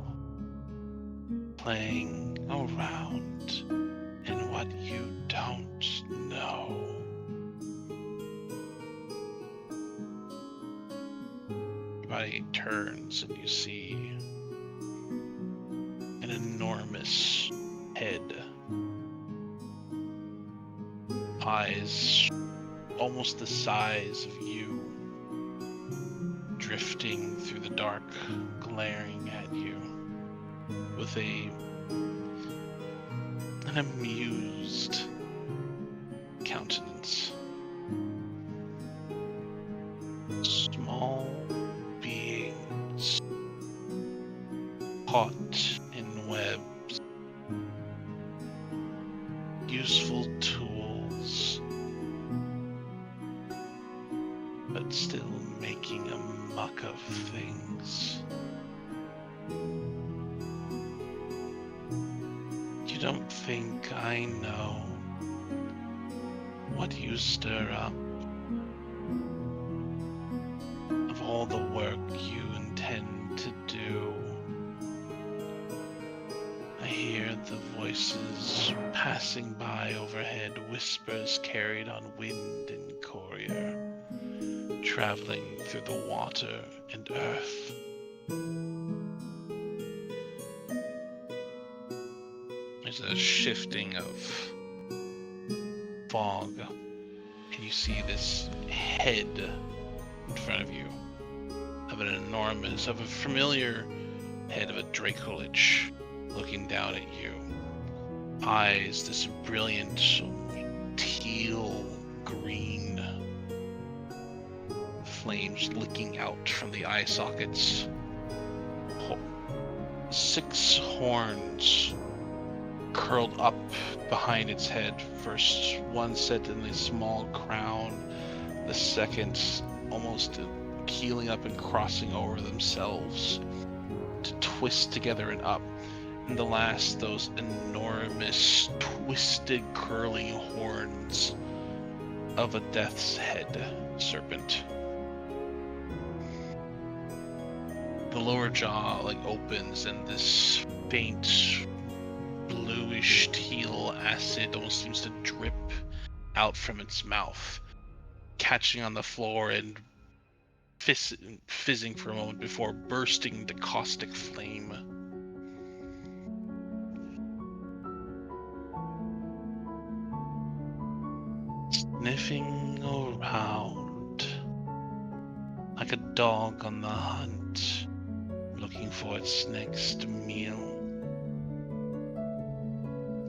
playing around in what you don't know. Your body turns and you see an enormous head, eyes almost the size of you, drifting through the dark, glaring at you with an amused countenance. Small beings caught in webs, useful tools, but still making a muck of things. You don't think I know what you stir up, of all the work you intend to do. I hear the voices passing by overhead, whispers carried on wind and courier, traveling through the water and earth. There's a shifting of fog, and you see this head in front of you of a familiar head of a Dracolich looking down at you. Eyes, this brilliant teal green flames licking out from the eye sockets. 6 horns curled up behind its head. First one set in a small crown, the second almost keeling up and crossing over themselves to twist together and up. And the last, those enormous, twisted, curling horns of a death's head serpent. The lower jaw opens, and this faint bluish teal acid almost seems to drip out from its mouth, catching on the floor and fizzing for a moment before bursting into caustic flame. Sniffing around like a dog on the hunt, looking for its next meal.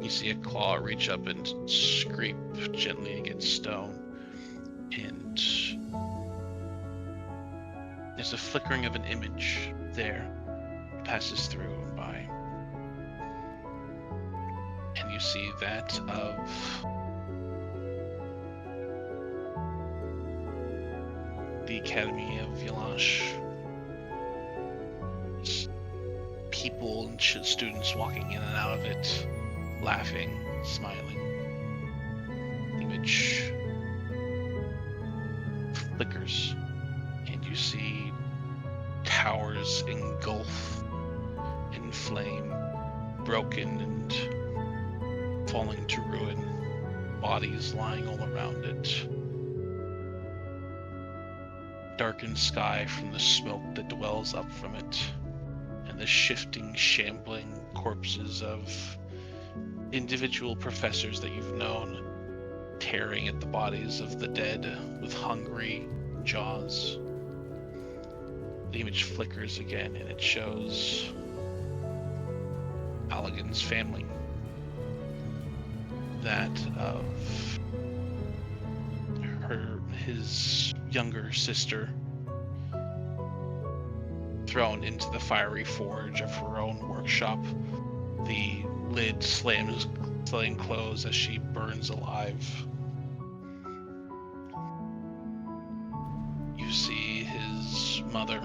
You see a claw reach up and scrape gently against stone, and there's a flickering of an image there. It passes through and by, and you see that of the Academy of Yelash. People and students walking in and out of it, laughing, smiling. The image flickers, and you see towers engulf in flame, broken and falling to ruin, bodies lying all around it. Darkened sky from the smoke that dwells up from it, and the shifting, shambling corpses of individual professors that you've known, tearing at the bodies of the dead with hungry jaws. The image flickers again, and it shows Allegan's family. That of his younger sister, thrown into the fiery forge of her own workshop. The lid slams closed as she burns alive. You see his mother,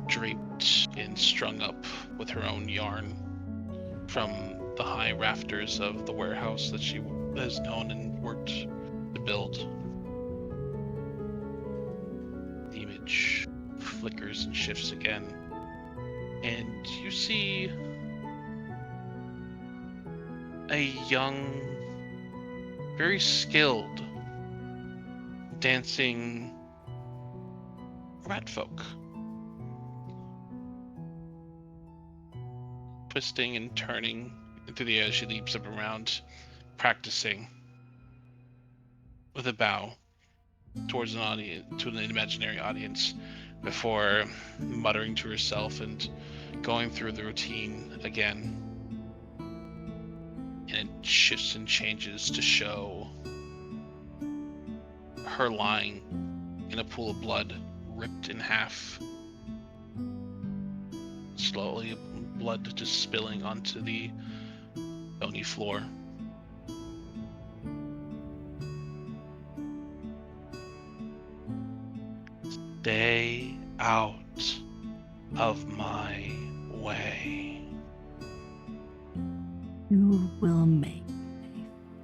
draped and strung up with her own yarn from the high rafters of the warehouse that she has known and worked to build. appears and shifts again. And you see a young, very skilled dancing rat folk, twisting and turning into the air. She leaps up around, practicing with a bow towards an audience, to an imaginary audience, before muttering to herself and going through the routine again. And it shifts and changes to show her lying in a pool of blood, ripped in half. Slowly, blood just spilling onto the stony floor. Stay out of my way. You will make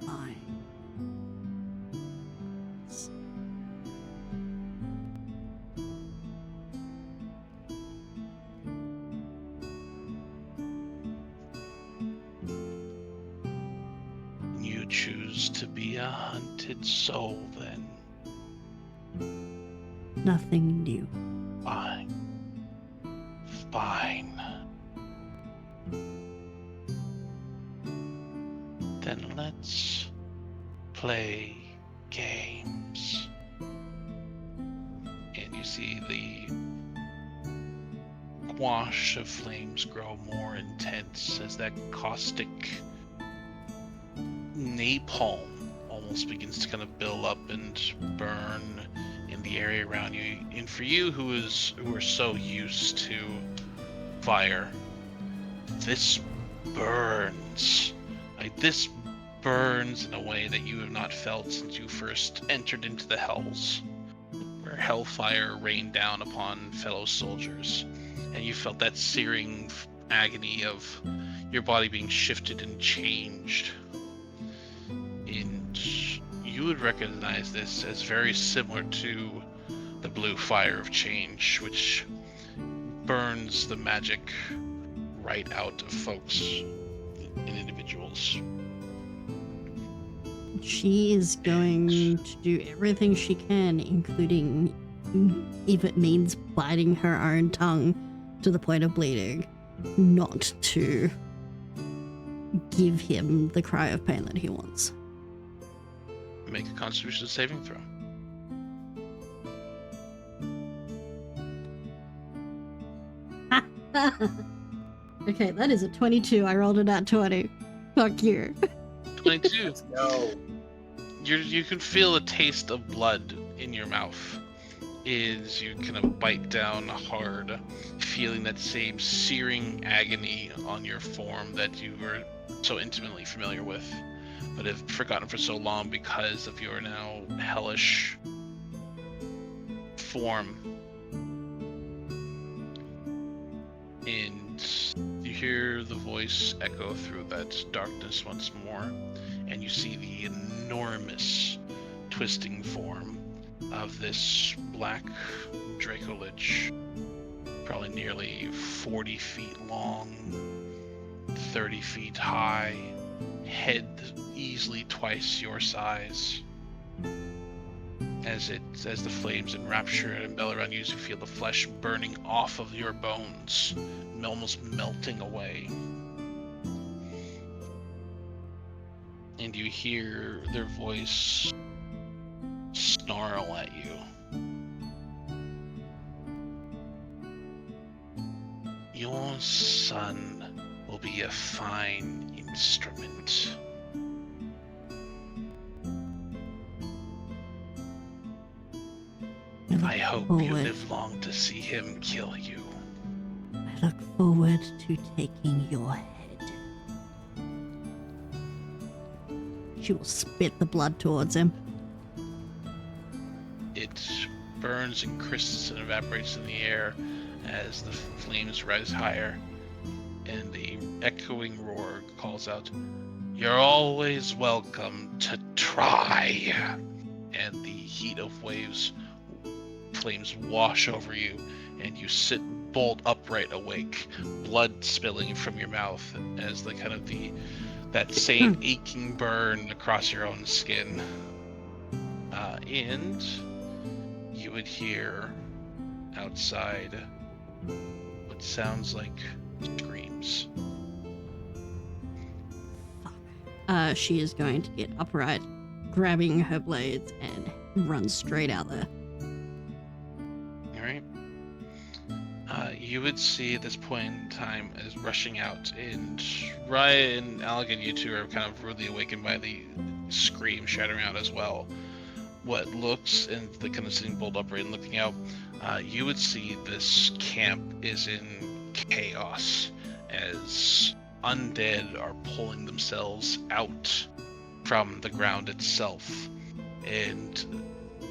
a fine. You choose to be a hunted soul, then. Nothing new. Fine. Fine. Then let's play games. And you see the wash of flames grow more intense as that caustic napalm almost begins to kind of build up and burn in the area around you. And for you who are so used to fire, this burns. Like, this burns in a way that you have not felt since you first entered into the hells, where hellfire rained down upon fellow soldiers, and you felt that searing agony of your body being shifted and changed. And you would recognize this as very similar to the blue fire of change, which burns the magic right out of folks and individuals. She is going to do everything she can, including, if it means biting her own tongue to the point of bleeding, not to give him the cry of pain that he wants. Make a Constitution saving throw. Okay, that is a 22. I rolled it at 20. Fuck you. 22. Let's go. You can feel a taste of blood in your mouth as you kind of bite down hard, feeling that same searing agony on your form that you were so intimately familiar with, but have forgotten for so long because of your now hellish form. And you hear the voice echo through that darkness once more, and you see the enormous twisting form of this black Dracolich, probably nearly 40 feet long, 30 feet high, head easily twice your size. As the flames enrapture and embell around you, you feel the flesh burning off of your bones, almost melting away. And you hear their voice snarl at you. Your son will be a fine instrument. I hope you live long to see him kill you. I look forward to taking your head. She will spit the blood towards him. It burns and crisps and evaporates in the air as the flames rise higher, and the echoing roar calls out, "You're always welcome to try." And the heat of flames wash over you and you sit bolt upright awake, blood spilling from your mouth as that same aching burn across your own skin. And you would hear outside what sounds like screams. She is going to get upright, grabbing her blades, and run straight out there. All right. You would see at this point in time as rushing out, and Ryan and Alec and you two are kind of really awakened by the scream shattering out as well. What looks, and the kind of sitting bolt upright and looking out, you would see this camp is in chaos as undead are pulling themselves out from the ground itself, and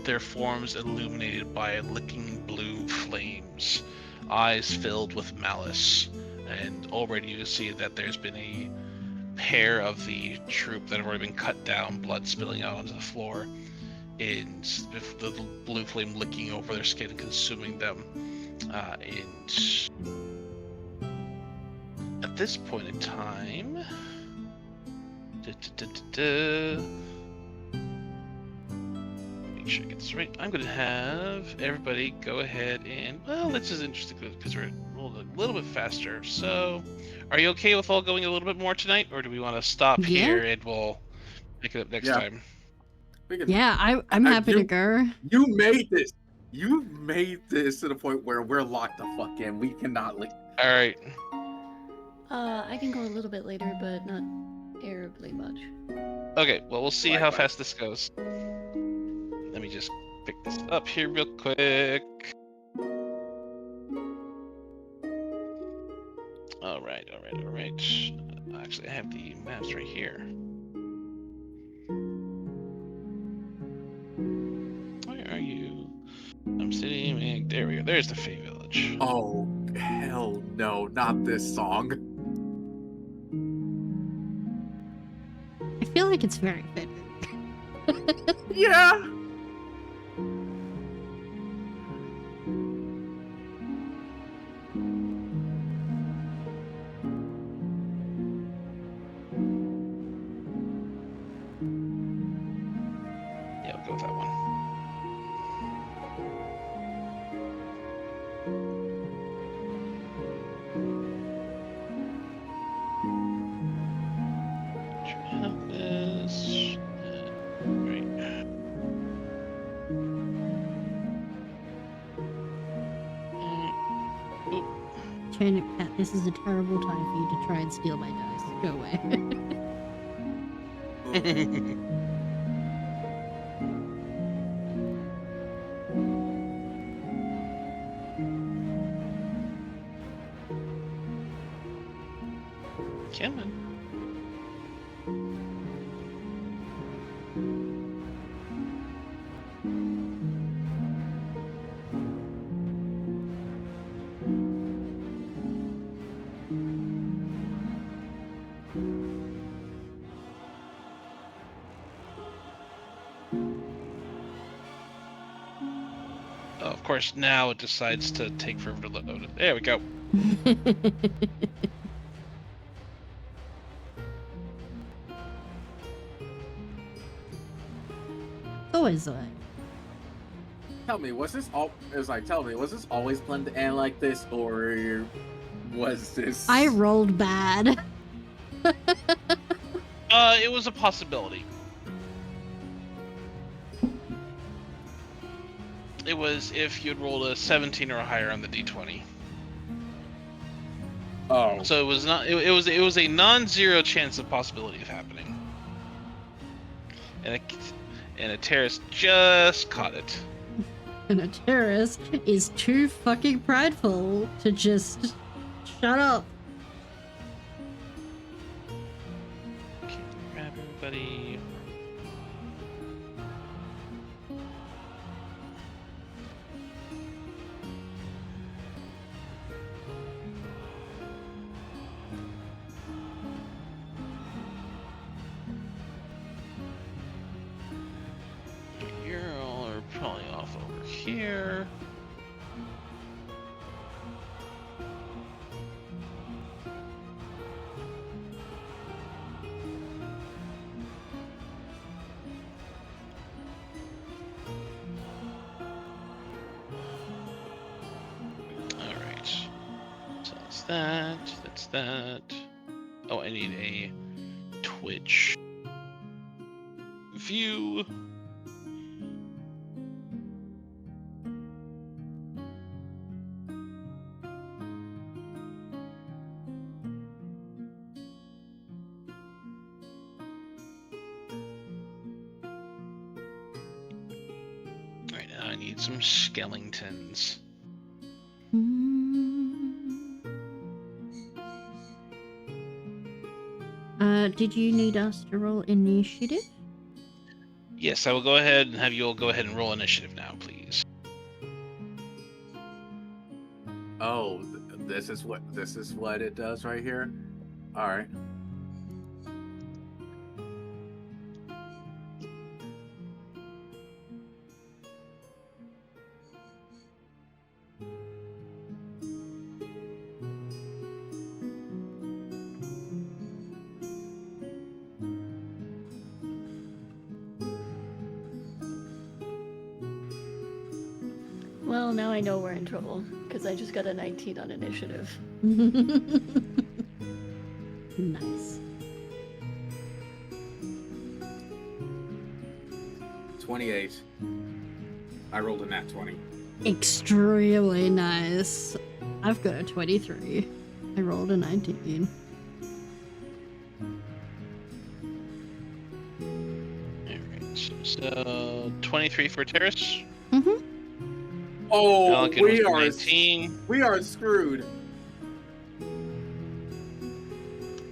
their forms illuminated by licking blue flames, eyes filled with malice. And already you see that there's been a pair of the troop that have already been cut down, blood spilling out onto the floor, and the blue flame licking over their skin and consuming them. And at this point in time, make sure I get this right. I'm going to have everybody go ahead and, well, this is interesting because we're rolling a little bit faster. So, are you okay with all going a little bit more tonight, or do we want to stop here and we'll pick it up next time? Yeah, I'm happy to go. You made this. You made this to the point where we're locked the fuck in. We cannot leave. All right. I can go a little bit later, but not terribly much. Okay, well, we'll see how fast this goes. Let me just pick this up here real quick. All right. Actually, I have the maps right here. Where are you? I'm sitting. There we go. There's the Fey Village. Oh, hell no, not this song. I feel like it's very fitting. Yeah. Yeah, I'll go with that one. Turnip Cat, this is a terrible time for you to try and steal my dice. Go away. Coming. Oh, of course, now it decides to take forever to load. There we go. Always like. Tell me, was this always planned to end like this, or was this? I rolled bad. It was a possibility. It was if you'd rolled a 17 or higher on the d20. Oh. So it was not. It was a non-zero chance of possibility of happening. And a terrorist just caught it. And a terrorist is too fucking prideful to just shut up. Okay, grab everybody. You all are probably off over here. that. That's that. Oh, I need a Twitch view. Alright, now I need some skeletons. Did you need us to roll initiative? Yes, I will go ahead and have you all go ahead and roll initiative now, please. Oh, this is what it does right here. All right. Well, now I know we're in trouble, because I just got a 19 on initiative. Nice. 28. I rolled a nat 20. Extremely nice. I've got a 23. I rolled a 19. Alright, so 23 for Terrace. Mm-hmm. Oh, Alkin was 19. we are screwed.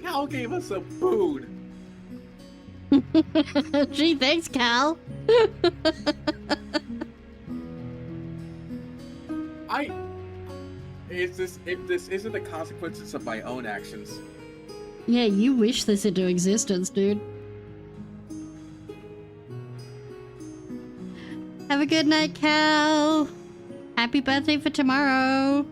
Cal gave us a boon. Gee, thanks, Cal. If this isn't the consequences of my own actions. Yeah, you wish this into existence, dude. Have a good night, Cal. Happy birthday for tomorrow.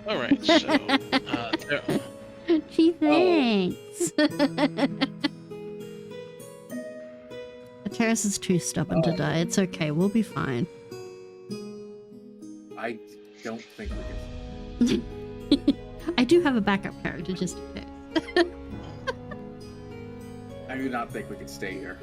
Alright, so Gee, thanks. Terrace is too stubborn to die. It's okay. We'll be fine. I don't think we can. I do have a backup character just in case. I do not think we can stay here.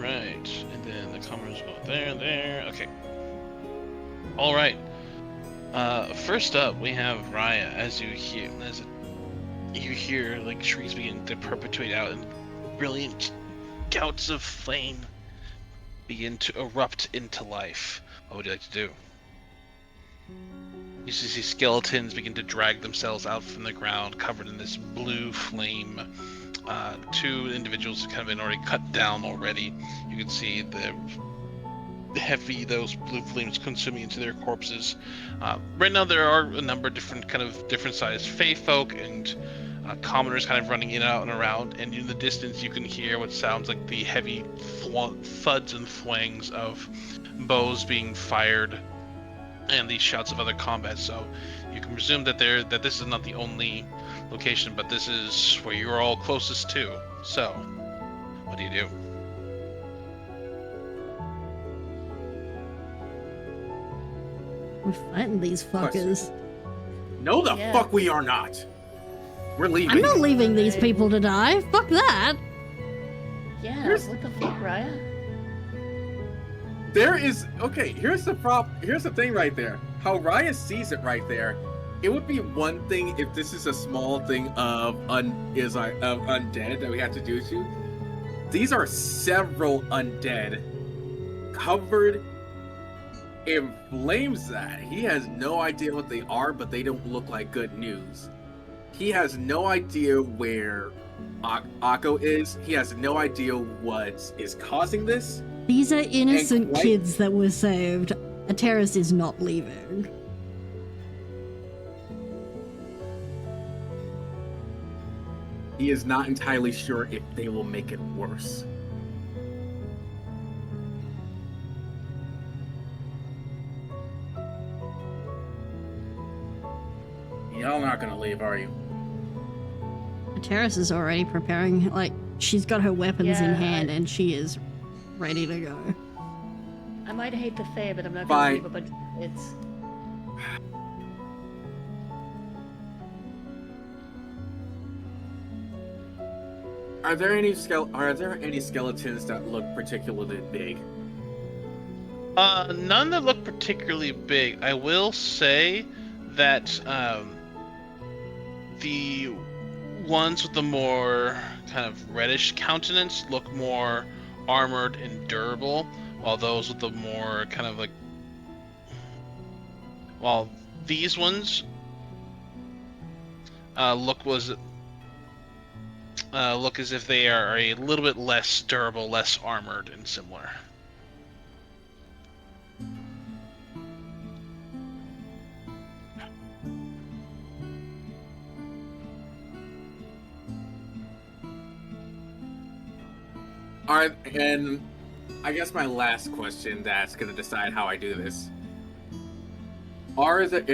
alright. And then the comers go there. Okay. Alright. First up we have Raya. As you hear like shrieks begin to perpetuate out and brilliant gouts of flame begin to erupt into life. What would you like to do? You see skeletons begin to drag themselves out from the ground, covered in this blue flame. Two individuals have kind of been already cut down already. You can see the heavy those blue flames consuming into their corpses. Right now there are a number of different sized fae folk and commoners kind of running in and out and around, and in the distance you can hear what sounds like the heavy thuds and thwangs of bows being fired and the shouts of other combat. So you can presume that this is not the only location, but this is where you're all closest to. So what do you do? We're fighting these fuckers. No, the Yeah. fuck we are not. We're leaving. I'm not leaving these people to die. Fuck that. Yeah, Here's- what the fuck, Raya? There is okay. Here's the Here's the thing right there. How Raya sees it right there. It would be one thing if this is a small thing of undead that we have to do to. These are several undead covered in flames. That he has no idea what they are, but they don't look like good news. He has no idea where Akko is. He has no idea what is causing this. These are innocent quite- kids that were saved. A terrorist is not leaving. He is not entirely sure if they will make it worse. Y'all not gonna leave, are you? The terrorist is already preparing. Like, she's got her weapons in Yeah, hand and she is ready to go. I might hate the Fae, but I'm not Fine. gonna leave a bunch of kids. Are there any skeletons that look particularly big? None that look particularly big. I will say that the ones with the more kind of reddish countenance look more armored and durable, while those with the more kind of like, while these ones look as if they are a little bit less durable, less armored, and similar. And I guess my last question that's gonna decide how I do this. Are there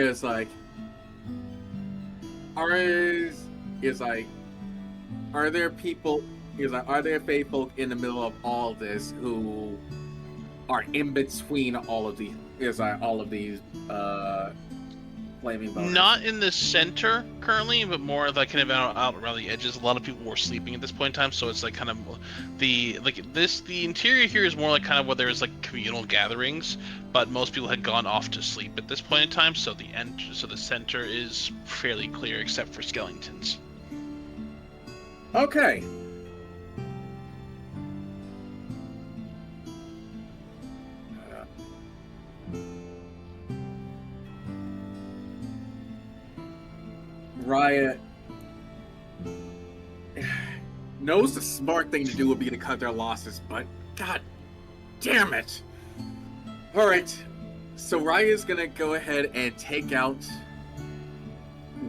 Fae folk in the middle of all this who are in between all of these flaming bones? Not in the center currently, but more like kind of out around the edges. A lot of people were sleeping at this point in time, so it's like kind of the interior here is more like kind of where there's like communal gatherings, but most people had gone off to sleep at this point in time, so the center is fairly clear except for skeletons. Okay. Riot knows the smart thing to do would be to cut their losses, but god damn it. Alright, so Riot's gonna go ahead and take out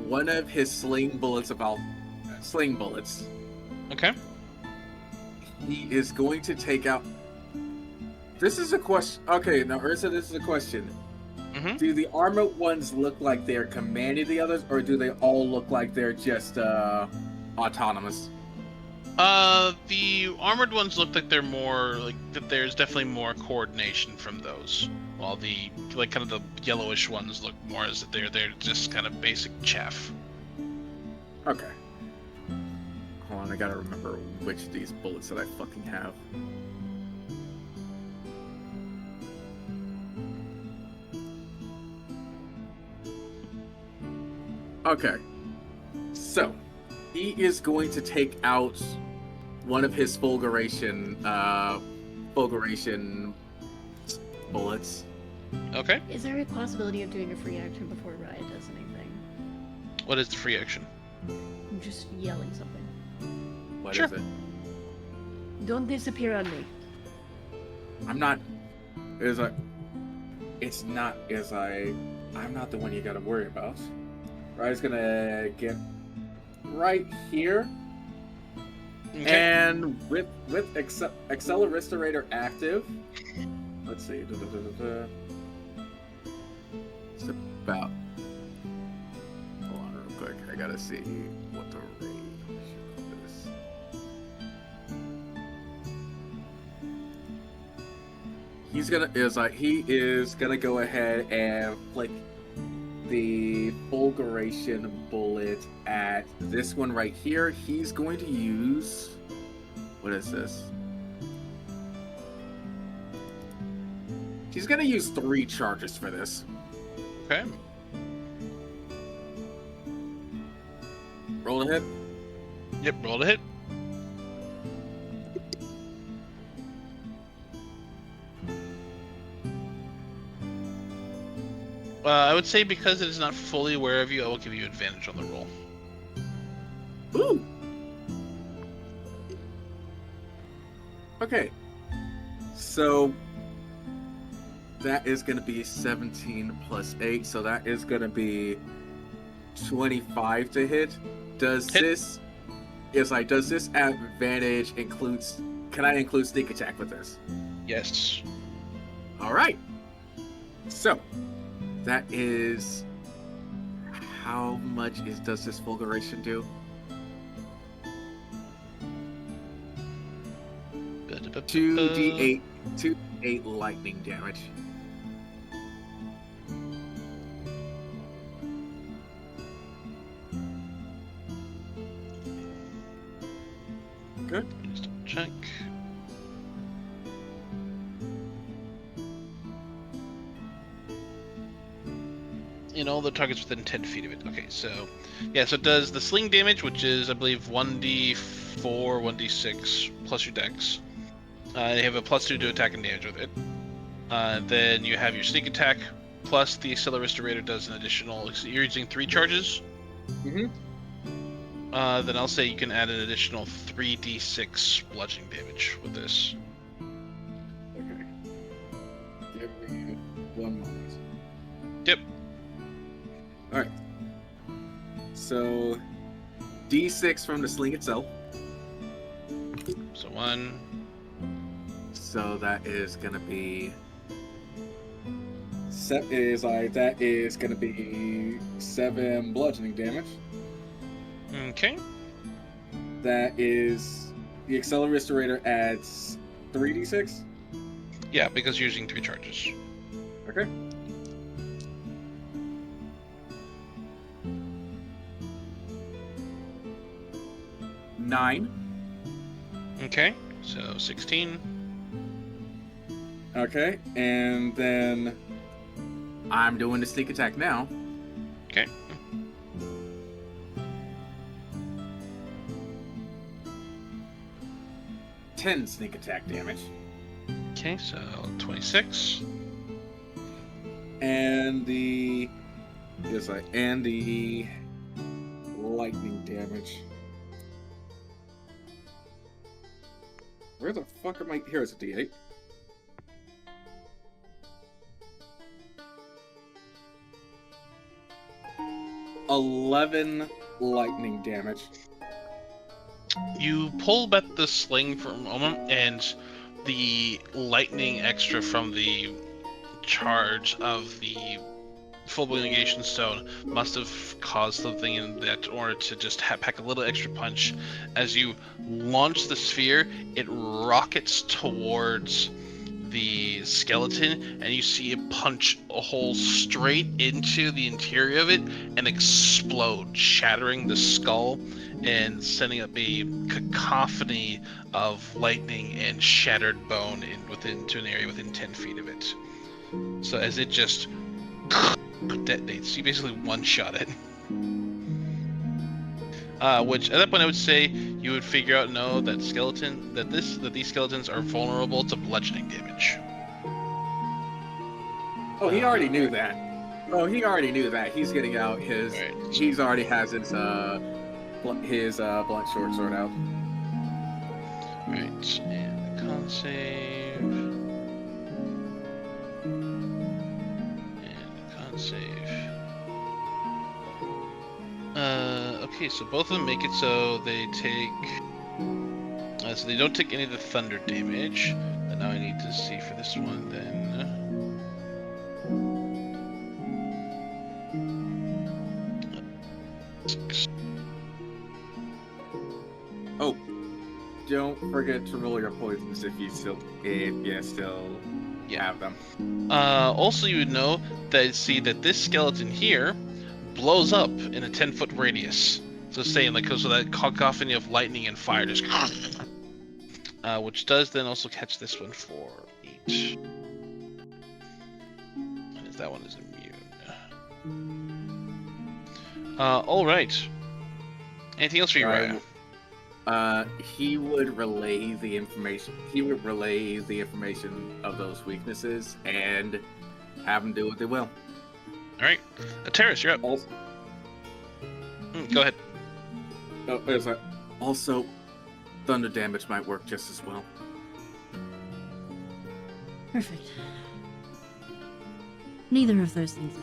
one of his sling bullets. Okay. He is going to take out. This is a question. Okay, now Ursa, this is a question. Mm-hmm. Do the armored ones look like they're commanding the others, or do they all look like they're just autonomous? The armored ones look like they're more like that. There's definitely more coordination from those, while the like kind of the yellowish ones look more as that they're just kind of basic chaff. Okay. Hold on, I gotta remember which of these bullets that I fucking have. Okay. So, he is going to take out one of his fulguration bullets. Okay. Is there a possibility of doing a free action before Riot does anything? What is the free action? I'm just yelling something. What Sure. is it? Don't disappear on me. I'm not. It's not. I'm not the one you gotta worry about. Ryan's gonna get right here. Okay. And with Accelerator active, let's see. It's about. Hold on, real quick. I gotta see what the range is. He is gonna go ahead and flick the fulguration bullet at this one right here. He's going to use, what is this? He's gonna use 3 charges for this. Okay. Roll a hit. Yep, roll to hit. I would say because it is not fully aware of you, I will give you advantage on the roll. Ooh. Okay. So that is going to be 17 plus 8, so that is going to be 25 to hit. Does Hit. this advantage includes? Can I include sneak attack with this? Yes. All right. So that is how much does this fulguration do? 2d8 lightning damage. Good. Just double check. In all the targets within 10 feet of it. Okay, so yeah, so it does the sling damage, which is I believe 1d4, 1d6 plus your dex. You have a +2 to attack and damage with it. Then you have your sneak attack plus the Accelerator does an additional. You're using 3 charges. Mm-hmm. Then I'll say you can add an additional 3d6 bludgeoning damage with this. Okay. Give me 1 moment. Yep. All right. So, d6 from the sling itself. So 1. So that is gonna be. That is gonna be 7 bludgeoning damage. Okay. That is the Accelerator adds 3d6. Yeah, because you're using 3 charges. Okay. Nine. Okay, so 16. Okay, and then I'm doing the sneak attack now. Okay. Ten sneak attack damage. Okay, so 26. And the lightning damage. Where the fuck am I? Here's a d8. $11 lightning damage. You pull back the sling for a moment, and the lightning extra from the charge of the full negation stone must have caused something in that order to just pack a little extra punch. As you launch the sphere, it rockets towards the skeleton, and you see it punch a hole straight into the interior of it and explode, shattering the skull and sending up a cacophony of lightning and shattered bone to an area within 10 feet of it. So as it just detonates, you basically one-shot it. Which at that point I would say you would figure out that these skeletons are vulnerable to bludgeoning damage. Oh, he already knew that. He's getting out his. Right. He's already has his blunt short sword out. Right, and the con save. And the con save. Okay, so both of them make it so they take. So they don't take any of the thunder damage. And now I need to see for this one then. Oh, don't forget to roll your poisons if you still Yeah. have them. Also, you would know that this skeleton here blows up in a 10-foot radius. So saying so that cacophony of lightning and fire just, which does then also catch this one for 8. And that one is immune. All right. Anything else for you, Raya? He would relay the information. He would relay the information of those weaknesses and have them do what they will. All right, Terrace, you're up. Also, Go ahead. Also, thunder damage might work just as well. Perfect. Neither of those things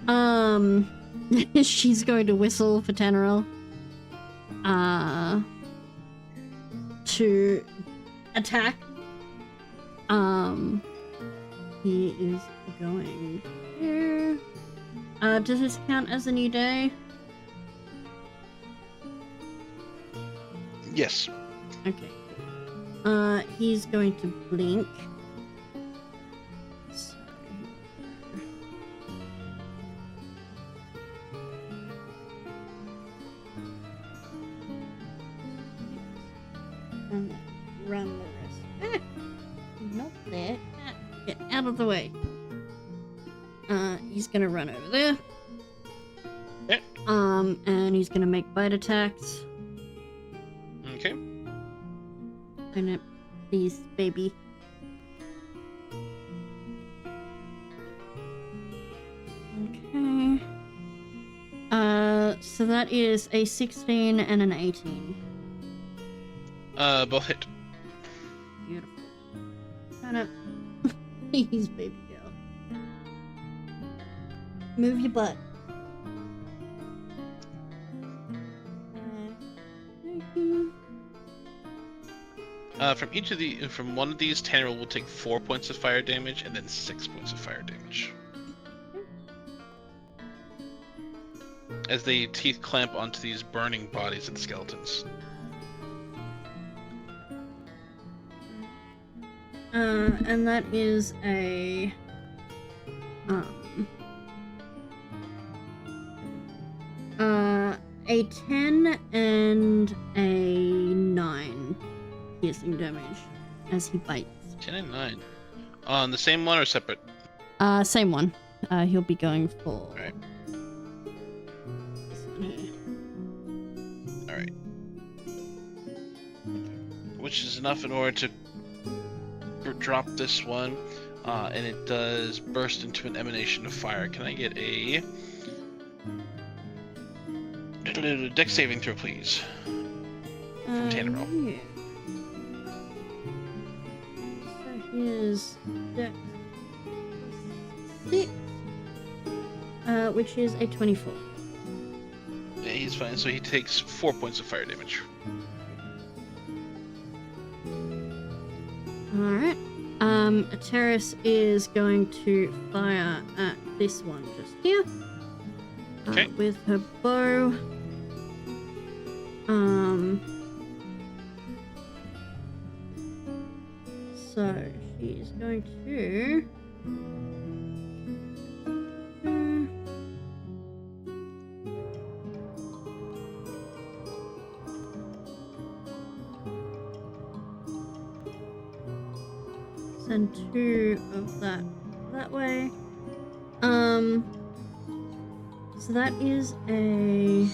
happen. She's going to whistle for Tannerel. To attack. He is going here. Does this count as a new day? Yes. Okay. He's going to blink. And run the rest. Not there. Get out of the way. He's gonna run over there. Okay. And he's gonna make bite attacks. Okay. And please, baby. Okay. So that is a 16 and an 18. Both hit. Beautiful. Shut up. Please, baby girl. Move your butt. From one of these, Tanner will take 4 points of fire damage and then 6 points of fire damage. As the teeth clamp onto these burning bodies and skeletons. And that is a 10 and a 9 piercing damage as he bites. 10 and 9. On the same one or separate? Same one. He'll be going for Right. this one here. Alright. Which is enough in order to drop this one, and it does burst into an emanation of fire. Can I get a dex saving throw, please? From Tannerel. Yeah. So here's dex 6, which is a 24. Yeah, he's fine. So he takes 4 points of fire damage. Alright. Terrace is going to fire at this one just here. Okay. With her bow. So she's going to. Send 2 of that way. So that is a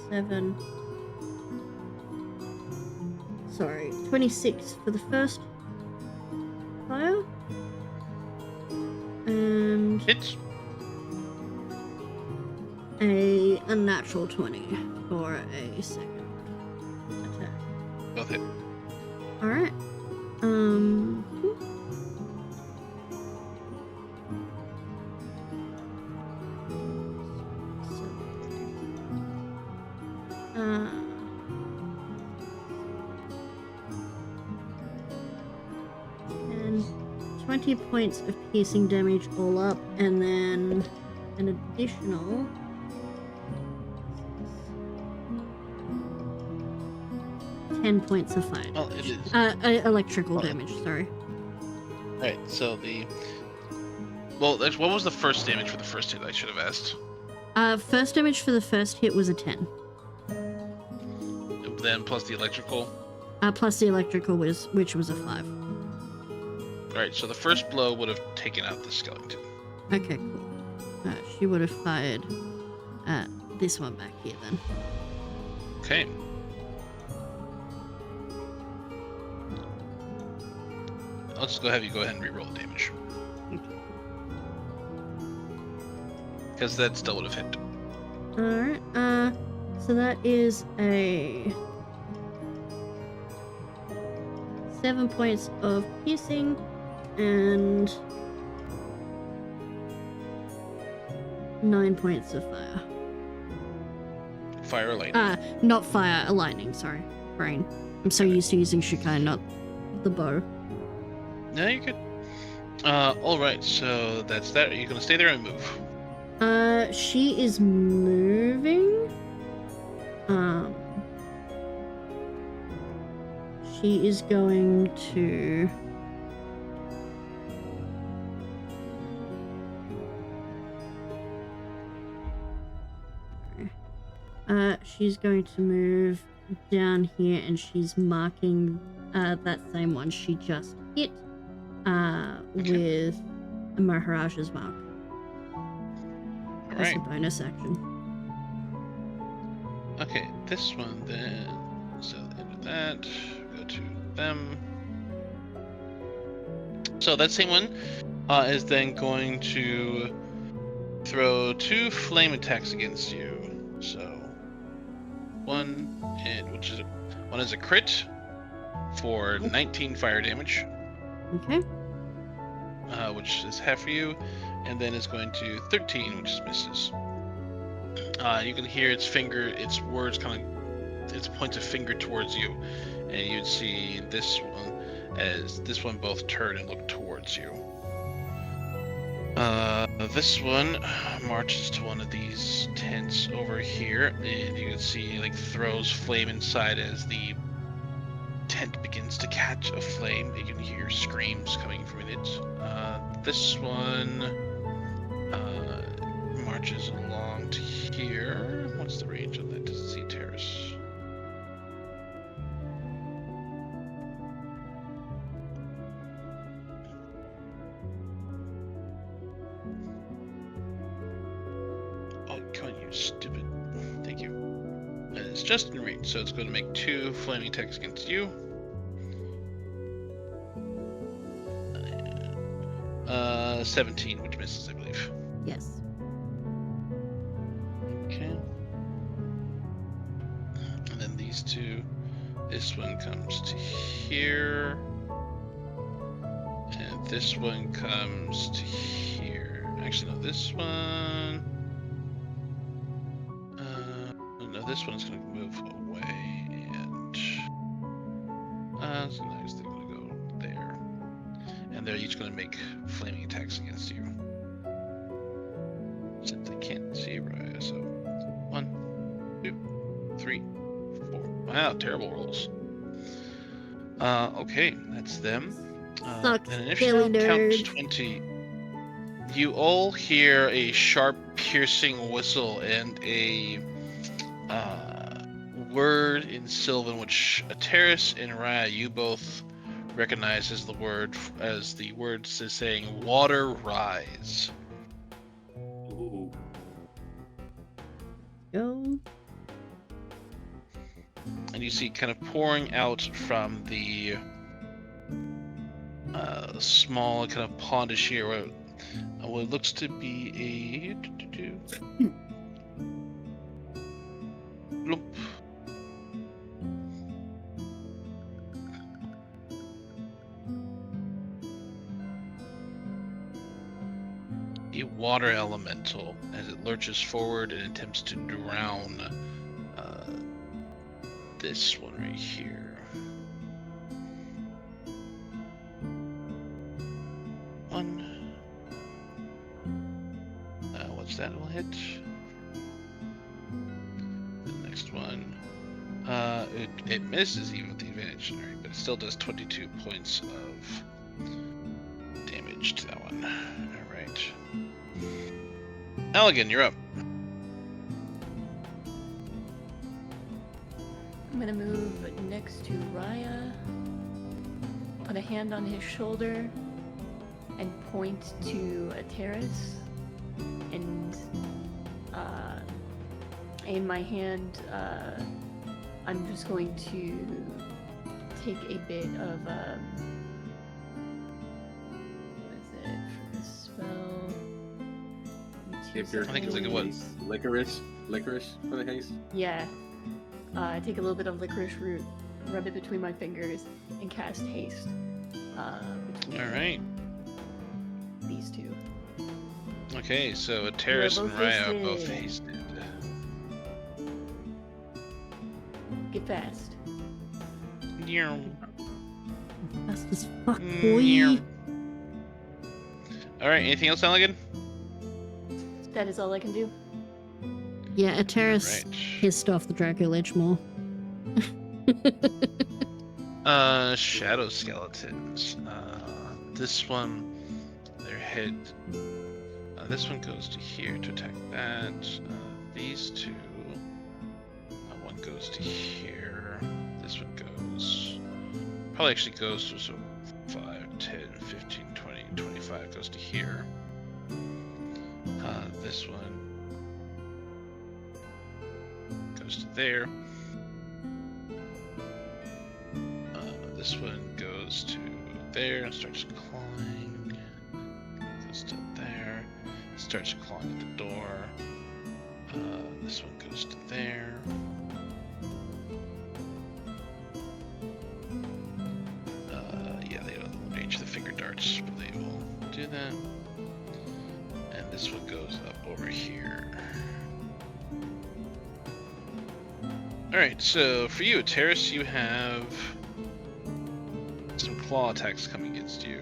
7. Sorry, 26 for the first fire. And Hits. a unnatural 20 for a second attack. Both hit. Alright. And 20 points of piercing damage all up, and then an additional 10 points of fire Well, it damage. is. Electrical Oh, damage, sorry. Right. So what was the first damage for the first hit? I should have asked. First damage for the first hit was a 10. Then plus the electrical. Plus the electrical which was a 5. Right. So the first blow would have taken out the skeleton. Okay, cool. She would have fired this one back here then. Okay. I'll just have you go ahead and re-roll the damage. Because that still would have hit. Alright, so that is a 7 points of piercing and 9 points of fire. Fire or lightning? Not fire, a lightning, sorry. Brain. I'm so used to using Shukai, not the bow. No, you're good. Alright, so that's that. Are you gonna stay there and move? She is moving. She is going to... she's going to move down here, and she's marking that same one she just hit with a Maharaja's mark as a Alright. bonus action. Okay, this one then. So end of that. Go to them. So that same one is then going to throw 2 flame attacks against you. So one is a crit for 19 fire damage, Okay. which is half for you, and then it's going to 13, which misses. You can hear its words its points a finger towards you, and you'd see this one both turn and look towards you. This one marches to one of these tents over here, and you can see throws flame inside as the tent begins to catch a flame. You can hear screams coming from it. This one marches along to here. What's the range on that? Doesn't see terrace. Oh, come on, you stupid. Thank you. And it's just in range, so it's going to make 2 flaming attacks against you. 17, which misses, I believe. Yes. Okay. And then these 2. This one comes to here. And this one comes to here. Actually, no, this one... no, this one's going to move away. And... so next they're going to go there. And they're each going to make flaming attacks against you. Since I can't see right, so 1, 2, 3, 4. Wow, terrible rolls. Okay, that's them. Sucks, An initial silly count nerd. 20. You all hear a sharp, piercing whistle and a word in Sylvan, which Ateris and Raya, you both recognize as the word saying "water rise." Ooh. Go. And you see kind of pouring out from the small kind of pondish here what looks to be a lump. A water elemental as it lurches forward and attempts to drown this one right here. One. What's that will hit? The next one. It misses even with the advantage, right? But it still does 22 points of damage to that one. All right. Elegant, you're up. I'm gonna move next to Raya, put a hand on his shoulder, and point to a terrace. And in my hand, I'm just going to take a bit of what is it for this spell? If you're I think it's like a what? Licorice for the haste. Yeah. Take a little bit of licorice root, rub it between my fingers, and cast haste. Between All right. these two. Okay, so Terrace and both Raya are both hasted. hasted. Get fast. Fast as fuck, Mm, boy. yeah. All right, anything else, Elegant? That is all I can do. Yeah, Ateris Right. pissed off the Draco Lich more. Shadow skeletons. This one, their head. This one goes to here to attack that. These two. One goes to here. This one goes. Probably actually goes to so 5, 10, 15, 20, 25 goes to here. This one goes to there. This one goes to there and starts clawing. Goes to there. Starts clawing at the door. This one goes to there. Yeah, they don't reach the finger darts, but they will do that. And this one goes up over here. Alright, so for you, Terrace, you have some claw attacks coming against you.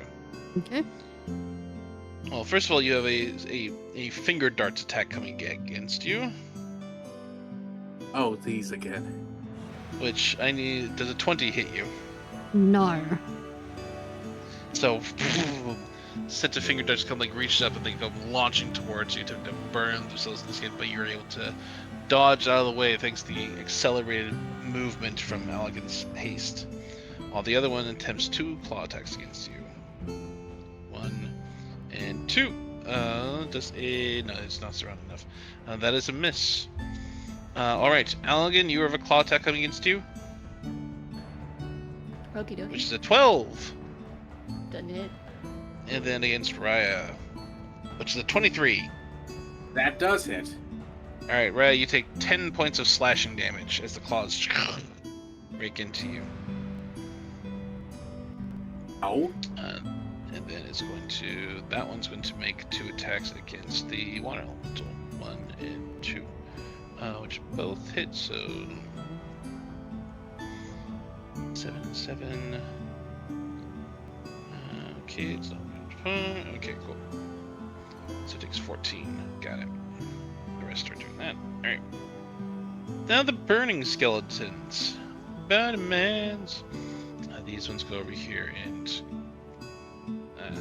Okay. Well, first of all, you have a finger darts attack coming against you, Oh, these again. which I need. Does a 20 hit you? No. So, sets of finger darts come like reach up and they go launching towards you to burn themselves in the skin, but you're able to dodge out of the way thanks to the accelerated movement from Elegant's haste. While the other one attempts 2 claw attacks against you. 1 and 2. Does a no? It's not surrounded enough. That is a miss. All right, Elegant, you have a claw attack coming against you, Okie dokie. which is a 12, Doesn't hit. and then against Raya, which is a 23. That does hit. All right, Raya, you take 10 points of slashing damage as the claws rake into you. Oh. And then it's going to, that one's going to make 2 attacks against the water elemental, 1 and 2, which both hit, so 7 and 7. Okay, it's not okay, cool. So it takes 14, got it. The rest are doing that. Alright. Now the burning skeletons. Batmans. These ones go over here and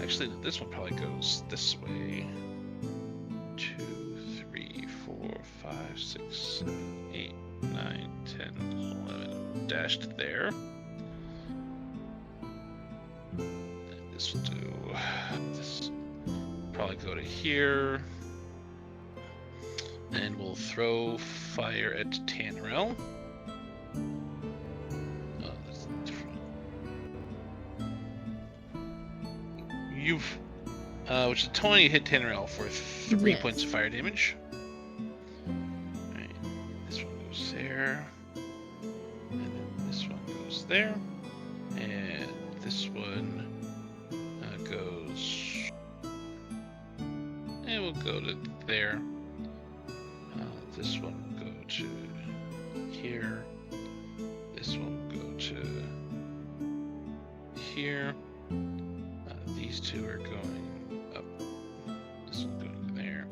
actually, this one probably goes this way. 2, 3, 4, 5, 6, 7, 8, 9, 10, 11. Dashed there. And this will do. This probably go to here. And we'll throw fire at Tannerel. Oh, that's different. You've, which is 20 hit Tannerel for 3 Yes. points of fire damage. Alright, this one goes there. And then this one goes there. And this one goes. And we'll go to there. This one will go to here. here. These two are going up. This one's going there.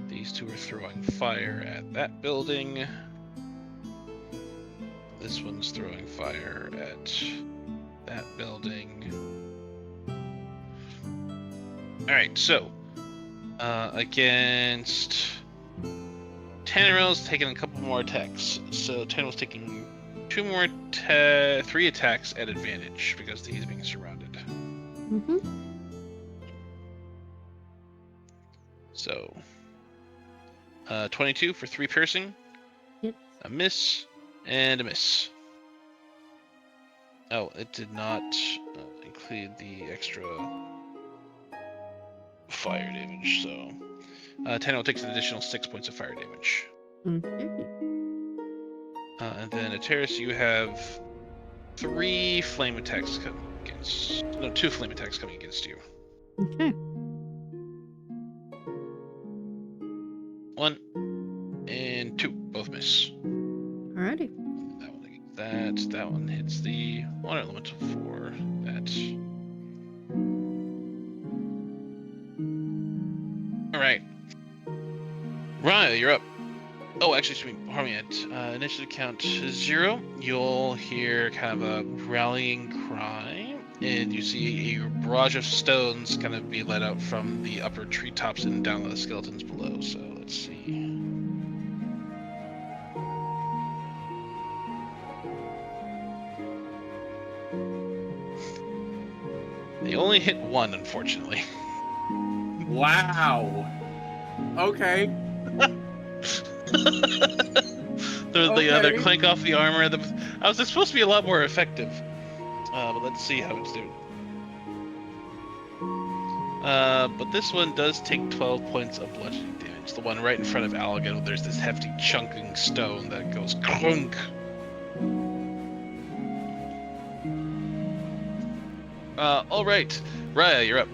These two are throwing fire at that building. This one's throwing fire at that building. Alright, so against Tannerell's taking a couple more attacks. So Tannerell's taking 3 attacks at advantage because he's being surrounded. Mm-hmm. So 22 for 3 piercing. Yep. A miss and a miss. Oh, it did not include the extra fire damage, so Tannerell takes an additional 6 points of fire damage. Okay. And then Ateris, you have 3 flame attacks coming against. No, 2 flame attacks coming against you. Okay. 1 and 2, both miss. Alrighty. That one against that. That one hits the water elemental for that. All right, Raya, you're up. Oh, actually, excuse me, Harmiet. Initiative count 0. You'll hear kind of a rallying cry, and you see a barrage of stones kind of be let out from the upper treetops and down the skeletons below. So let's see. They only hit 1, unfortunately. Wow. Okay. They clank off the armor. I was supposed to be a lot more effective, but let's see how it's doing. But this one does take 12 points of bludgeoning damage. The one right in front of Allegan, there's this hefty chunking stone that goes clunk. All right, Raya, you're up.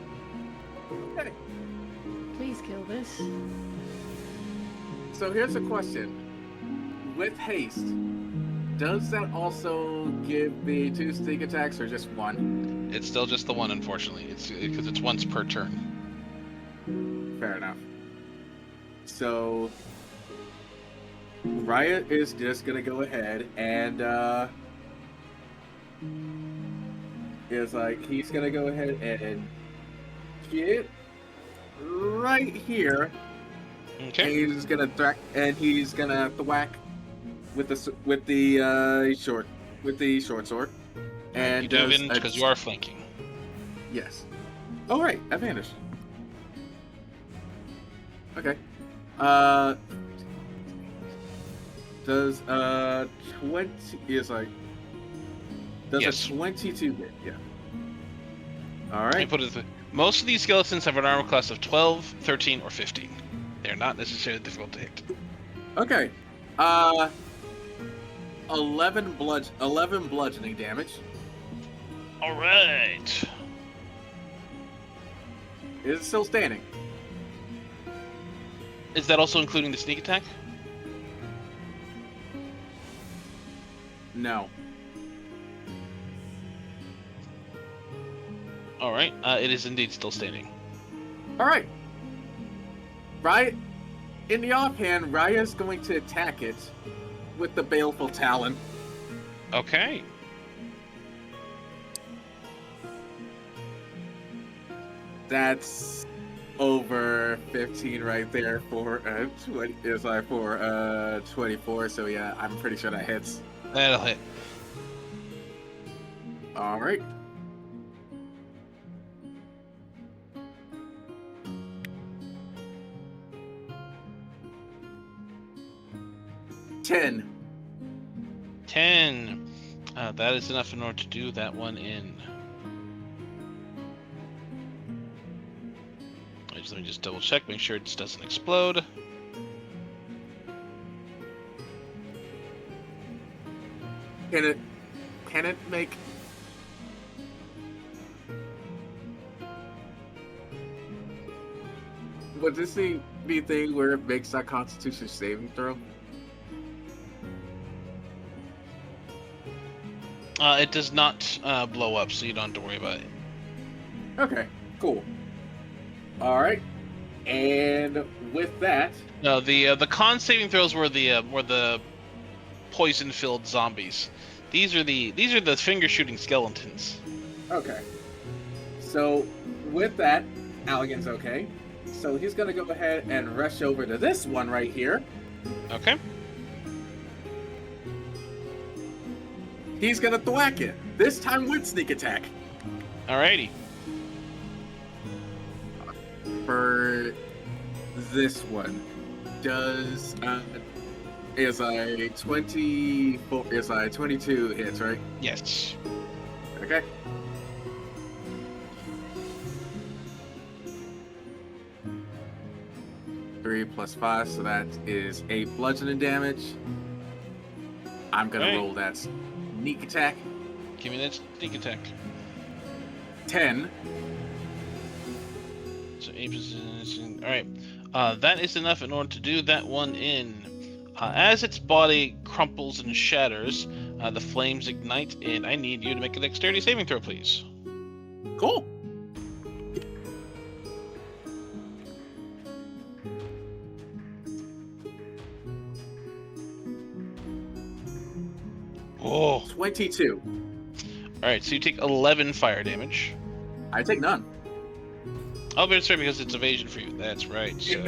Okay. Please kill this. So here's a question. With haste, does that also give the 2 sneak attacks or just 1? It's still just the 1, unfortunately. It's because it's once per turn. Fair enough. So Riot is just gonna go ahead and he's gonna go ahead and get right here. Okay. And he's gonna thwack with the short sword. And you do advantage because you are flanking. Yes. Oh right, advantage. Okay. Does 20 is like does Yes. a 22 hit? Yeah. All Let me right. put it this way. Most of these skeletons have an armor class of 12, 13, or 15. They're not necessarily difficult to hit. Okay. 11 bludgeoning damage. All right. Is it still standing? Is that also including the sneak attack? No. All right. It is indeed still standing. All right. Right. In the offhand, Raya's going to attack it with the Baleful Talon. Okay. That's over 15 right there for 24. So yeah, I'm pretty sure that hits. That'll hit. All right. $10. 10. That is enough in order to do that one in. Let me just double check, make sure it doesn't explode. Can it make? Would this be a thing where it makes that Constitution saving throw? It does not blow up, so you don't have to worry about it. Okay, cool. All right, and with that, No, the con saving throws were the poison-filled zombies. These are the finger-shooting skeletons. okay. So with that, Allegan's okay. So he's gonna go ahead and rush over to this one right here. Okay. He's gonna thwack it. This time with sneak attack. Alrighty. For this one, does is a 24 is a 22 hits, right? Yes. Okay. Three plus 5, so that is 8 bludgeoning damage. I'm gonna Alright. roll that sneak attack. Give me that sneak attack. 10. So 8%. All right. That is enough in order to do that one in. As its body crumples and shatters, the flames ignite, and I need you to make a dexterity saving throw, please. Cool. Oh. 22. All right. So you take 11 fire damage. I take none. Oh, but it's right because it's evasion for you. That's right. So.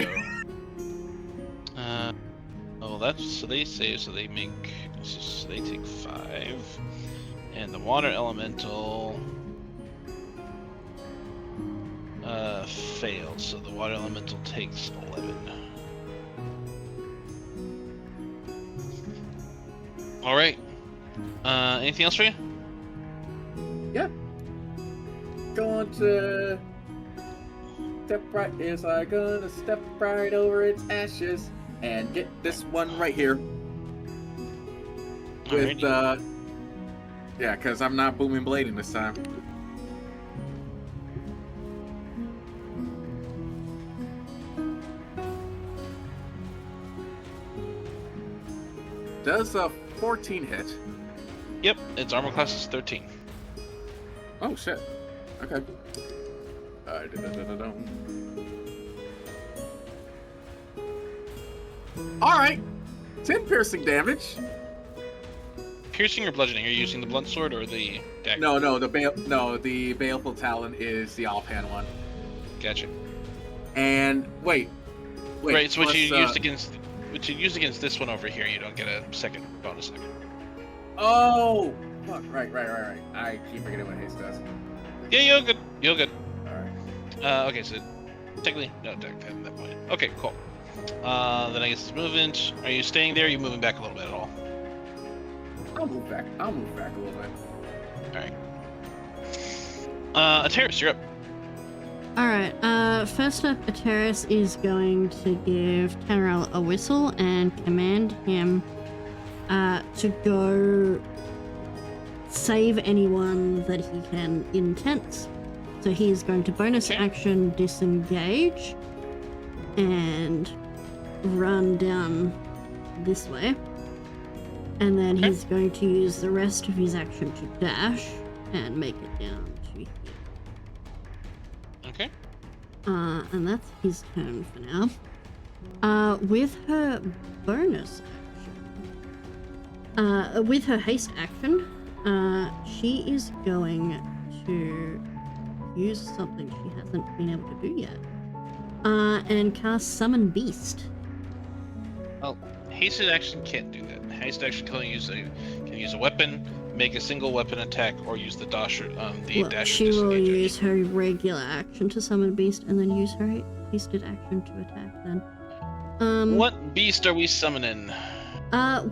Oh, that's so they save. So they make. So they take 5, and the water elemental. Failed. So the water elemental takes 11. All right. Anything else for you? Yeah. Going to step right is I gonna step right over its ashes and get this one right here. With Alrighty. yeah, because I'm not booming blading this time. Does a 14 hit? Yep, its armor class is 13. Oh shit. Okay. All right. 10 piercing damage. Piercing or bludgeoning? Are you using the blunt sword or the dagger? No, the baleful talon is the offhand one. Gotcha. And wait. Right, so what plus, you used against this one over here, you don't get a second bonus action. Oh, fuck! Right. I keep forgetting what haste does. Yeah, you're good. You're good. All right. Okay, so technically, no attack at that point. Okay, cool. Then I guess it's movement. Are you staying there? Or are you moving back a little bit at all? I'll move back a little bit. All right. Terrace, you're up. All right. First up, Ateris is going to give Tannerel a whistle and command him to go save anyone that he can in tents. So he's going to bonus action disengage and run down this way. And then he's going to use the rest of his action to dash and make it down to here. Okay. And that's his turn for now. With her bonus action, with her haste action, she is going to use something she hasn't been able to do yet. And cast Summon Beast. Well, hasted action can't do that. Hasted action can use a weapon, make a single weapon attack, or use the dasher. She will use her regular action to summon Beast, and then use her hasted action to attack. Then. What beast are we summoning?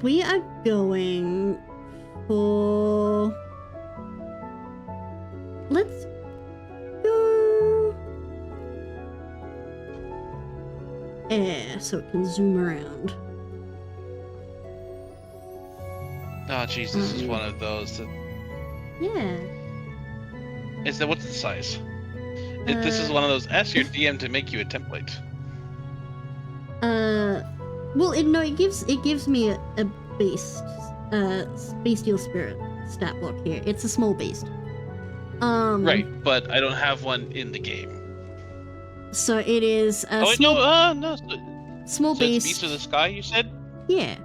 We are going for. Let's go air, so it can zoom around. Oh, jeez, this is one of those. Yeah. What's the size? This is one of those. Ask your DM to make you a template. Well, it gives me a beast, bestial spirit. stat block here. It's a small beast. Right, but I don't have one in the game. So it is a Oh wait, small, no. small So it's beast. Beast of the Sky, you said? Yeah.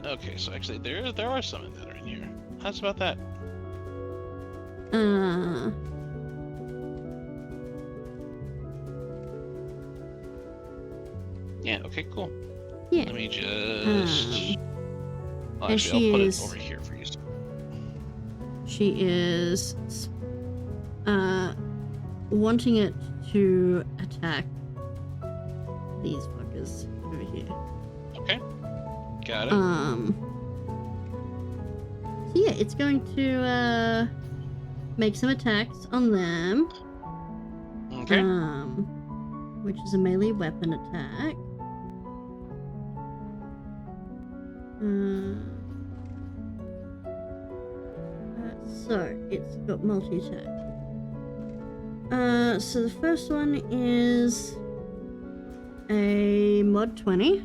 Okay, so actually there are some that are in here. How's about that? Yeah. Okay. Cool. Yeah. Let me just. Well, and actually, she I'll put is- it over here for you. She is wanting it to attack these fuckers over here. Okay. Got it. So yeah, it's going to make some attacks on them. Okay. Which is a melee weapon attack. So it's got multi-attack. So the first one is a mod 20,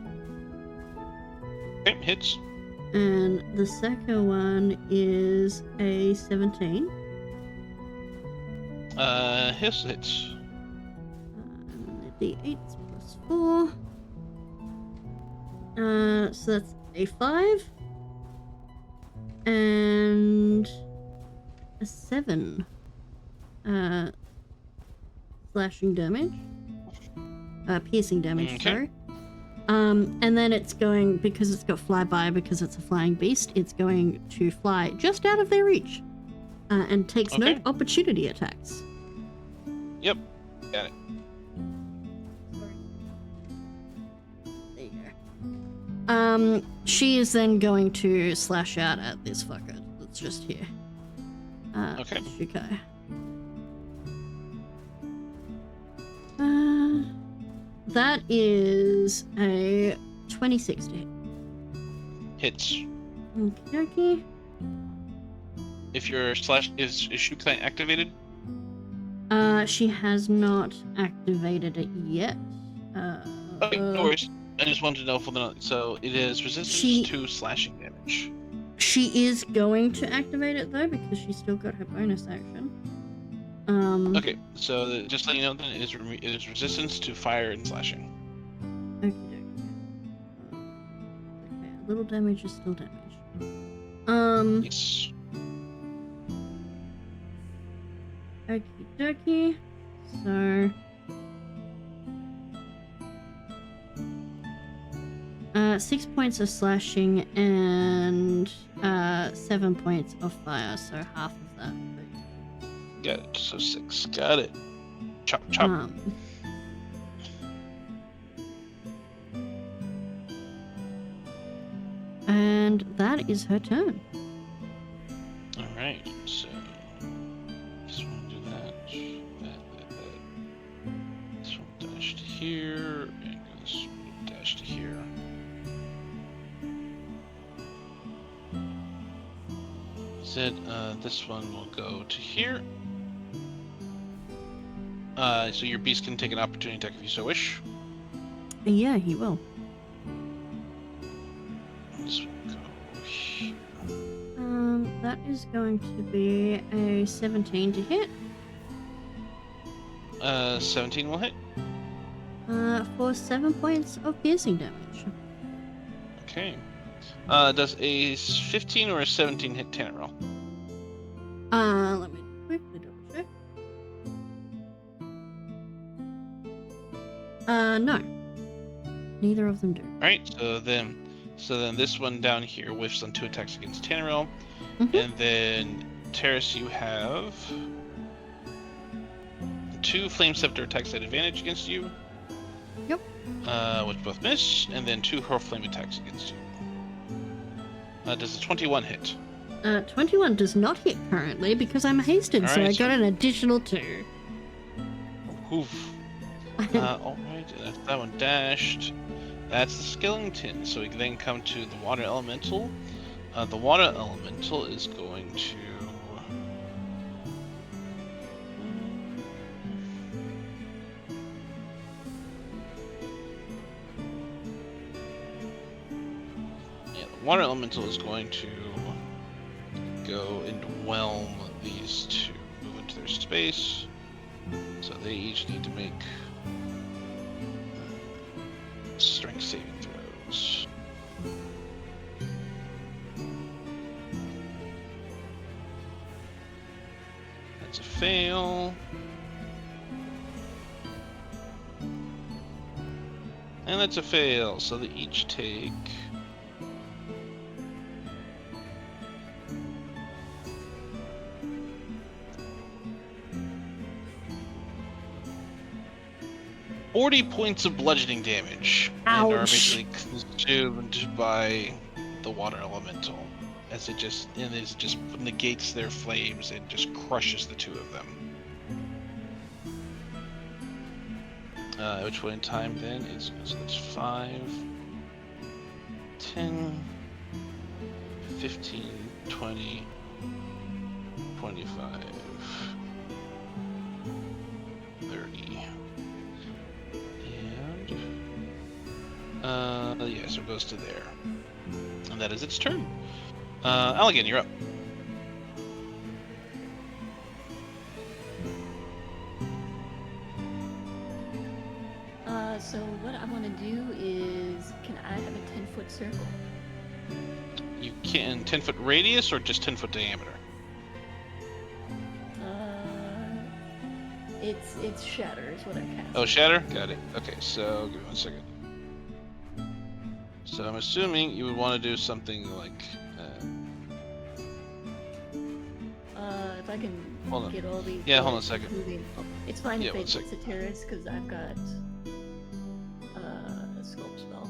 Okay, hits. and the second one is a 17. Hits. And then the d8s plus 4. So that's a 5. And a 7. Slashing damage. Piercing damage, Okay. sorry. And then it's going, because it's got flyby, because it's a flying beast, it's going to fly just out of their reach. And takes no Okay. opportunity attacks. Yep. Got it. There you go. She is then going to slash out at this fucker that's just here. Okay. Shukai. That is a 26 to hit. Hits. Okay. If your slash is Shukai activated? She has not activated it yet. Okay, no worries. I just wanted to know for the so it is resistance She- to slashing damage. She is going to activate it though because she's still got her bonus action. Okay, so just let you know then it is resistance to fire and slashing. Okay. Okay, a little damage is still damage. Yes. Okie dokie. So. 6 points of slashing and 7 points of fire, so half of that. Got it. So 6. Got it. Chop chop. And that is her turn. Alright, so just want to do that. This one dash to here, and this one dash to here. Said this one will go to here. So your beast can take an opportunity attack if you so wish. Yeah, he will. This will go here. That is going to be a 17 to hit. 17 will hit. For 7 points of piercing damage. Okay. Does a 15 or a 17 hit Tanner roll? Let me quickly double check. No. Neither of them do. Alright, so then this one down here whiffs on 2 attacks against Tannerel. Mhm. And then Terrace, you have 2 Flame Scepter attacks at advantage against you. Yep. Which both miss, and then 2 Hurl Flame attacks against you. Does a 21 hit? 21 does not hit currently because I'm hasted, so I Alright, got so- an additional 2. Oof. Alright, that one dashed. That's the skeleton. So we can then come to the water elemental. The water elemental is going to. Yeah, the water elemental is going to go and whelm these two. Move into their space. So they each need to make strength saving throws. That's a fail. And that's a fail, so they each take 40 points of bludgeoning damage and are Ouch. basically consumed by the water elemental as it just negates their flames and just crushes the two of them. Which point in time then is, so that's 5, 10, 15, 20, 25, 30. And yeah, so it goes to there. And that is its turn. Allegan, you're up. So what I want to do is, can I have a 10-foot circle? You can 10-foot radius or just 10-foot diameter? It's shatter is what I cast. Oh, shatter? Got it. Okay, so give me 1 second. So I'm assuming you would want to do something like... if I can hold on. get all these... Yeah, hold on a second. Moving. It's fine Yeah, if they 1 second. hit Sateris, because I've got a sculpt spell.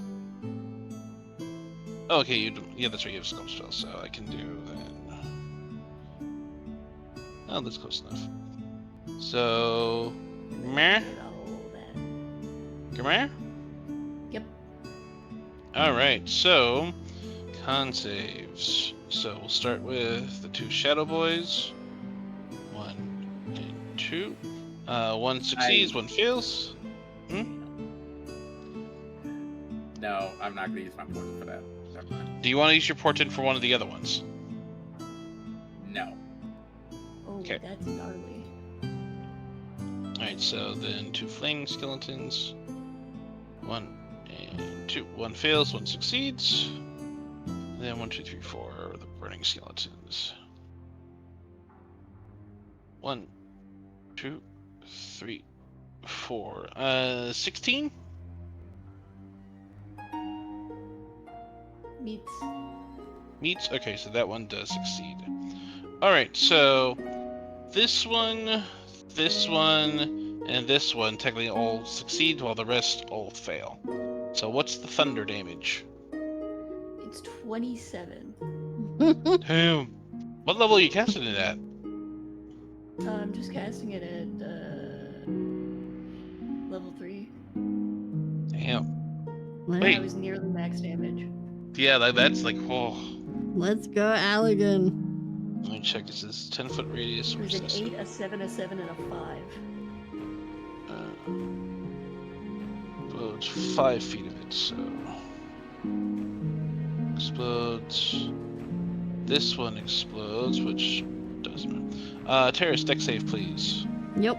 Oh, okay, yeah, that's right, you have a sculpt spell, so I can do that. Oh, that's close enough. So... Meh? Get all that. Come here? Yep. Alright, so... Con saves. So we'll start with the two Shadow Boys. 1 and 2. One succeeds, one fails. No, I'm not gonna use my portent for that. Never mind. Do you want to use your portent for one of the other ones? No. Oh, Okay. that's gnarly. Alright, so then 2 Flaying Skeletons. 1 and 2. 1 fails, 1 succeeds. And then 1, 2, 3, 4, the Burning Skeletons. 1, 2, 3, 4. 16? Meets? Okay, so that one does succeed. Alright, so this one, and this one technically all succeed while the rest all fail. So what's the thunder damage? It's 27. Damn. What level are you casting it at? I'm just casting it at level 3. Damn. Let- Wait. I was nearly max damage. Yeah, that's like, oh. Let's go, Allegan. Let me check. This is 10-foot radius. It was an 8, a 7, a 7, and a 5. Well, it's 5 feet of it, so explodes. This one explodes, which doesn't. Terrace, deck save, please. Yep.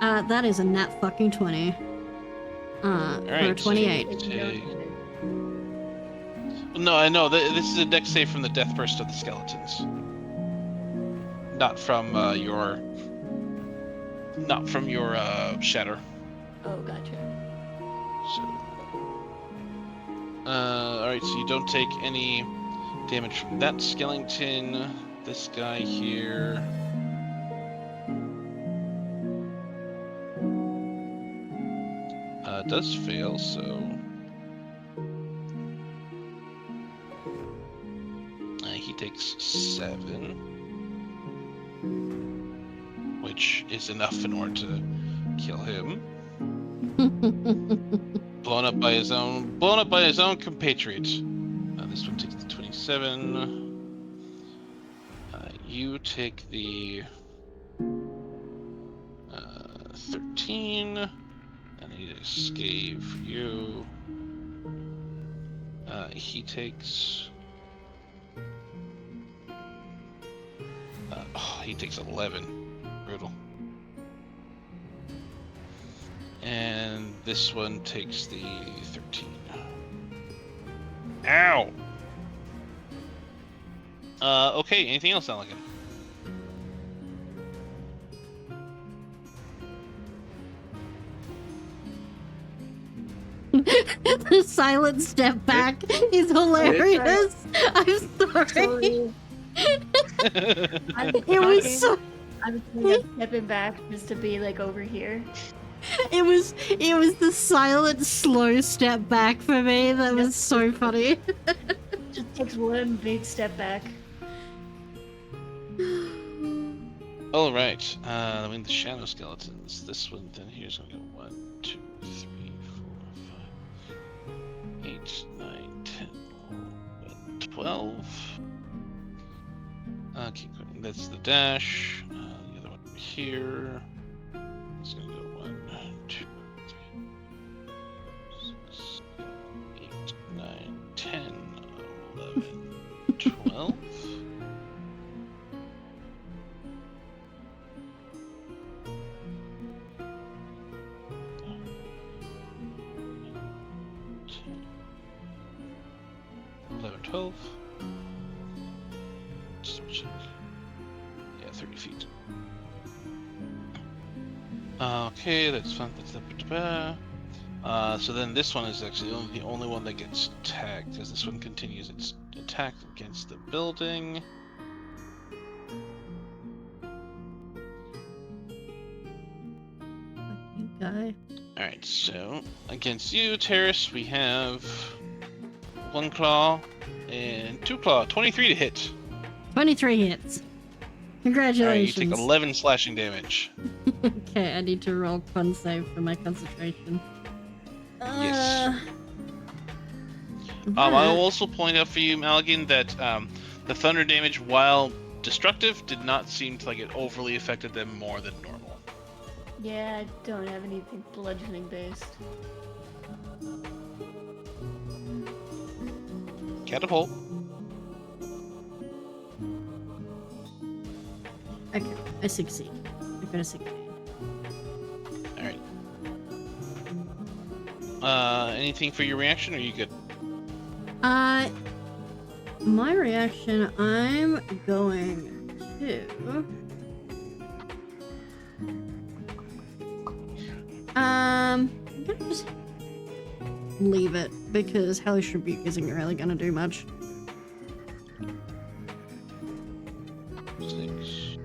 That is a nat fucking 20. For a Alright, 28. so no, I know. This is a deck save from the death burst of the skeletons, not from your shatter. Oh, gotcha. So, alright, so you don't take any damage from that skeleton. This guy here. Does fail, so. He takes 7. Which is enough in order to kill him. Blown up by his own compatriot. This one takes the 27. You take the 13. I need a escape for you. He takes he takes 11. Brutal. And this one takes the 13. Ow! Okay, anything else, Elegant? The silent step back is hilarious. I'm sorry. Sorry. It was so. I'm stepping back just to be like over here. It was the silent, slow step back for me. That was so funny. Just takes one big step back. All right. I mean the shadow skeletons. This one then here's gonna go 1, 2, 3, 4, 5, 8, 9, 10, 11, 12. Okay, good. That's the dash. The other one here. It's gonna go 1, 2, 3, 6, 8, 9, 10, 11, 12. Eleven, 12. Just double check. Yeah, 30 feet. Okay, that's fine. That's the. So then this one is actually the only one that gets attacked, because this one continues its attack against the building. You guy. All right, so against you, Terrace, we have 1 claw and 2 claw. 23 to hit. 23 hits. Congratulations. All right, you take 11 slashing damage. Okay, I need to roll con save for my concentration. Yes. I will also point out for you, Malgin, that the thunder damage, while destructive, did not seem to like it overly affected them more than normal. Yeah, I don't have anything bludgeoning based. Catapult. Okay, I succeed. I got a 16. All right. Anything for your reaction, or are you good? My reaction, I'm going to... I'm gonna just leave it, because Hellish Rebuke isn't really gonna do much. 6.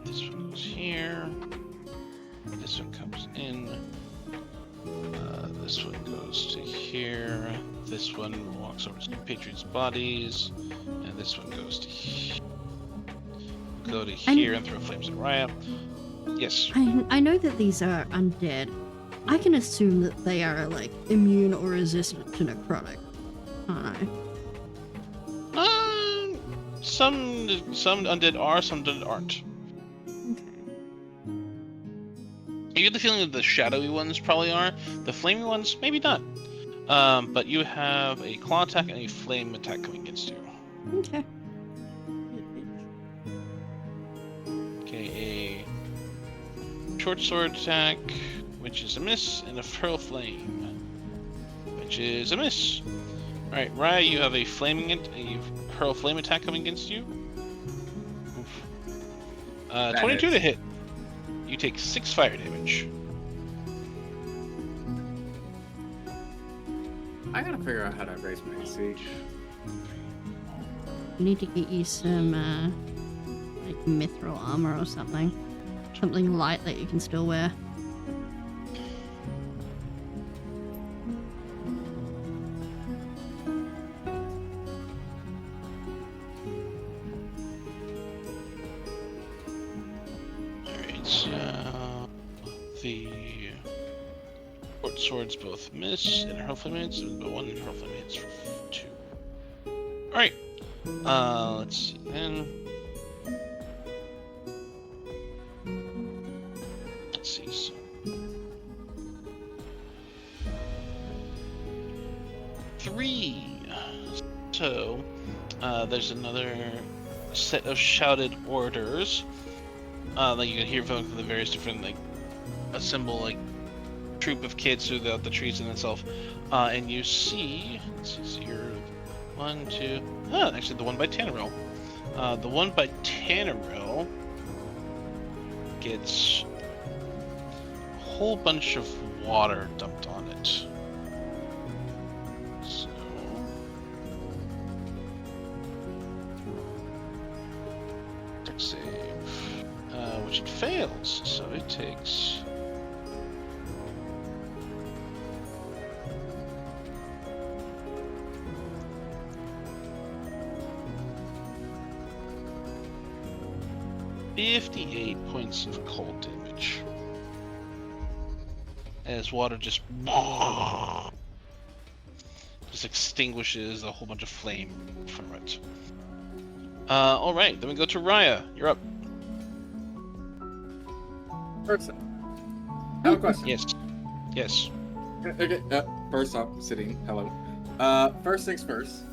This one goes here. This one comes in. This one goes to here. This one walks over to the Patriots' bodies. And this one goes to here. Go to here and throw flames at Raya. Yes. I know that these are undead. I can assume that they are, like, immune or resistant to necrotic. Can't I? Some undead are, some undead aren't. Okay. You get the feeling that the shadowy ones probably are. The flamey ones, maybe not. But you have a claw attack and a flame attack coming against you. Okay. Okay, a short sword attack, which is a miss, and a hurl flame, which is a miss. All right, Raya, you have a hurl flame attack coming against you. 22 to hit. You take 6 fire damage. I gotta figure out how to raise my AC. I need to get you some, like, mithril armor or something. Something light that you can still wear. Alright, so the short swords both miss, and hurl flame hits, but 1 hurl flame hits for 2. Alright, let's see then. Let's see, so 3. So, There's another set of shouted orders. Like you can hear from the various different like assemble like troop of kids throughout the trees in itself, and you see. Let's see, so you're 1, 2. Actually, the one by Tanneril. The one by Tanneril gets a whole bunch of water dumped on it. So deck save, which it fails, so it takes 58 points of cold damage. As water just extinguishes a whole bunch of flame from it. Alright, then we go to Raya. You're up. Person. I have a question. Yes. Okay, first off, sitting. Hello. First things first.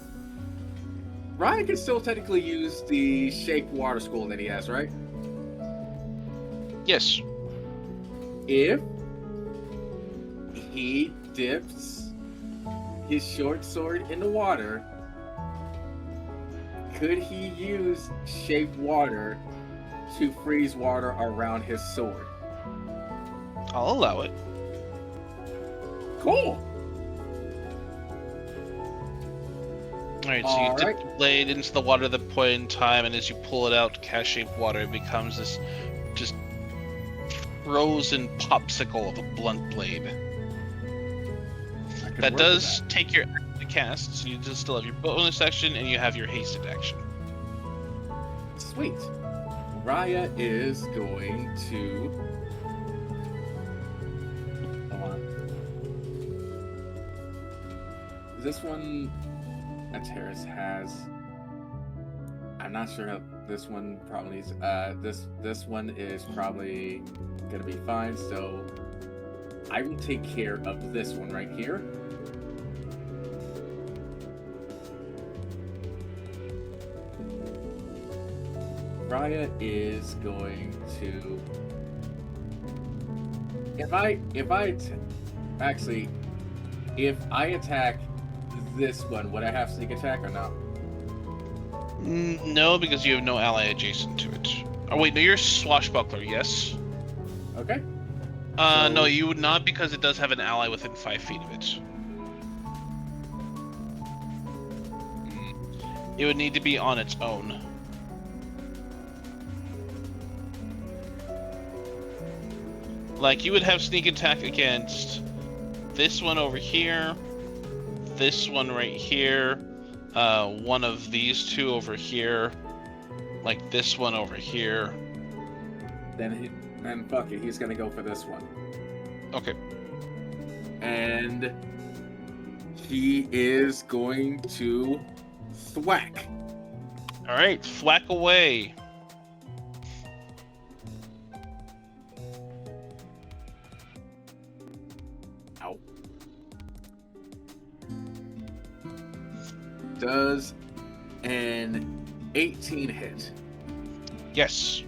Ryan can still technically use the Shape Water School that he has, right? Yes. If he dips his short sword in the water, could he use Shape Water to freeze water around his sword? I'll allow it. Cool. Alright, so you dip the blade into the water at the point in time, and as you pull it out, cast-shaped water, it becomes this just frozen popsicle of a blunt blade. That does take your action to cast, so you just still have your bonus action and you have your hasted action. Sweet. Raya is going to... Hold on. This one... Terrace has. I'm not sure how this one probably needs. This one is probably gonna be fine. So I will take care of this one right here. Raya is going to. If I attack this one, would I have sneak attack or not? No, because you have no ally adjacent to it. Oh wait, no, you're swashbuckler, yes? Okay. No, you would not, because it does have an ally within 5 feet of it. It would need to be on its own. Like, you would have sneak attack against this one over here, this one right here, one of these two over here, like this one over here. Then fuck it, he's gonna go for this one. Okay. And he is going to thwack. Alright, thwack away. Ow. Does an 18 hit? Yes.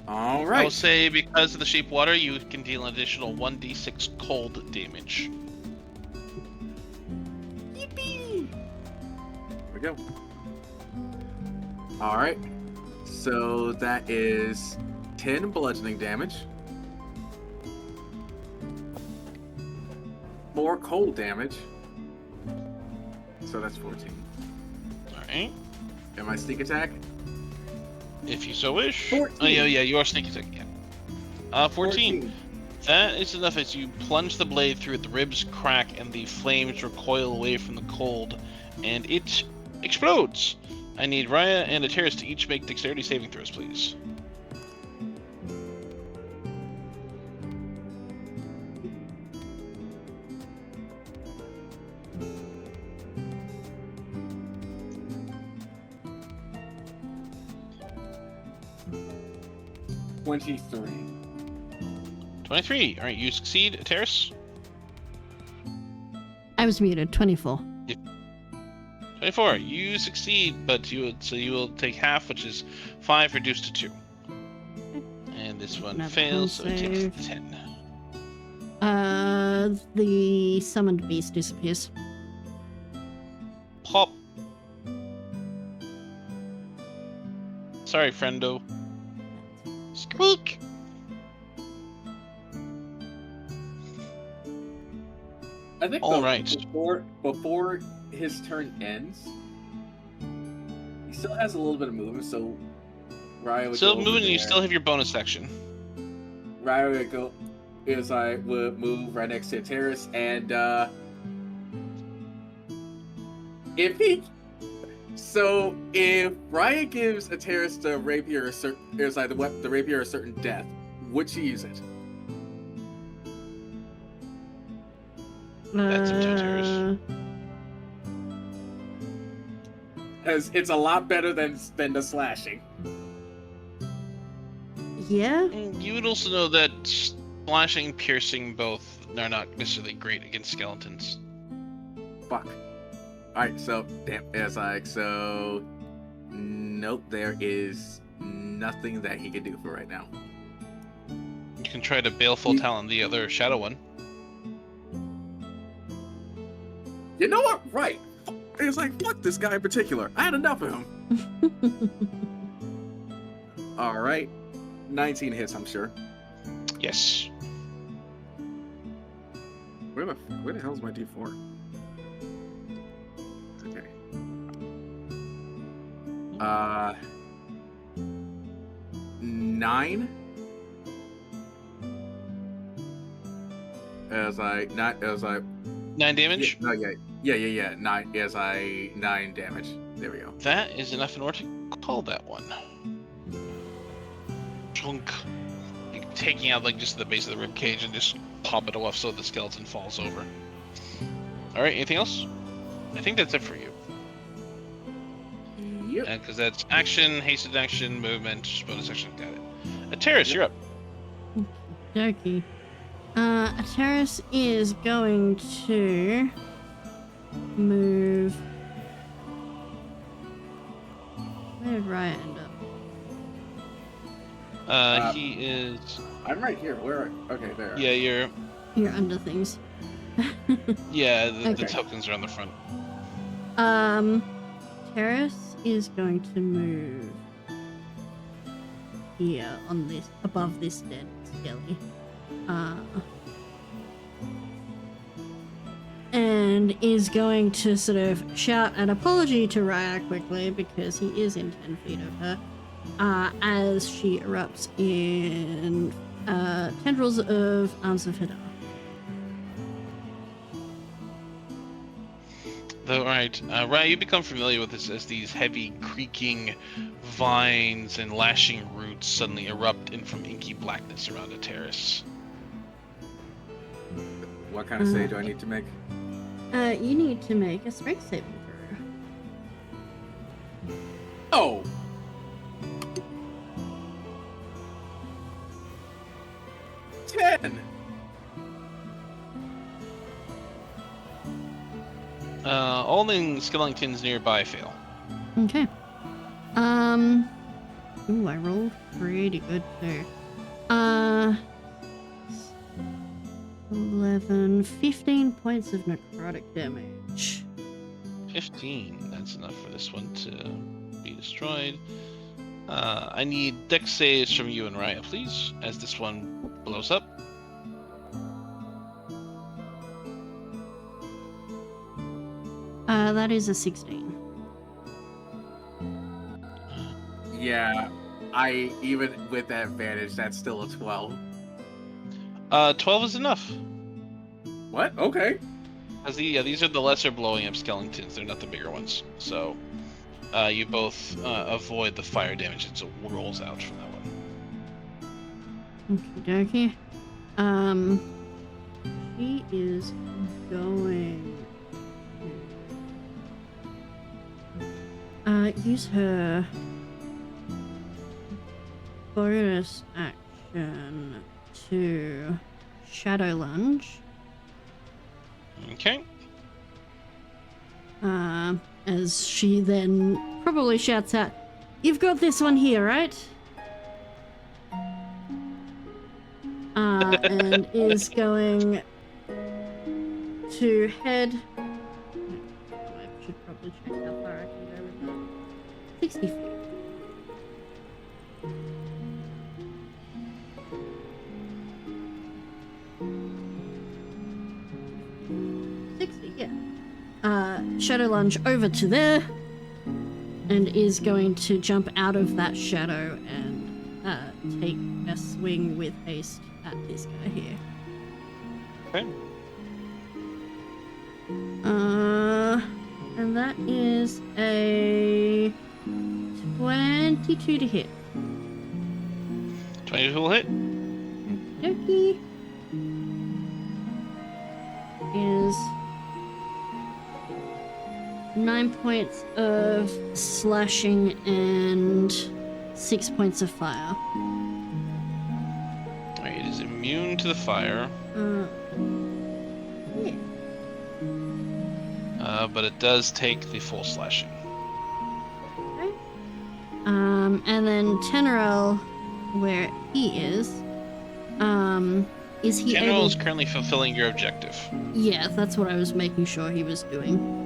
All right. I will say, because of the shape water, you can deal an additional 1d6 cold damage. Yippee! There we go. All right. So that is 10 bludgeoning damage. 4 cold damage. So that's 14. Alright. And my sneak attack? If you so wish. 14. Oh, yeah, you are sneak attack again. 14. That is enough. As you plunge the blade through it, the ribs crack and the flames recoil away from the cold, and it explodes. I need Raya and Ateris to each make dexterity saving throws, please. $23. 23. Alright, you succeed, Ateris. I was muted. 24. 24. You succeed, but you will take half, which is 5 reduced to 2. And this one Another fails, so it save. takes 10. The summoned beast disappears. Pop. Sorry, friendo. Squeak. I think All though, right. before his turn ends, he still has a little bit of movement. So Raya would Still go over moving, and you there. still have your bonus action. Raya would go. Is I would move right next to Terrace, and if Raya gives a Terrace the rapier the rapier a certain death, would she use it? That's up to Terrace. Because it's a lot better than the slashing. Yeah. You would also know that slashing, piercing, both are not necessarily great against skeletons. Fuck. Alright, so damn, it's like so. Nope, there is nothing that he can do for right now. You can try to baleful talent the other shadow one. You know what? Right. It's like, fuck this guy in particular. I had enough of him. Alright. 19 hits, I'm sure. Yes. Where the hell's my D4? Okay. 9. As I 9 damage? Yeah. 9 as I 9 damage. There we go. That is enough in order to call that one. Chunk. Like, taking out like just the base of the rib cage and just pop it off so the skeleton falls over. Alright, anything else? I think that's it for you. Yep. Because that's action, hasted action, movement, bonus action. Got it. Terrace, you're up. Dokie. Terrace is going to move. Where did Raya end up? He is. I'm right here. Where? Okay, there. Yeah, you're. You're under things. Yeah, the Okay. tokens are on the front. Terrace is going to move here on this, above this dead skelly. And is going to sort of shout an apology to Raya quickly because he is in 10 feet of her, as she erupts in tendrils of Arms of Hadar. Alright, Raya, you become familiar with this as these heavy creaking vines and lashing roots suddenly erupt in from inky blackness around a terrace. What kind of save do I need to make? You need to make a strength saving throw. Oh. Ten. All the skeletons nearby fail. Okay. Ooh, I rolled pretty good too. 11, 15 points of necrotic damage. 15, that's enough for this one to be destroyed. I need dex saves from you and Raya, please, as this one blows up. That is a 16. Yeah, even with that advantage, that's still a 12. 12 is enough. What? Okay. As these are the lesser blowing up skeletons, they're not the bigger ones. So, you both avoid the fire damage that rolls out from that one. Okie dokie. She is going to use her bonus action to shadow lunge. Okay. As she then probably shouts out, "You've got this one here, right?" And is going to head. I should probably check how far I can go with that. 60 feet. Shadow lunge over to there and is going to jump out of that shadow and take a swing with haste at this guy here. Okay. And that is a 22 to hit. 22 will hit. Dokie. Is 9 points of slashing and 6 points of fire. Alright, it is immune to the fire. Yeah. But it does take the full slashing. Okay. And then Tenorel, where he is he General able... is currently fulfilling your objective. Yeah, that's what I was making sure he was doing.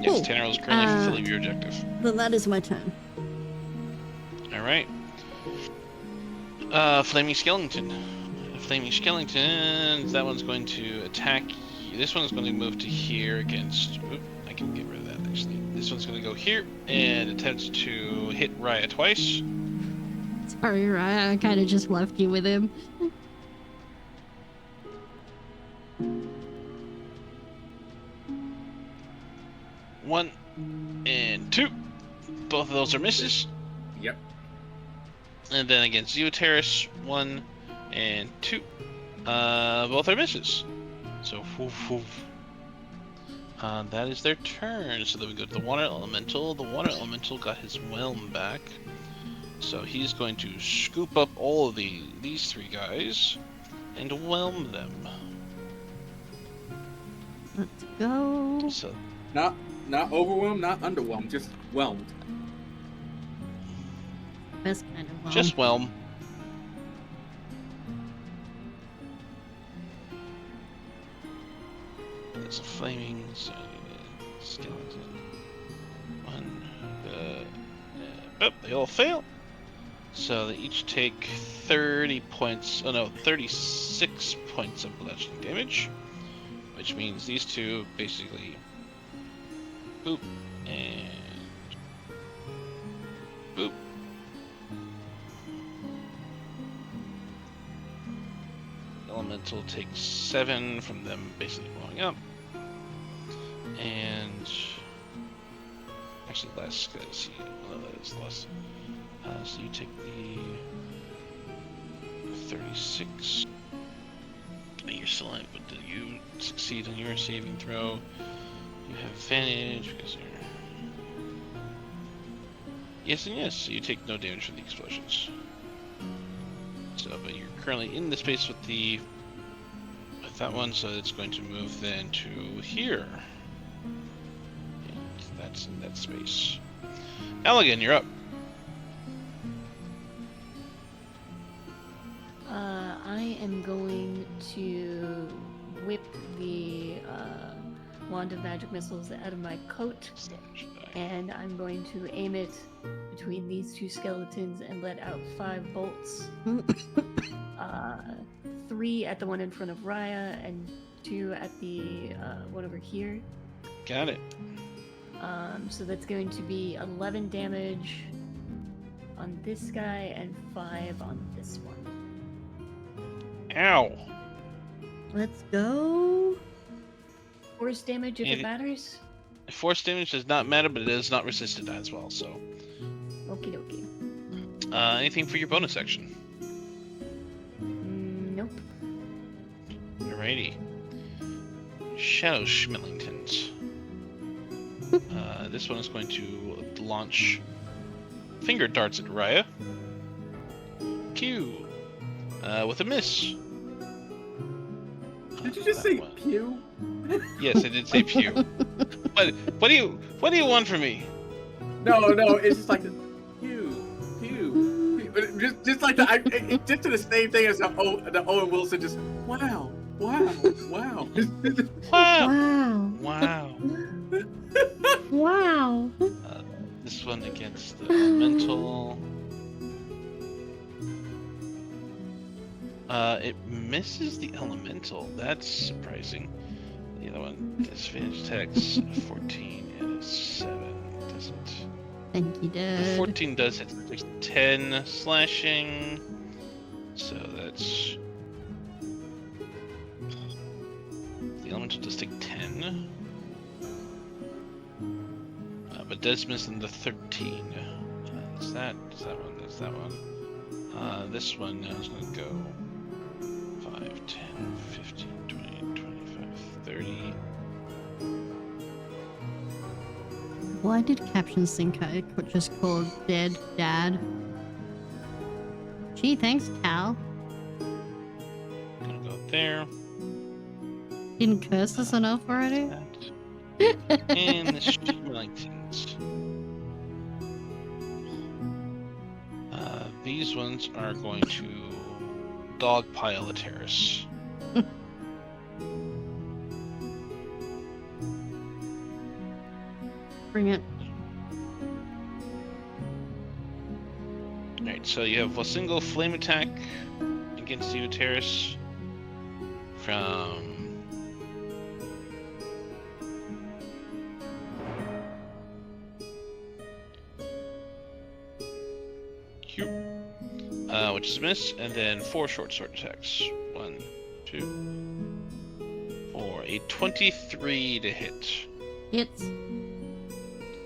Yes, Cool. General is currently fulfilling your objective. Then that is my turn. Alright. Flaming Skeleton. Flaming Skeleton, that one's going to attack you. This one's going to move to here against... Oop, I can get rid of that, actually. This one's going to go here and attempts to hit Raya twice. Sorry, Raya, I kind of just left you with him. One and two. Both of those are misses. Yep. And then against you, Terrace, 1 and 2. Both are misses. So, woof, woof. That is their turn. So then we go to the Water Elemental. The Water Elemental got his Whelm back. So he's going to scoop up all of these three guys and whelm them. Let's go. So Not overwhelmed, not underwhelmed, just whelmed. Best kind of whelm. just whelm. There's a flaming skeleton. One. Oh, they all fail. So they each take 30 points. Oh no, 36 points of bludgeoning damage. Which means these two basically boop and boop. Elemental takes 7 from them basically blowing up. And actually less, because that is less. So you take the 36. You're still in, but you succeed on your saving throw. You have advantage because you're. Yes and yes, so you take no damage from the explosions. So, but you're currently in the space with that one, so it's going to move then to here. And that's in that space. Elegant, you're up. I am going to whip the wand of magic missiles out of my coat, and I'm going to aim it between these two skeletons and let out 5 bolts. 3 at the one in front of Raya and 2 at the one over here. Got it. So that's going to be 11 damage on this guy and 5 on this one. Ow. Let's go. Force damage if it matters. Force damage does not matter, but it is not resisted as well, so. Okie dokie. Anything for your bonus action? Nope. Alrighty. Shadow Schmillingtons. This one is going to launch finger darts at Raya. Q. With a miss. Did you just say one. pew? Yes, I did say pew. What do you want from me? No, it's just like pew. Just like just to the same thing as the Owen Wilson. Just wow. Wow. Wow. Wow. Wow. This one against the elemental. It misses the elemental. That's surprising. The other one, disadvantage attacks 14 and a 7. Doesn't. Thank you, The Dad. 14 does hit. There's 10 slashing. So that's. The elemental does take 10. But does miss in the 13. That's that. That's that one. That's that one. This one now is going to go 5, 10, 15, 20, 25, 30. Why did Captions think I could just call Dead Dad? Gee, thanks, Cal. Gonna go there. Didn't curse us enough already? And the Schmelingtons. These ones are going to dogpile a terrace. Bring it. Alright, so you have a single flame attack against you, Terrace, from Q, which is a miss, and then 4 short sword attacks. 1, 2, 4. A 23 to hit. Hits.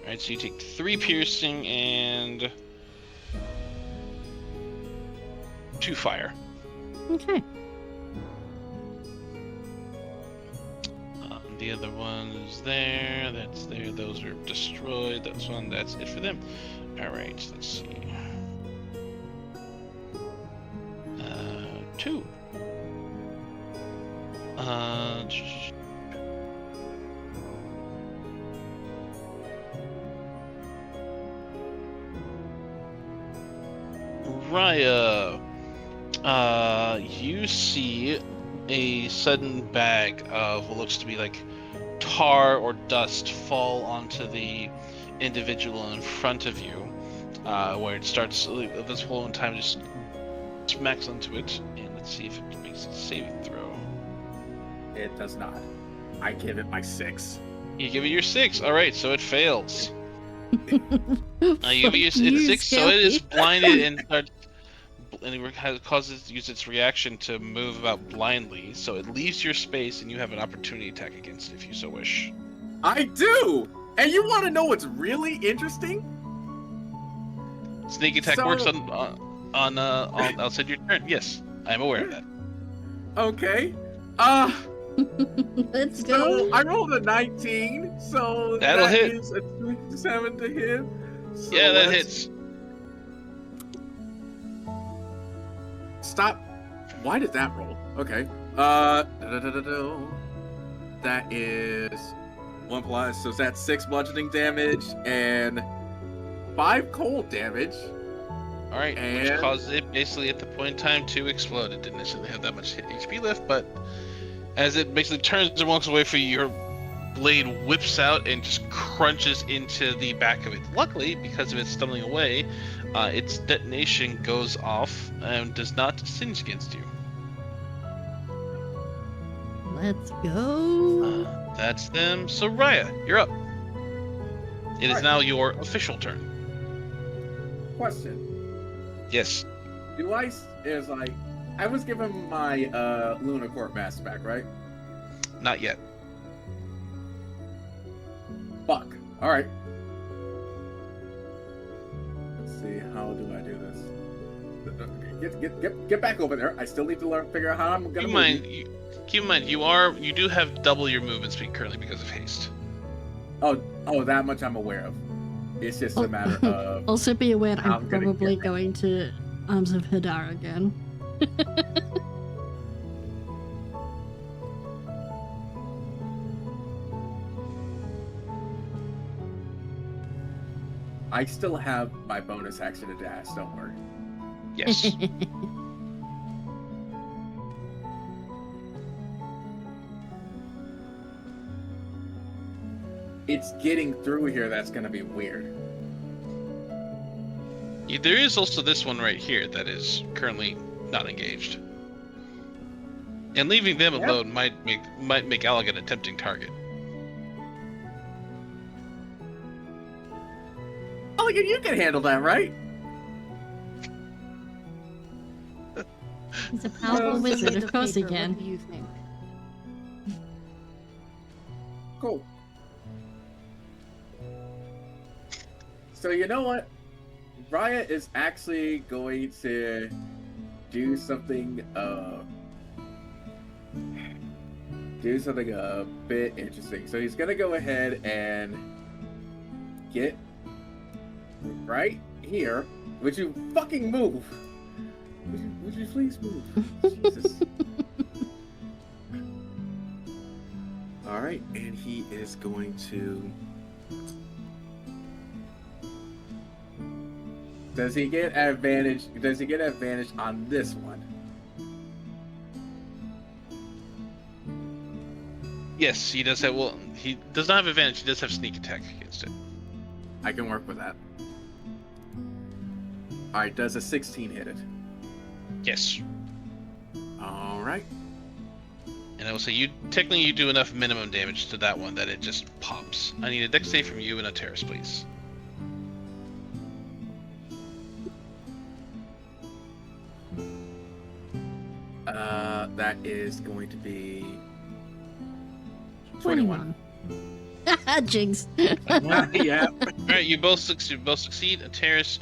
Alright, so you take 3 piercing and 2 fire. Okay. The other one is there, that's there, those are destroyed, that's one, that's it for them. Alright, let's see. 2. Raya, you see a sudden bag of what looks to be like tar or dust fall onto the individual in front of you, where it starts, this whole time just smacks onto it, and let's see if it makes a saving throw. It does not. I give it my 6. You give it your 6, alright, so it fails. You give it Fuck you, its 6, so it is Skelly. blinded and starts, and it causes it to use its reaction to move about blindly, so it leaves your space and you have an opportunity attack against it if you so wish. I do! And you want to know what's really interesting? Sneak attack So- works on outside your turn. Yes, I'm aware of that. Okay. Let's go. So I rolled a 19, so That'll that hit. is a 27 to hit. So Yeah, that let's hits. Stop. Why did that roll? Okay. That is 1 plus, so that's 6 bludgeoning damage and 5 cold damage. All right, which And- causes it basically at the point in time to explode. It didn't necessarily have that much HP left, but as it basically turns and walks away from you, your blade whips out and just crunches into the back of it. Luckily, because of it stumbling away, its detonation goes off and does not singe against you. Let's go. That's them. So Raya, you're up. It is Alright. now your official turn. Question. Yes. Do I is like I was given my Luna Court mask back, right? Not yet. Fuck. All right. Let's see. How do I do this? Get back over there. I still need to figure out how I'm gonna move. Keep in mind, you do have double your movement speed currently because of haste. Oh, that much I'm aware of. It's just a matter of. Also be aware I'm I'm gonna probably get- going to Arms of Hadar again. I still have my bonus action to dash. Don't worry. Yes. It's getting through here that's gonna be weird. There is also this one right here that is currently not engaged. And leaving them alone might make Allegan a tempting target. Oh, you can handle that, right? He's a powerful wizard, of course he can. What do you think? Cool. So you know what? Raya is actually going to do something a bit interesting. So he's gonna go ahead and get right here. Would you fucking move? Would you please move? Jesus. All right, and he is going to. Does he get advantage? Does he get advantage on this one? Yes, he does have. Well, he does not have advantage. He does have sneak attack against it. I can work with that. All right, does a 16 hit it? Yes. All right. And I will say you do enough minimum damage to that one that it just pops. I need a dex save from you and a Terrace, please. That is going to be 21. Jinx. Yeah. All right, you both succeed. A Terrace,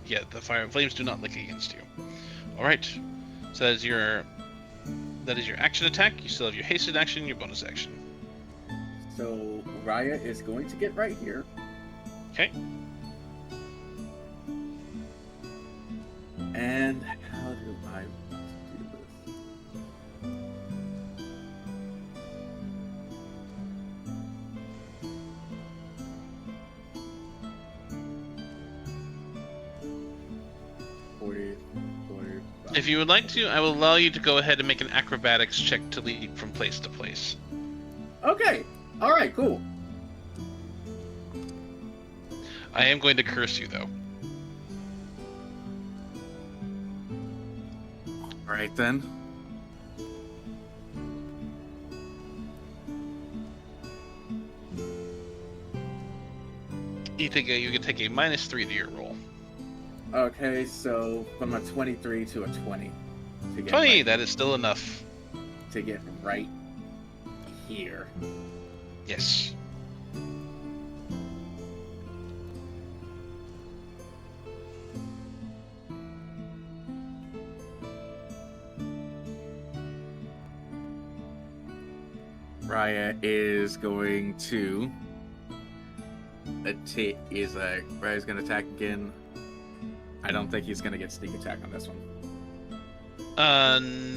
yeah, the fire and flames do not lick against you. All right, so that is your action attack. You still have your hasted action and your bonus action. So Raya is going to get right here. Okay. And how do I want to do this? If you would like to, I will allow you to go ahead and make an acrobatics check to leap from place to place. Okay. All right. Cool. I am going to curse you, though. All right then. You can take a -3 to your roll. Okay, so from a 23 to a 20. To get 20, right, that is still enough. to get right here. Yes. Raya is going to Raya's gonna attack again. I don't think he's gonna get sneak attack on this one.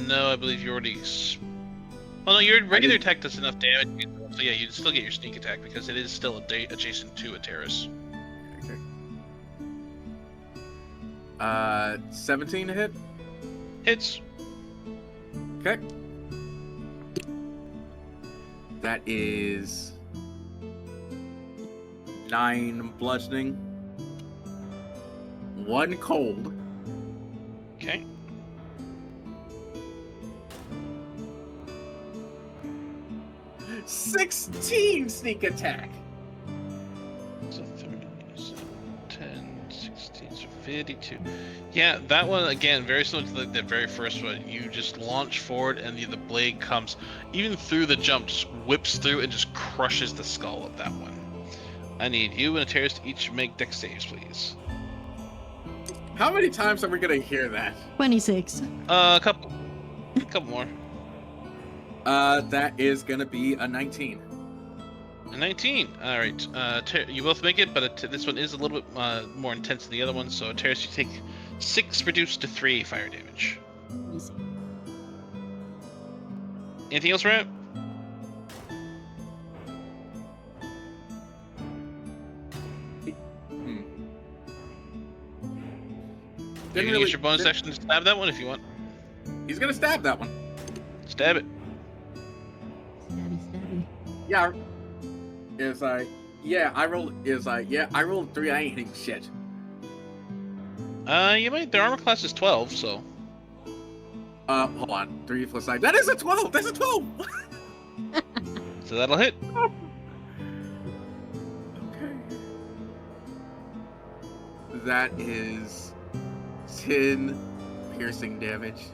No, I believe you already. Oh no, your regular attack does enough damage. So yeah, you'd still get your sneak attack because it is still adjacent to a terrace. Okay. 17 to hit. Hits. Okay. That is 9 bludgeoning, 1 cold. Okay. $16 sneak attack. So 30, so 10, 16, so 52. Yeah, that one again, very similar to the very first one. You just launch forward, and the blade comes even through the jump, just whips through and just crushes the skull of that one. I need you and a terrace to each make dex saves, please. How many times are we gonna hear that? 26. A couple more. That is gonna be a 19. A 19. All right. You both make it, but this one is a little bit more intense than the other one. So Terrace, you take 6 reduced to 3 fire damage. Easy. Anything else, Rat? You can use your bonus action to stab that one if you want. He's gonna stab that one. Stab it. Stabby, stabby. Yeah. Is like, yeah, I rolled. Is like, yeah, I rolled 3. I ain't hitting shit. You might. Their armor class is 12, so. Hold on. 3 plus 9. That is a 12. That's a 12. So that'll hit. Okay. That is 10 piercing damage.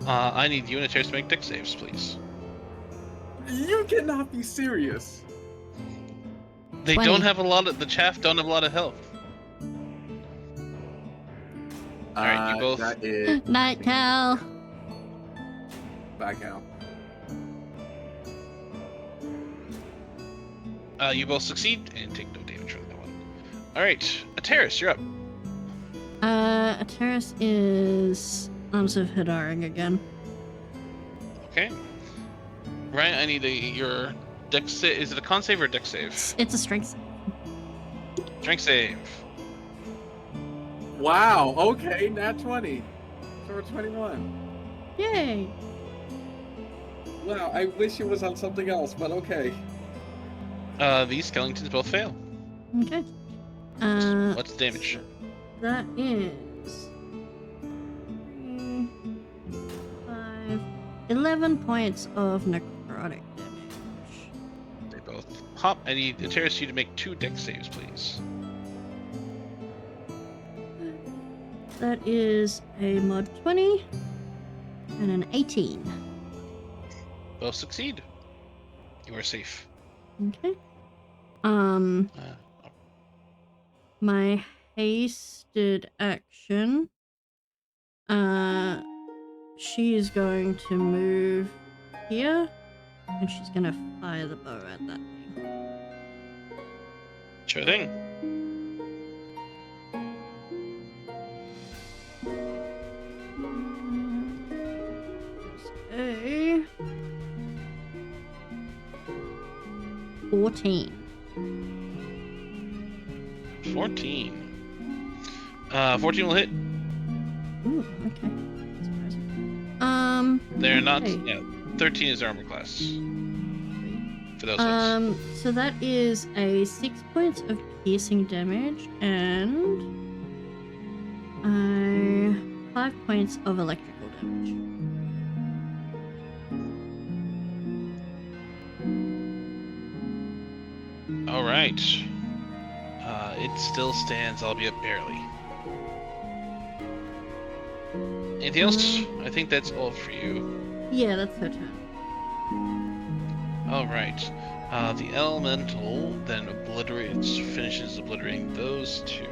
I need you and Ateris to make dex saves, please. You cannot be serious. They 20. don't have a lot of. The chaff don't have a lot of health. All right, you both. That is Night, Cal. back out. You both succeed and take no damage from that one. All right, Ateris, you're up. Ateris is Arms of Hidaring again. Okay. Ryan, I need your dex save. Is it a con save or a dex save? It's a strength. Strength save. Wow. Okay, nat 20. So we're 21. Yay! Wow. I wish it was on something else, but okay. These skeletons both fail. Okay. What's the damage? That is 5, 11 points of necrotic damage. They both hop. I need Ateris you to make 2 dex saves, please. That is a mod 20 and an 18. Both succeed. You are safe. Okay. Uh, My hasted action. She is going to move here, and she's gonna fire the bow at that thing. Sure thing. A 14. 14. 14 will hit. Ooh, okay. Surprising. They're not. okay. Yeah, 13 is their armor class. For those ones. So that is a 6 points of piercing damage and 5 points of electrical damage. All right. It still stands, albeit barely. Anything else? I think that's all for you. Yeah, that's her turn. All right. The elemental then finishes obliterating those 2,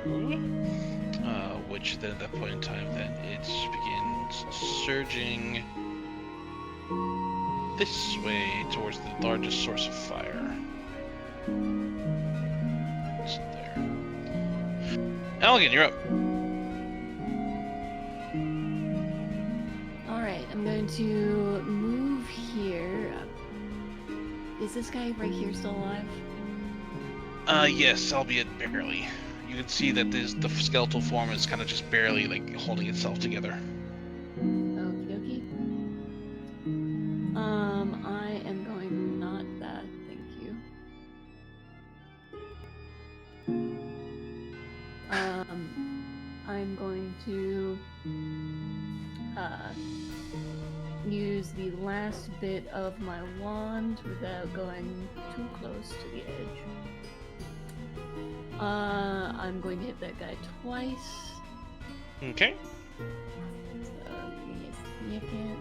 which then at that point in time, then it begins surging this way towards the largest source of fire. It's there. Alligan, you're up. Alright, I'm going to move here. Is this guy right here still alive? Yes, albeit barely. You can see that the skeletal form is kind of just barely like holding itself together. Okie dokie. I am going not that, thank you. I'm going to use the last bit of my wand without going too close to the edge. I'm going to hit that guy twice. Okay. So, give me a second.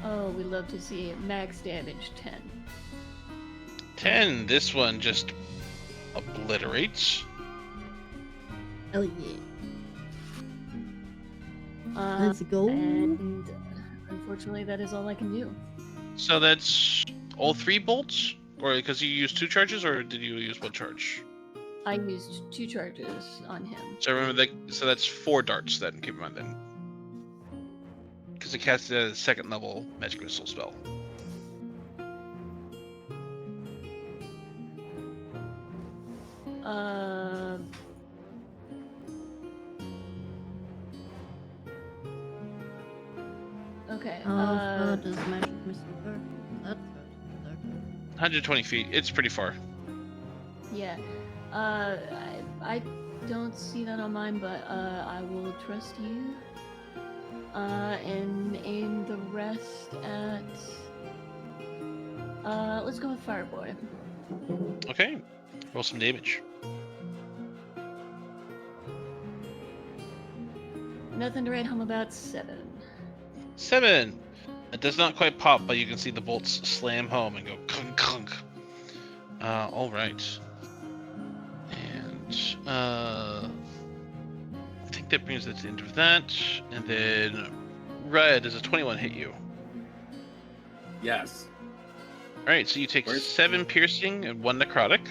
Oh, we love to see it. Max damage 10. 10. This one just obliterates. Hell yeah. Let's go. And unfortunately, that is all I can do. So that's all 3 bolts? Or because you used 2 charges, or did you use 1 charge? I used 2 charges on him. So remember that. So that's 4 darts then. Keep in mind then. Because it casts a 2nd level magic missile spell. Okay. How far does magic missile go? That's 120 feet. It's pretty far. Yeah. I don't see that on mine, but I will trust you. And aim the rest at. Let's go with Fireboy. Okay. Roll some damage. Nothing to write home about. 7. 7. It does not quite pop, but you can see the bolts slam home and go clunk clunk. All right. And I think that brings us to the end of that. And then Red, does a 21 hit you? Yes. All right, so you take Where's- 7 piercing and 1 necrotic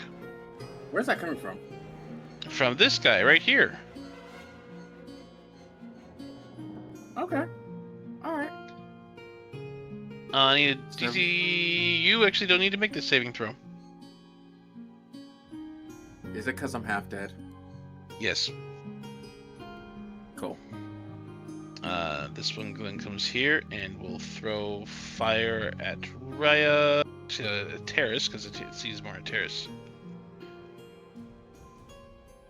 Where's that coming from? from this guy right here. Okay. All right. I need a DC. You actually don't need to make this saving throw. Is it because I'm half dead? Yes. Cool. This one then comes here and will throw fire at Raya. Terrace, because it sees more at Terrace.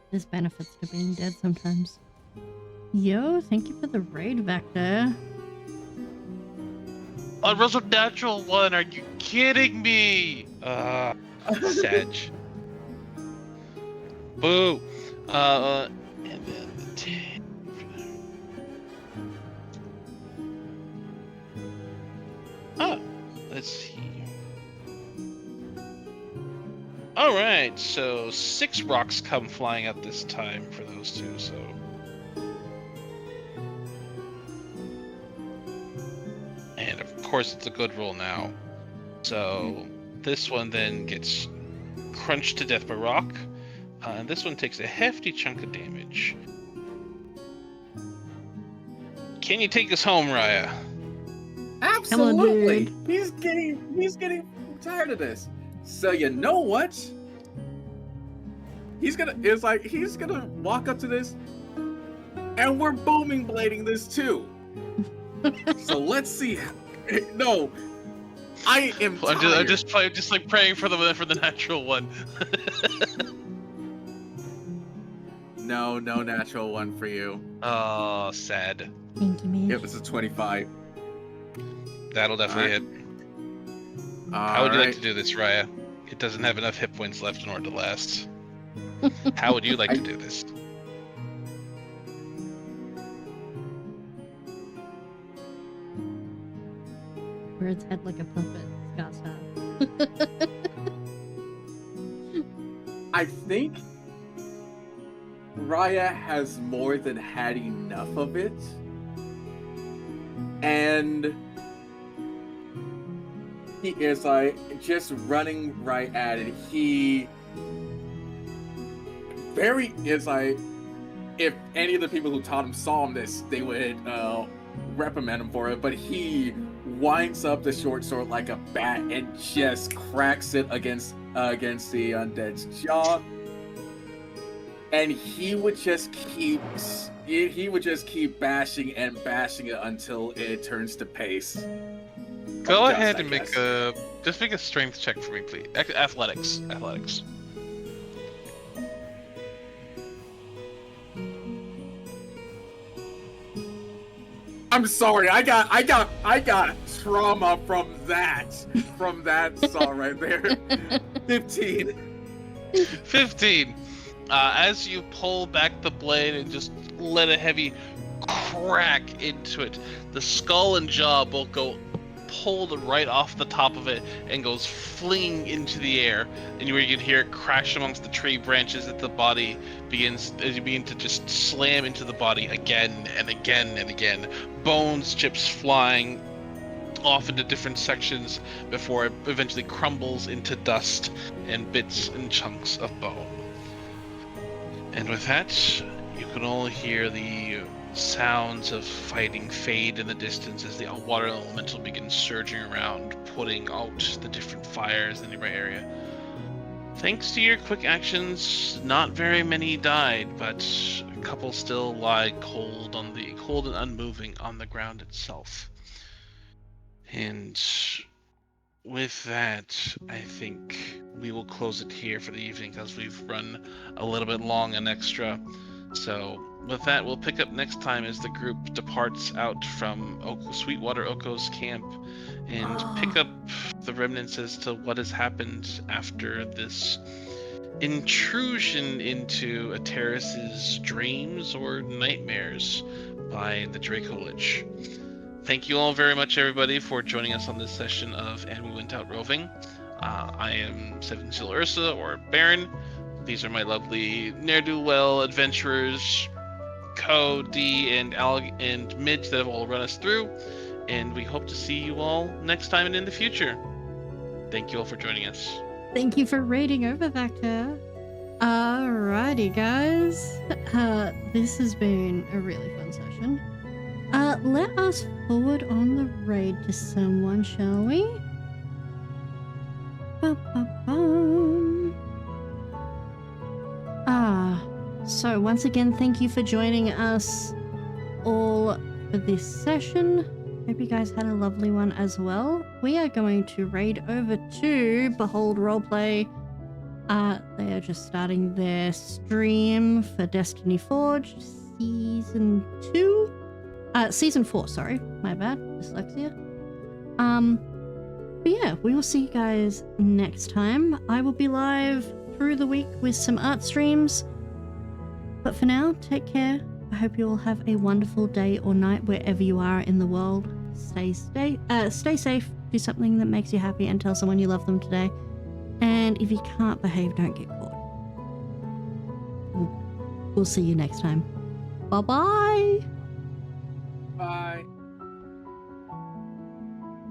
There's benefits to being dead sometimes. Yo, thank you for the raid vector. On Russell Natural 1, are you kidding me? Sag. Boo. And then the 10. Let's see. Alright, so 6 rocks come flying out this time for those two, so. And of course, it's a good roll now. So this one then gets crunched to death by rock, and this one takes a hefty chunk of damage. Can you take us home, Raya? Absolutely. dude. He's getting tired of this. So you know what? He's gonna walk up to this, and we're booming blading this too. So let's see. No, I am tired. I'm just like praying for the natural one. No natural one for you. Oh, sad. Thank you, man. It was a 25. That'll definitely hit. How would you like to do this, Raya? It doesn't have enough hit points left in order to last. How would you like to do this? Bird's head like a puppet. Scott's hat. I think Raya has more than had enough of it. And he is like just running right at it. He very is like, if any of the people who taught him saw him this, they would reprimand him for it. But he winds up the short sword like a bat and just cracks it against the undead's jaw. And he would just keep bashing and bashing it until it turns to paste. Go Just, ahead I and make guess. a strength check for me, please. Athletics. I'm sorry, I got trauma from that song right there. 15. 15. As you pull back the blade and just let a heavy crack into it, the skull and jaw both go pulled right off the top of it and goes flinging into the air. And you can hear it crash amongst the tree branches as the body begins to just slam into the body again and again and again. Bones, chips flying off into different sections before it eventually crumbles into dust and bits and chunks of bone. And with that, you can all hear the sounds of fighting fade in the distance as the water elemental begins surging around, putting out the different fires in the nearby area. Thanks to your quick actions, not very many died, but a couple still lie cold and unmoving on the ground itself. And with that, I think we will close it here for the evening because we've run a little bit long and extra. So with that, we'll pick up next time as the group departs out from Sweetwater Oko's camp and pick up the remnants as to what has happened after this intrusion into a terrace's dreams or nightmares by the Draco Lich. Thank you all very much, everybody, for joining us on this session of And We Went Out Roving. I am Seven Seal Ursa, or Baron. These are my lovely ne'er-do-well adventurers, Co, D, and and Midge that have all run us through. And we hope to see you all next time and in the future. Thank you all for joining us. Thank you for raiding over, Vector. Alrighty, guys. This has been a really fun session. Let us forward on the raid to someone, shall we? Ba-ba-bum. So once again, thank you for joining us all for this session. Hope you guys had a lovely one as well. We are going to raid over to Behold Roleplay. They are just starting their stream for Destiny Forge Season 2. Season 4, sorry. My bad. Dyslexia. But yeah, we will see you guys next time. I will be live through the week with some art streams. But for now, take care. I hope you all have a wonderful day or night wherever you are in the world. Stay safe. Do something that makes you happy and tell someone you love them today. And if you can't behave, don't get caught. We'll see you next time. Bye-bye. Bye.